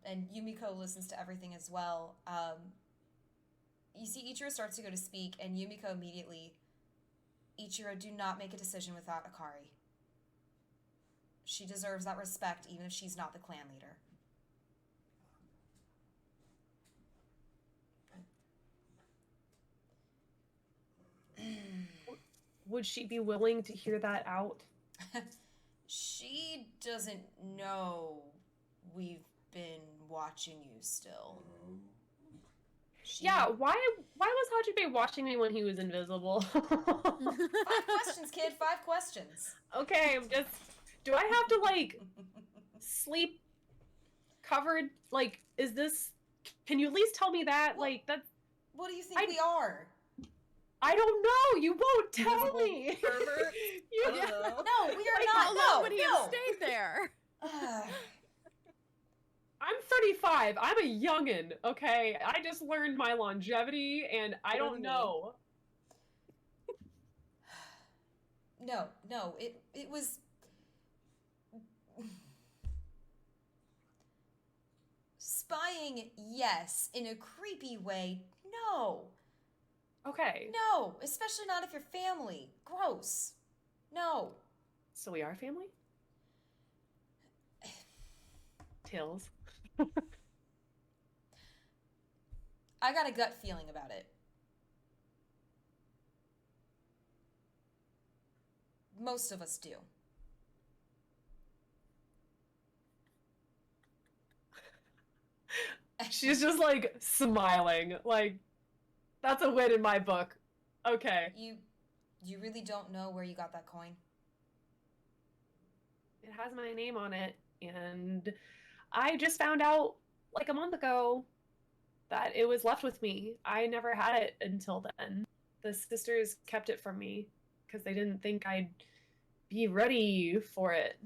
and Yumiko listens to everything as well. You see Ichiro starts to go to speak, and Yumiko immediately, Ichiro, do not make a decision without Akari. She deserves that respect, even if she's not the clan leader. Would she be willing to hear that out? She doesn't know we've been watching you still. Yeah, why was Hajime watching me when he was invisible? 5 questions, kid. 5 questions. Okay, do I have to, like, sleep covered? Like, can you at least tell me that? What, like, that's... What do you think we are? I don't know! You won't tell me! Pervert? You, I don't know. No, we are How not. long would he have stayed there? I'm 35. I'm a youngin', okay? I just learned my longevity, and I don't know. No, it was... Spying, yes. In a creepy way, no. Okay. No, especially not if you're family. Gross. No. So we are family? Tails. I got a gut feeling about it. Most of us do. She's just, like, smiling. Like, that's a win in my book. Okay. You really don't know where you got that coin? It has my name on it, and I just found out, like, a month ago that it was left with me. I never had it until then. The sisters kept it from me because they didn't think I'd be ready for it.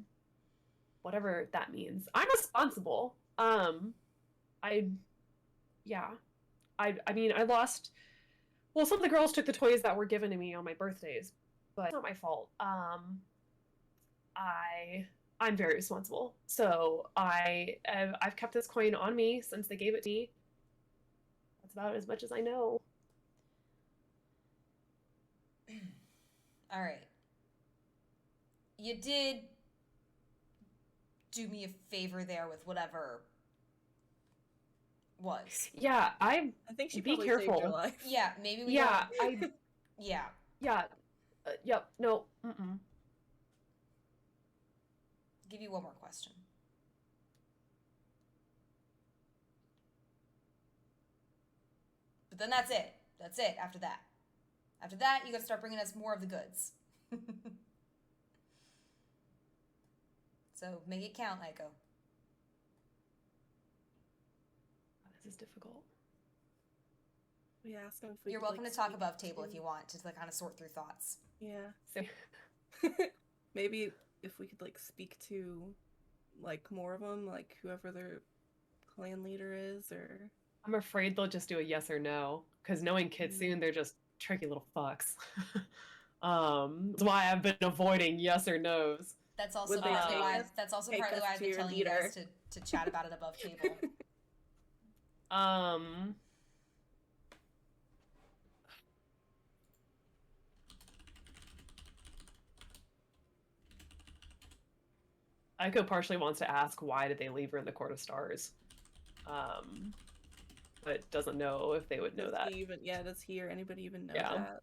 Whatever that means. I'm responsible. I mean, I lost... Well, some of the girls took the toys that were given to me on my birthdays, but it's not my fault. I'm very responsible. So I've kept this coin on me since they gave it to me. That's about as much as I know. All right. You did do me a favor there with whatever was. Yeah, I think she be probably careful. saved your life. Yeah, maybe we Yeah, don't... Yeah. Yeah. Yep. No. Mm-mm. Give you one more question. But then that's it. That's it after that. After that, you gotta start bringing us more of the goods. So make it count, Aiko. This is difficult. We asked him if we You're could, welcome like, to talk speak above table to- if you want, to kind of sort through thoughts. Yeah. So, Maybe if we could, like, speak to, like, more of them, like, whoever their clan leader is, or... I'm afraid they'll just do a yes or no, because knowing Kitsune, they're just tricky little fucks. That's why I've been avoiding yes or no's. That's also Would they partly take why. us- That's also take partly us why I've to been your telling you guys leader? to chat about it above table. Aiko partially wants to ask why did they leave her in the Court of Stars, but doesn't know if they would know Does that. does he or anybody even know Yeah.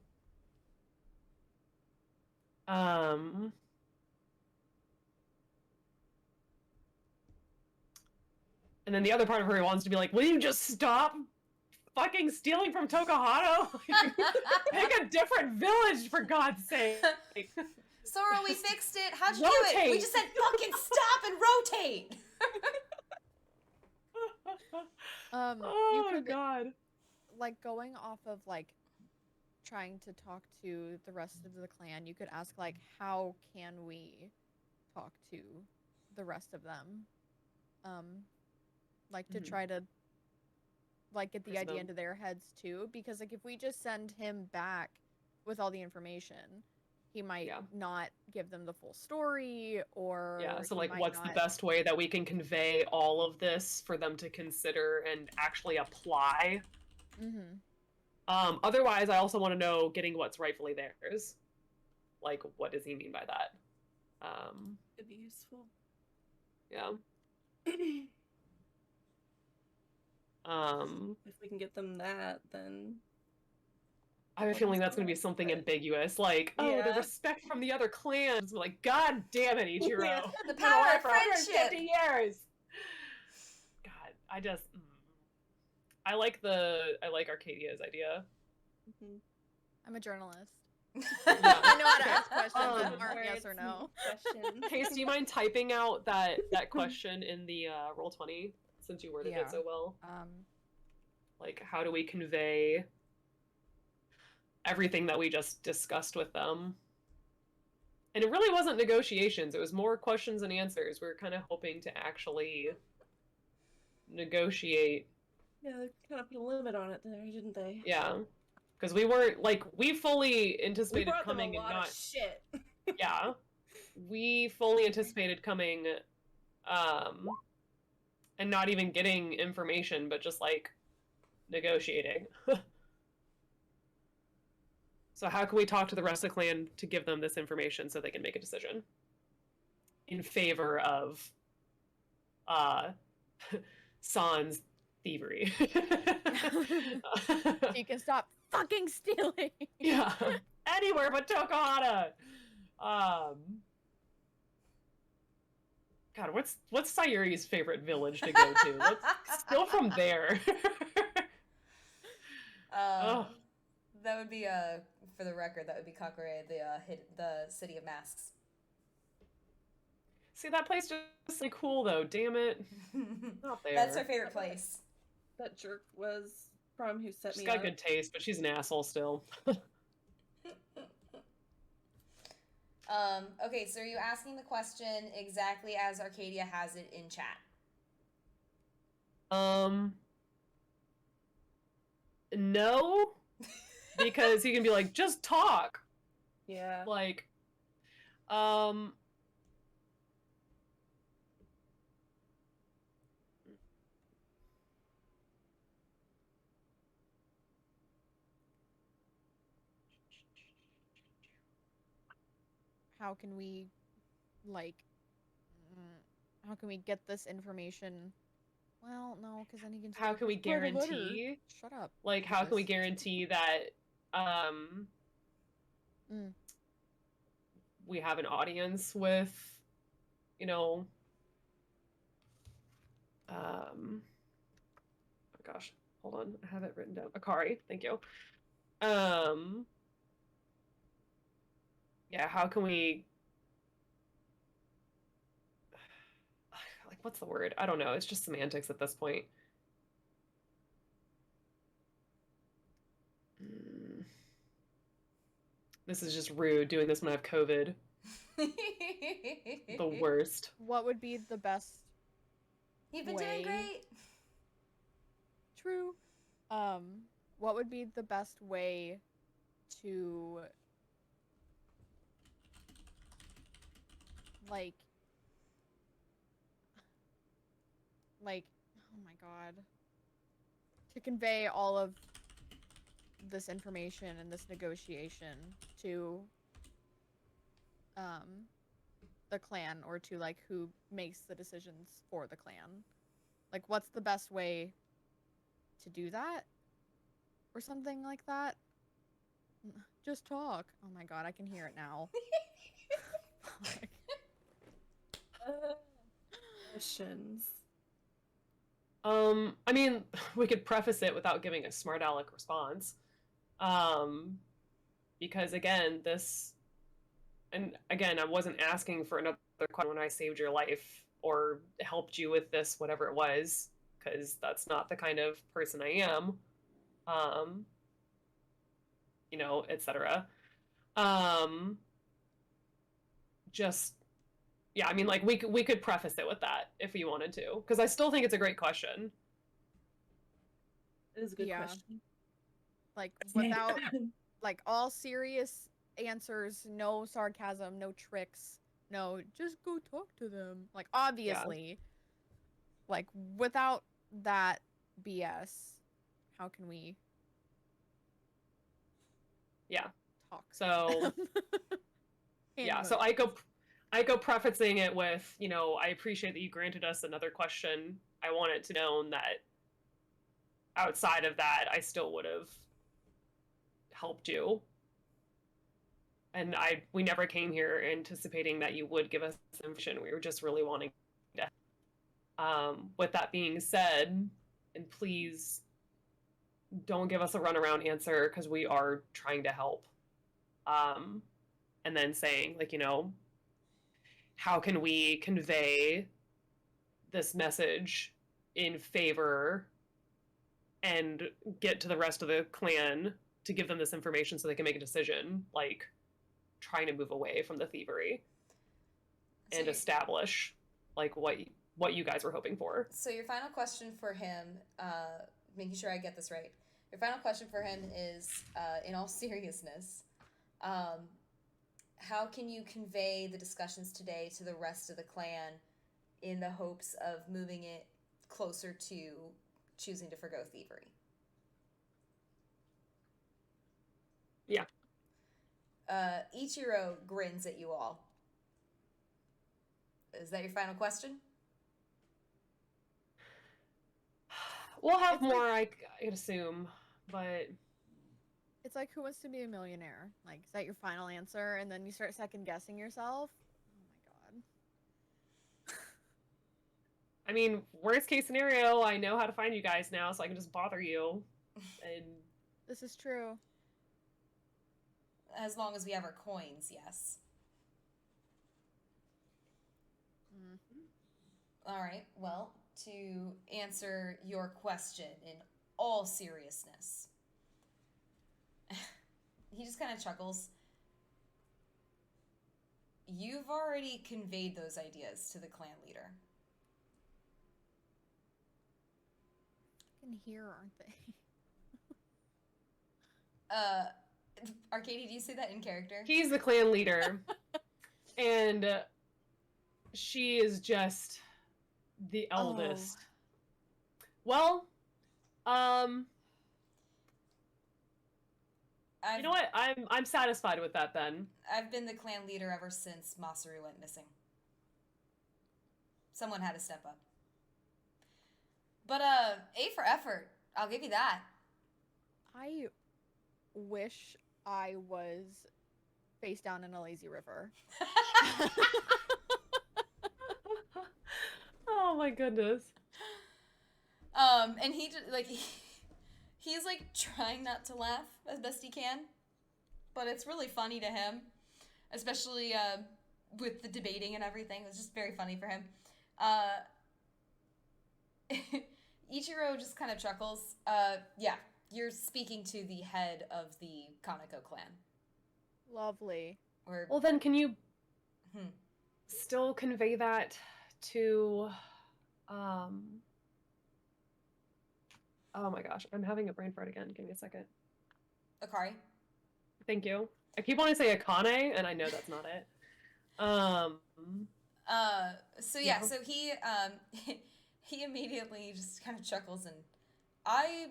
that? And then the other part of her wants to be like, will you just stop fucking stealing from Tokuhado? Pick a different village, for God's sake. Sora, we fixed it. How'd you do it? We just said fucking stop and rotate. You Oh, could, God. like, going off of, like, trying to talk to the rest of the clan, you could ask, like, how can we talk to the rest of them? Like, to try to, like, get the idea into their heads, too. Because, like, if we just send him back with all the information, he might not give them the full story, or so, like, what's the best way that we can convey all of this for them to consider and actually apply? Otherwise, I also want to know getting what's rightfully theirs. Like, what does he mean by that? Could be useful. Yeah. If we can get them that, then I have a feeling that's going to be something ambiguous, like, oh, the respect from the other clans. Like, God damn it, Ichiro. Yeah. The power of for friendship. 150 years. God, I like Arcadia's idea. I'm a journalist. Yeah. I know how to ask questions that aren't yes or no. Hey, do you mind typing out that question in the Roll20, since you worded it so well? Like, how do we convey everything that we just discussed with them? And it really wasn't negotiations, it was more questions and answers. We were kind of hoping to actually negotiate. Yeah, they kind of put a limit on it there, didn't they? Yeah. Because we weren't, like, we fully anticipated coming and not... shit. Yeah. We fully anticipated coming, and not even getting information, but just, like, negotiating. So how can we talk to the rest of the clan to give them this information so they can make a decision in favor of San's thievery? You can stop fucking stealing. Yeah, anywhere but Tokuhada. God, what's Sayuri's favorite village to go to? Let's go from there. That would be for the record, that would be Kakure, the city of masks. See, that place just like cool though. Damn it, not there. That's her favorite place. That jerk was from who set She's me up. got good taste, but she's an asshole still. Okay, so are you asking the question exactly as Arcadia has it in chat? No, because he can be like, just talk. Yeah. Like, how can we, like, how can we get this information? Well, no, because then he can. How can we guarantee? Shut up. Like, how can we guarantee that we have an audience with, you know, oh gosh, hold on, I have it written down. Akari, thank you. Yeah, how can we, like, what's the word? I don't know. It's just semantics at this point. This is just rude, doing this when I have COVID. The worst. What would be the best You've been way? doing great. True. What would be the best way to, like, oh my god, to convey all of this information and this negotiation to the clan, or to, like, who makes the decisions for the clan? Like, what's the best way to do that? Or something like that? Just talk. Oh my god, I can hear it now. Questions. I mean, we could preface it without giving a smart aleck response. Because again, and again, I wasn't asking for another question when I saved your life or helped you with this, whatever it was, because that's not the kind of person I am. Um, etc. Um, just yeah, I mean, like we could preface it with that if you wanted to, because I still think it's a great question. It is a good Yeah. question. Like, without, like, all serious answers, no sarcasm, no tricks, no, just go talk to them. Like, obviously, like, without that BS, how can we Yeah. talk? So yeah, so I go prefacing it with, I appreciate that you granted us another question. I want it to know that outside of that, I still would have helped you. And we never came here anticipating that you would give us information. We were just really wanting to. With that being said, and please don't give us a runaround answer because we are trying to help. And then saying, like, how can we convey this message in favor and get to the rest of the clan to give them this information so they can make a decision, like trying to move away from the thievery and establish like what you guys were hoping for. So your final question for him, making sure I get this right, your final question for him is, in all seriousness, how can you convey the discussions today to the rest of the clan in the hopes of moving it closer to choosing to forgo thievery? Yeah. Ichiro grins at you all. Is that your final question? We'll have more, like, I'd assume, but It's like, Who Wants to Be a Millionaire? Like, is that your final answer? And then you start second guessing yourself. Oh my god. I mean, worst case scenario, I know how to find you guys now, so I can just bother you. And this is true. As long as we have our coins, yes. All right, well, to answer your question in all seriousness, he just kind of chuckles. You've already conveyed those ideas to the clan leader. Fucking here, aren't they? Arcady, do you say that in character? he's the clan leader. And she is just the eldest. Well, you know what? I'm satisfied with that then. I've been the clan leader ever since Masaru went missing. Someone had to step up. But A for effort. I'll give you that. I wish I was face down in a lazy river. Oh my goodness. And he just like he's like trying not to laugh as best he can, but it's really funny to him, especially with the debating and everything. It's just very funny for him. Ichiro just kind of chuckles. Yeah, you're speaking to the head of the Kaneko clan. Lovely. Well, then can you still convey that to oh my gosh, I'm having a brain fart again. Give me a second. Akari? Thank you. I keep wanting to say Akane, and I know that's not it. So he he immediately just kind of chuckles, and I'll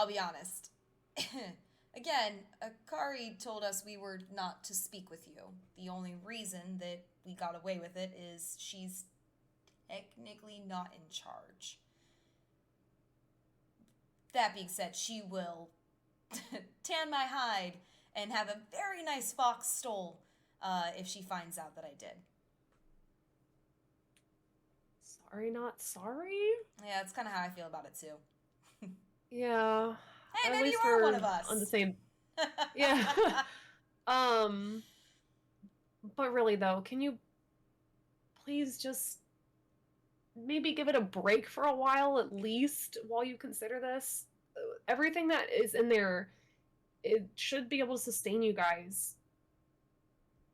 be honest. Again, Akari told us we were not to speak with you. The only reason that we got away with it is she's technically not in charge. That being said, she will tan my hide and have a very nice fox stole if she finds out that I did. sorry, not sorry. Yeah, it's kind of how I feel about it too. Yeah. Hey, At maybe least you are we're one of us. on the same. Yeah. But really though, can you please just maybe give it a break for a while at least while you consider this? Everything that is in there, it should be able to sustain you guys.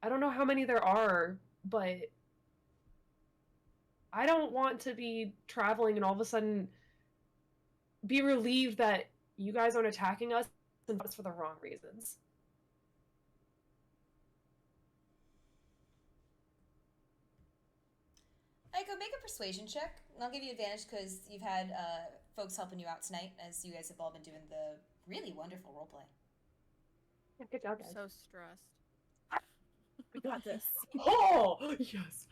I don't know how many there are, but I don't want to be traveling and all of a sudden be relieved that you guys aren't attacking us and it's for the wrong reasons. Aiko, make a persuasion check. And I'll give you advantage because you've had folks helping you out tonight, as you guys have all been doing the really wonderful roleplay. Yeah, good job, I'm guys. so stressed. We got this. Oh, yes.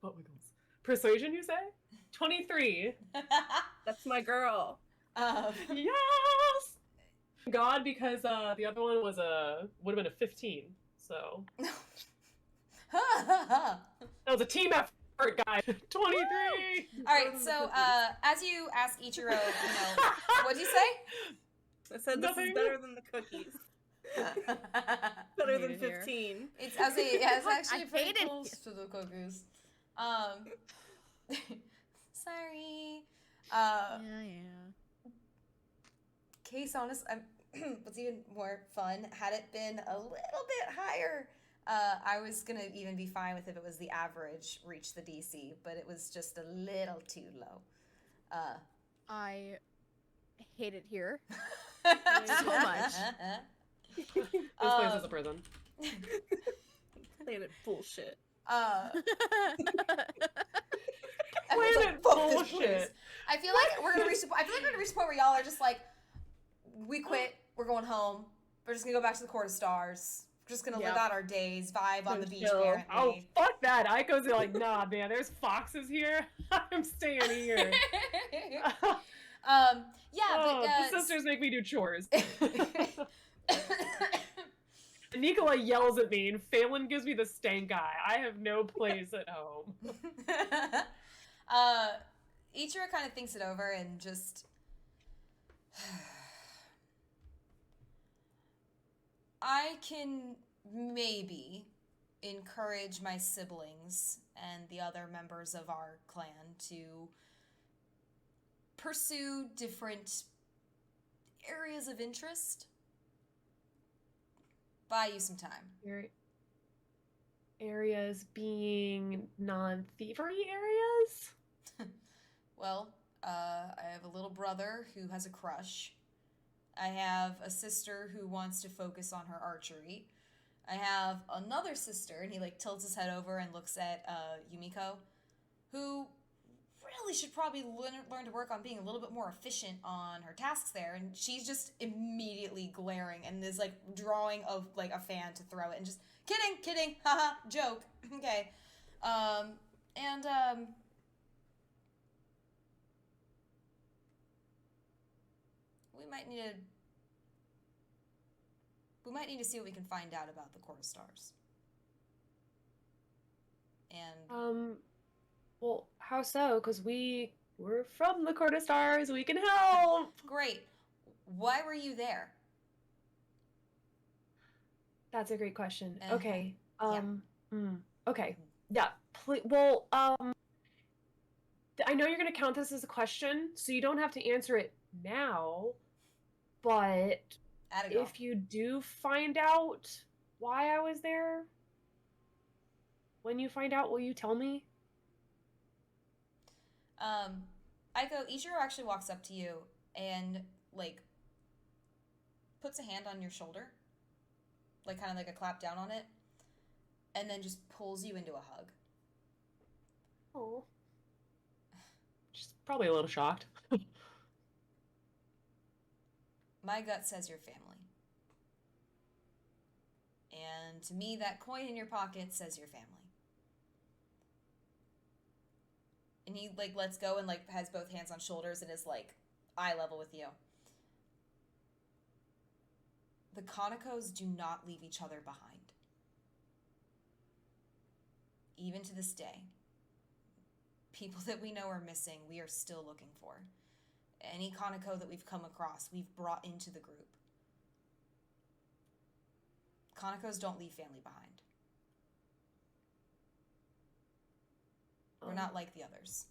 Butt wiggles. Persuasion, you say? 23. That's my girl. Yes! God, because the other one was would have been a 15. So that was a team effort, guys. 23. All right, so as you ask Ichiro, what'd you say? I said Nothing. this is better than the cookies. Better than 15. It's it's actually I pretty hated close to the cookies. Sorry. Yeah. Case honest, what's even more fun, had it been a little bit higher, I was gonna even be fine with if it was the average reach the DC, but it was just a little too low. I hate it here so much. This place is a prison. Planet bullshit. Planet bullshit. I feel like we're gonna reach. I feel like we're gonna reach a point where y'all are just like, we quit. We're going home. We're just gonna go back to the Court of Stars. We're just gonna live out our days, vibe on the beach. Chill. Apparently. Oh, fuck that. Aiko's like, nah, man, there's foxes here. I'm staying here. Yeah, the sisters make me do chores. Nicola yells at me, and Phelan gives me the stank eye. I have no place at home. Ichiro kind of thinks it over and just... I can maybe encourage my siblings and the other members of our clan to pursue different areas of interest. Buy you some time. Areas being non-thievery areas? Well, I have a little brother who has a crush. I have a sister who wants to focus on her archery. I have another sister, and he like tilts his head over and looks at Yumiko, who really should probably learn to work on being a little bit more efficient on her tasks there. And she's just immediately glaring and is like drawing of like a fan to throw it and just kidding, haha, joke. Okay. We might need to see what we can find out about the Court of Stars. And well, how so? Because we're from the Court of Stars. We can help. Great. Why were you there? That's a great question. Uh-huh. Okay. Yeah. Okay. Yeah. Well, I know you're gonna count this as a question, so you don't have to answer it now. But if you do find out why I was there, when you find out, will you tell me? Aiko, Ichiro actually walks up to you and, like, puts a hand on your shoulder. Like, kind of like a clap down on it. And then just pulls you into a hug. Oh. She's probably a little shocked. My gut says your family. And to me, that coin in your pocket says your family. And he, like, lets go and, like, has both hands on shoulders and is, like, eye level with you. The Konakos do not leave each other behind. Even to this day. people that we know are missing, we are still looking for. Any Kaneko that we've come across, we've brought into the group. Kanekos don't leave family behind. We're not like the others.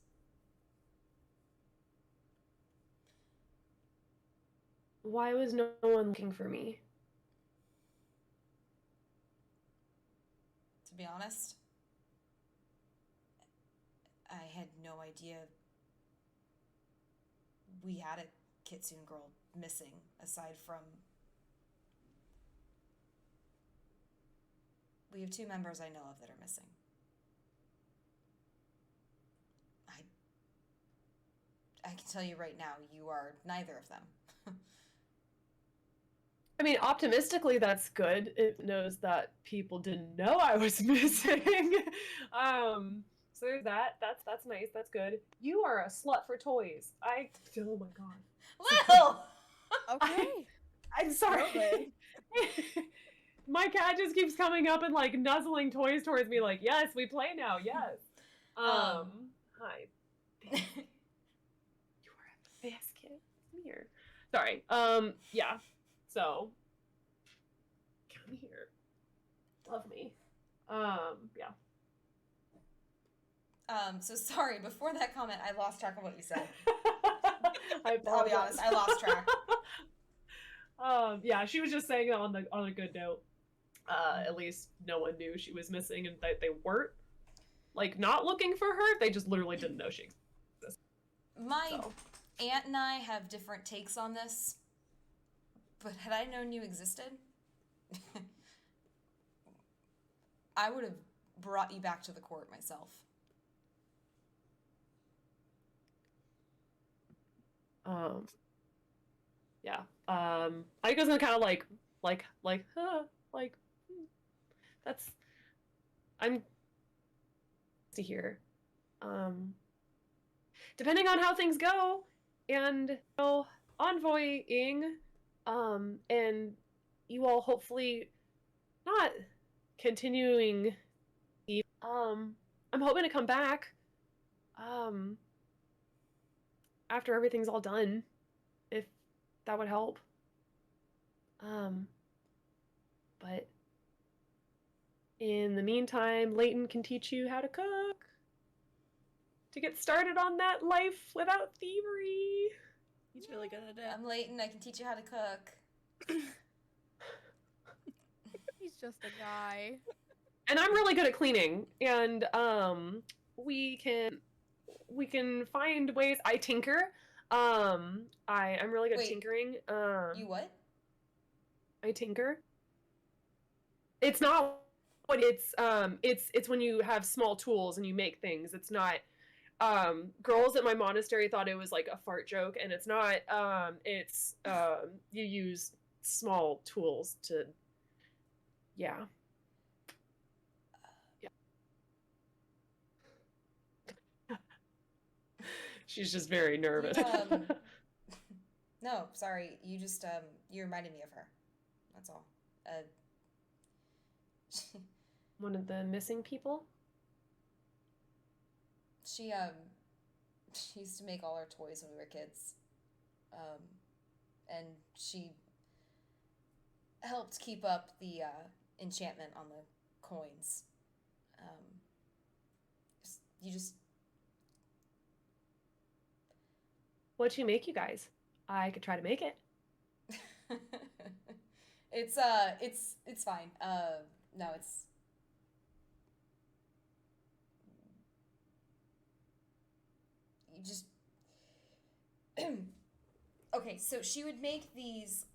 Why was no one looking for me? To be honest, I had no idea we had a Kitsune girl missing, aside from... We have 2 members I know of that are missing. I can tell you right now, you are neither of them. I mean, optimistically, that's good. It knows that people didn't know I was missing. So there's that. That's nice. That's good. You are a slut for toys. Oh my god. Lil! Okay. I'm sorry. Okay. My cat just keeps coming up and like nuzzling toys towards me, like, yes, we play now. Yes. Hi. You are a biscuit. Come here. Sorry. Yeah. So, come here. Love me. Yeah. So sorry, before that comment, I lost track of what you said. I'll be honest, I lost track. Yeah, she was just saying it on a good note. At least no one knew she was missing and that they weren't, like, not looking for her. They just literally didn't know she existed. My So. aunt and I have different takes on this, but had I known you existed, I would have brought you back to the court myself. Yeah. I was gonna kind of that's, I'm to hear. Depending on how things go, and envoying, and you all hopefully not continuing. I'm hoping to come back. After everything's all done, if that would help. But in the meantime, Leighton can teach you how to cook to get started on that life without thievery. He's really good at it. I'm Leighton, I can teach you how to cook. He's just a guy. And I'm really good at cleaning, and we can find ways. I tinker. I'm really good at Wait, tinkering. You what? I tinker. It's not what it's when you have small tools and you make things. It's not. Girls at my monastery thought it was like a fart joke, and it's not. It's you use small tools to. Yeah. She's just very nervous. No, sorry. You just you reminded me of her. That's all. One of the missing people? She used to make all our toys when we were kids. And she helped keep up the enchantment on the coins. What'd she make you guys? I could try to make it. It's fine. No, it's... You just... Okay, so she would make these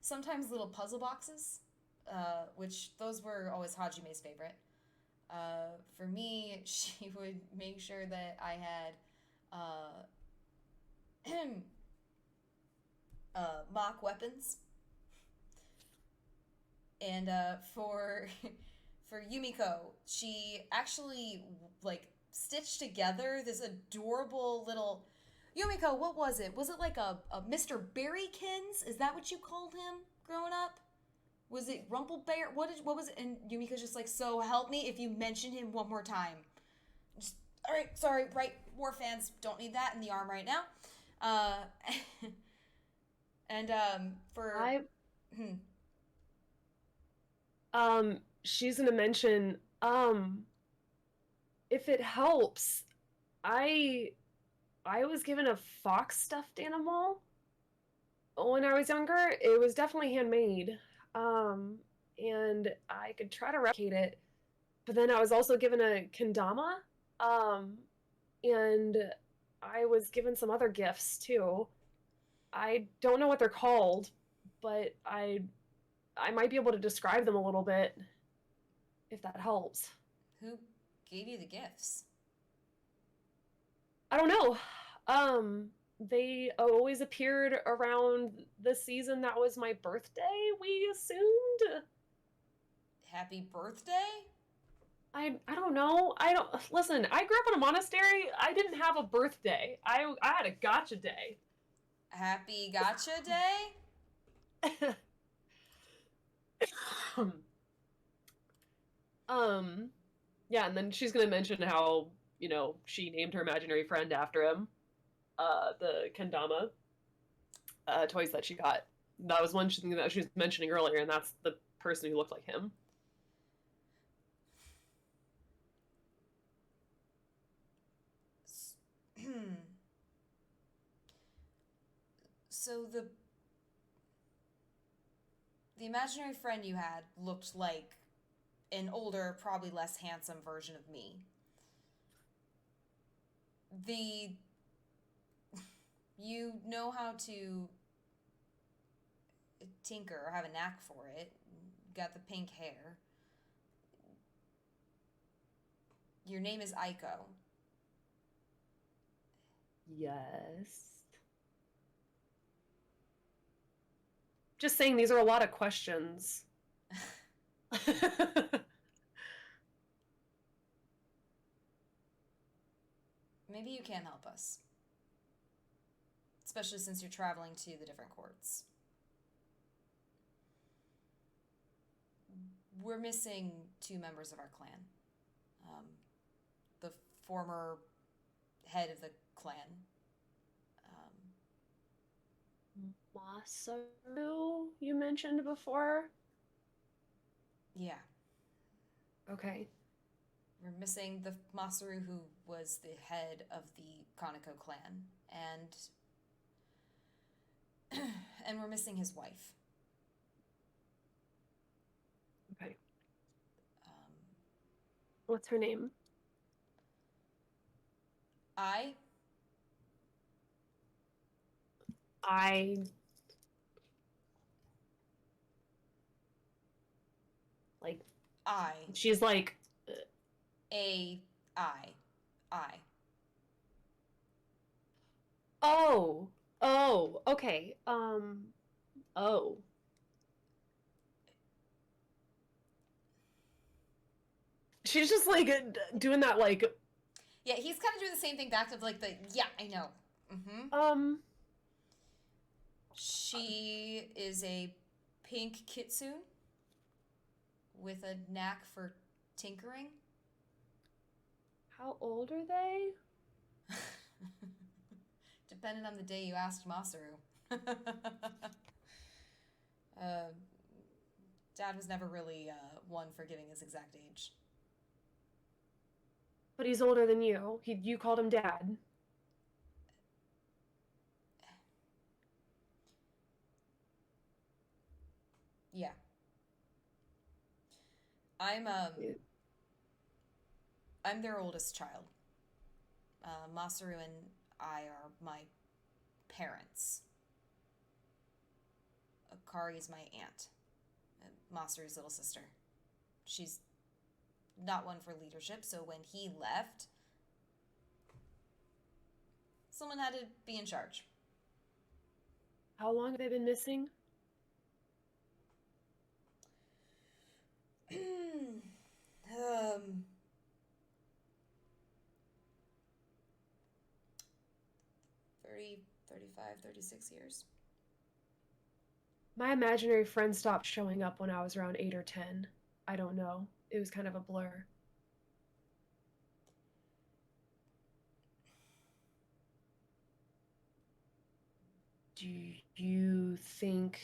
sometimes little puzzle boxes, which those were always Hajime's favorite. For me, she would make sure that I had mock weapons. And for Yumiko, she actually like stitched together this adorable little... Yumiko, what was it? Was it like a Mr. Berrykins? Is that what you called him growing up? Was it Rumplebear? What was it? And Yumiko's just like, so help me if you mention him one more time. Just All right, sorry, right. War fans don't need that in the arm right now. And for I hmm, she's gonna mention, if it helps, I I was given a fox stuffed animal when I was younger. It was definitely handmade. Um, and I could try to replicate it, but then I was also given a kendama. Um, and I was given some other gifts too. I don't know what they're called, but I might be able to describe them a little bit if that helps. who gave you the gifts? I don't know. They always appeared around the season that was my birthday, we assumed. Happy birthday? I don't know. I don't listen, I grew up in a monastery. I didn't have a birthday. I had a gotcha day. Happy Gotcha Day? um yeah, and then she's gonna mention how, she named her imaginary friend after him. The kendama toys that she got. That was one thing that she was mentioning earlier, and that's the person who looked like him. So the imaginary friend you had looked like an older, probably less handsome version of me. The You know how to tinker or have a knack for it. Got the pink hair. Your name is Aiko. Yes. Just saying, these are a lot of questions. Maybe you can help us. Especially since you're traveling to the different courts. We're missing 2 members of our clan. The former head of the clan. Masaru, you mentioned before? Yeah. Okay. We're missing the Masaru who was the head of the Kaneko clan. And we're missing his wife. Okay. Um, What's her name? I like, I she's like, A I I. oh, okay. Oh. She's just like doing that, like, Yeah, he's kind of doing the same thing back of like the yeah, I know. Mm-hmm. She is a pink kitsune with a knack for tinkering. how old are they? Depending on the day you asked Masaru. Dad was never really one for giving his exact age. But he's older than you. You called him dad. Yeah. I'm their oldest child. Masaru and I are my parents. Akari is my aunt, Masaru's little sister. She's not one for leadership, so when he left, someone had to be in charge. How long have they been missing? 30, 35, 36 years. My imaginary friend stopped showing up when I was around 8 or 10. I don't know. It was kind of a blur. Do you think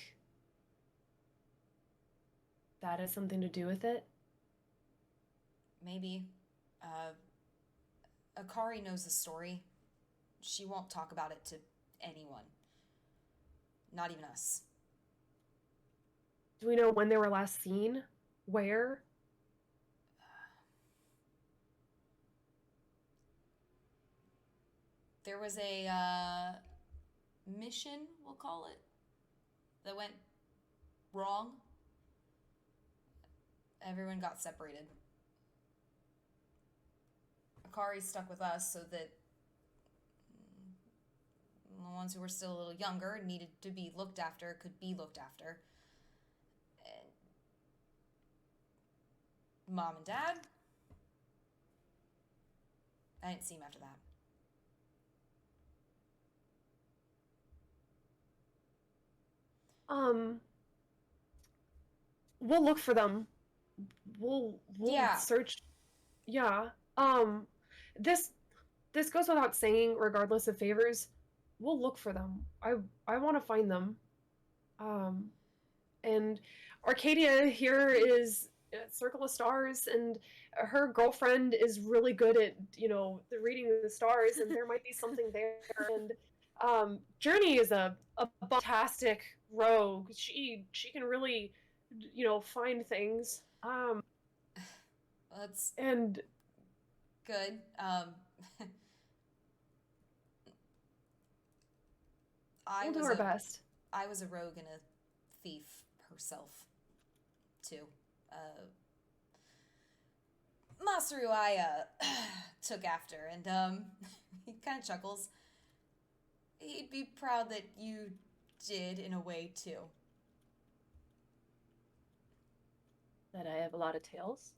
that has something to do with it? Maybe. Akari knows the story. She won't talk about it to anyone. Not even us. Do we know when they were last seen? Where? There was a mission, we'll call it, that went wrong. Everyone got separated. Akari stuck with us so that the ones who were still a little younger needed to be looked after could be looked after. And Mom and Dad, I didn't see him after that. We'll look for them. We'll Yeah. search. Yeah. This goes without saying, regardless of favors, we'll look for them. I want to find them. And Arcadia here is at Circle of Stars, and her girlfriend is really good at, the reading the stars, and there might be something there. And Journey is a fantastic rogue. She can really, find things. That's And good. we'll do our best. I was a rogue and a thief herself, too. Masaru I took after, and he kind of chuckles. He'd be proud that you did in a way, too. That I have a lot of tails?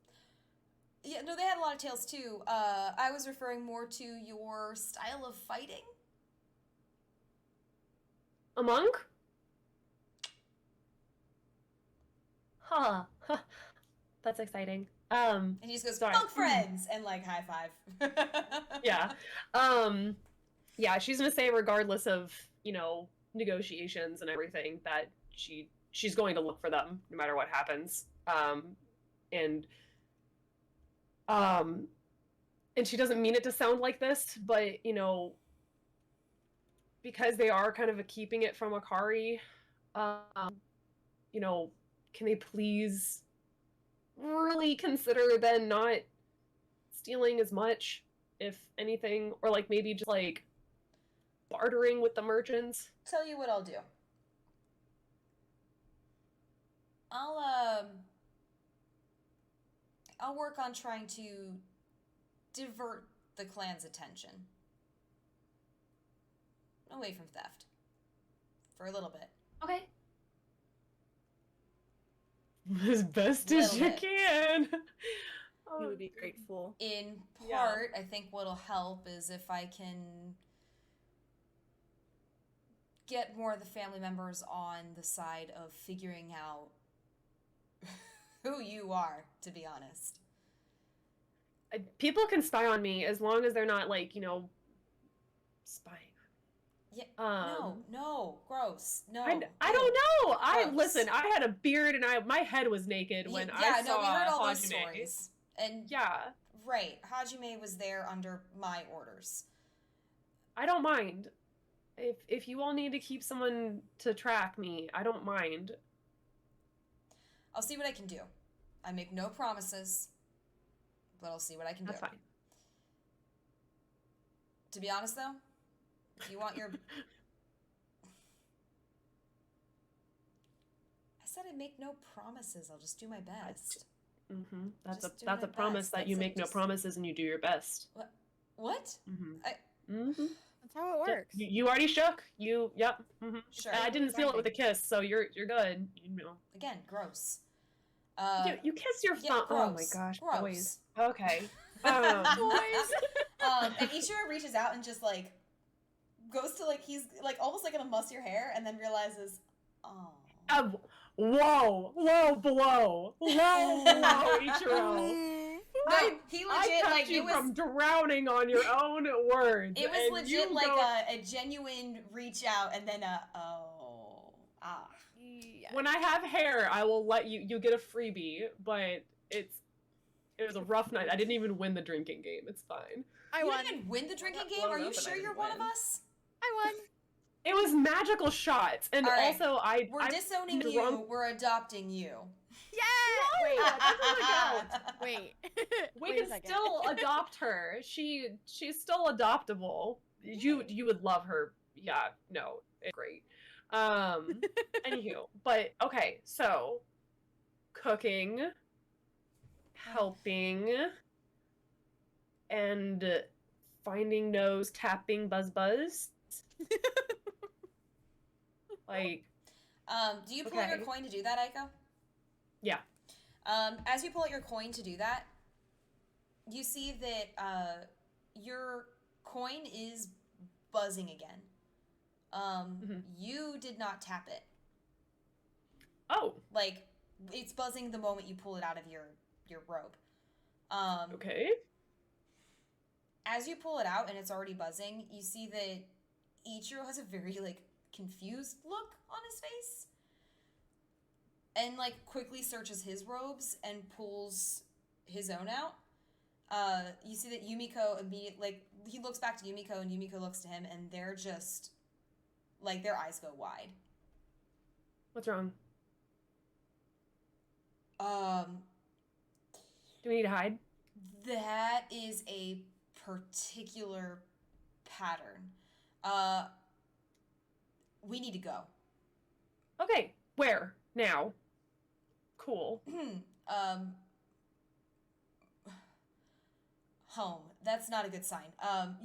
Yeah, no, they had a lot of tales, too. I was referring more to your style of fighting. A monk? Huh. That's exciting. And he just goes, sorry. "Monk friends!" and, high five. Yeah. Yeah, she's gonna say regardless of, negotiations and everything, that she's going to look for them no matter what happens. And she doesn't mean it to sound like this, but, because they are kind of keeping it from Akari, can they please really consider then not stealing as much, if anything, or maybe just bartering with the merchants? Tell you what I'll do. I'll work on trying to divert the clan's attention away from theft for a little bit. Okay. As best Little as you bit. can. You would be grateful. In Yeah. part, I think what'll help is if I can get more of the family members on the side of figuring out who you are, to be honest. People can spy on me as long as they're not spying. Yeah, no, gross. No. I don't know. Gross. Listen, I had a beard and my head was naked when I saw we heard all those Hajime. stories. And Yeah, right, Hajime was there under my orders. I don't mind. If you all need to keep someone to track me, I don't mind. I'll see what I can do. I make no promises, but I'll see what I can That's do. fine. To be honest, though, if you want your... I said I make no promises. I'll just do my best. Mm-hmm. That's Just doing a my promise best. that you That's it. make no Just- promises and you do your best. What? Mm-hmm. Mm-hmm. That's how it works. You already shook. Yep. Mm-hmm. Sure. I didn't seal it with a kiss, so you're good. Again, gross. You kiss your yeah, phone. Oh my gross. gosh, Gross. boys. Okay. Boys. And Ichiro reaches out and just goes to he's almost gonna muss your hair and then realizes, oh. Whoa, blow, Ichiro. No, he I legit kept like you it was. from drowning on your own words. It was and legit you like go- a genuine reach out and then Yeah. When I have hair, I will let you get a freebie, but it was a rough night. I didn't even win the drinking game. It's fine. I You won. didn't even win the drinking got game? blown Are you up and I sure you're didn't one of win. us? I won. It was magical shots, and All right. also We're I'm disowning drunk. you. We're adopting you. Yeah. Wait. Wait. We Wait a can second. still adopt her. She's still adoptable. You would love her. Yeah, no, it's great. Anywho, but okay, so cooking, helping, and finding nose, tapping, buzz. Like, Do you pull out your Okay. coin to do that, Aiko? yeah. As you pull out your coin to do that, you see that your coin is buzzing again. You did not tap it. Oh, Like, it's buzzing the moment you pull it out of your robe. okay. As you pull it out and it's already buzzing, you see that Ichiro has a very, like, confused look on his face. And, like, quickly searches his robes and pulls his own out. You see that Yumiko immediately, like, he looks back to Yumiko and Yumiko looks to him and they're just, like, their eyes go wide. What's wrong? Um, Do we need to hide? that is a particular pattern. We need to go. Okay, where? Now. Cool. Home. That's not a good sign.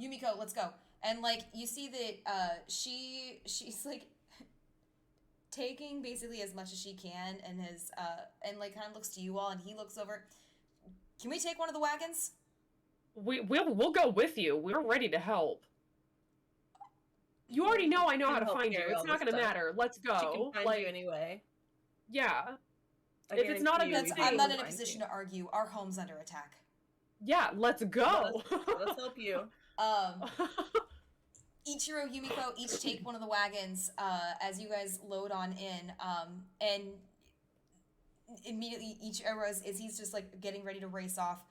Yumiko, let's go. And like you see that she's like taking basically as much as she can and has and like kind of looks to you all and he looks over. Can we take one of the wagons? We'll go with you. We're ready to help. You already know I know how to Help find you. carry It's all not this gonna stuff. matter. Let's She can go. find Like, you anyway. yeah. I If it's not a guarantee good you I'm thing- not in a find position you. to argue. Our home's under attack. Yeah, let's go. Let's help you. Ichiro, Yumiko each take one of the wagons as you guys load on in, and immediately Ichiro is he's just like getting ready to race off.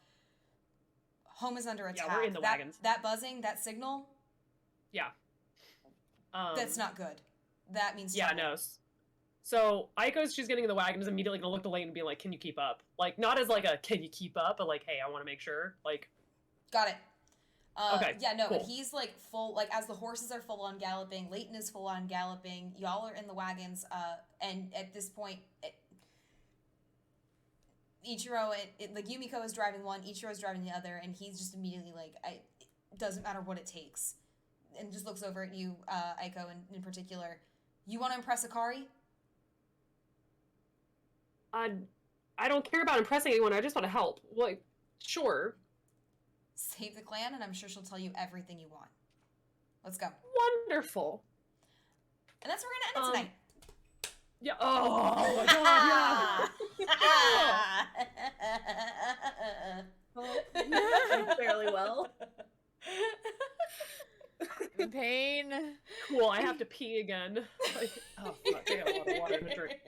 Home is under attack. Yeah, we're in the wagons. That buzzing, that signal, Yeah. that's not good. That means Yeah, trouble. no. So Aiko's she's getting in the wagon is immediately gonna look to Lane and be like, "Can you keep up?" Like, not as like a "Can you keep up?" but like, "Hey, I want to make sure." Like, Got it. Okay, Yeah, no, cool. but he's like full, like as the horses are full on galloping, Leighton is full on galloping, y'all are in the wagons, and at this point, Ichiro, like Yumiko is driving one, Ichiro is driving the other, and he's just immediately like, it doesn't matter what it takes. And just looks over at you, Aiko, in particular. You want to impress Akari? I don't care about impressing anyone. I just want to help. Like, sure. Save the clan, and I'm sure she'll tell you everything you want. Let's go. Wonderful. And that's where we're gonna end it tonight. Yeah. Oh my god. Oh, fairly well. In pain. Cool. I have to pee again. Like, oh fuck. I got a lot of water to drink.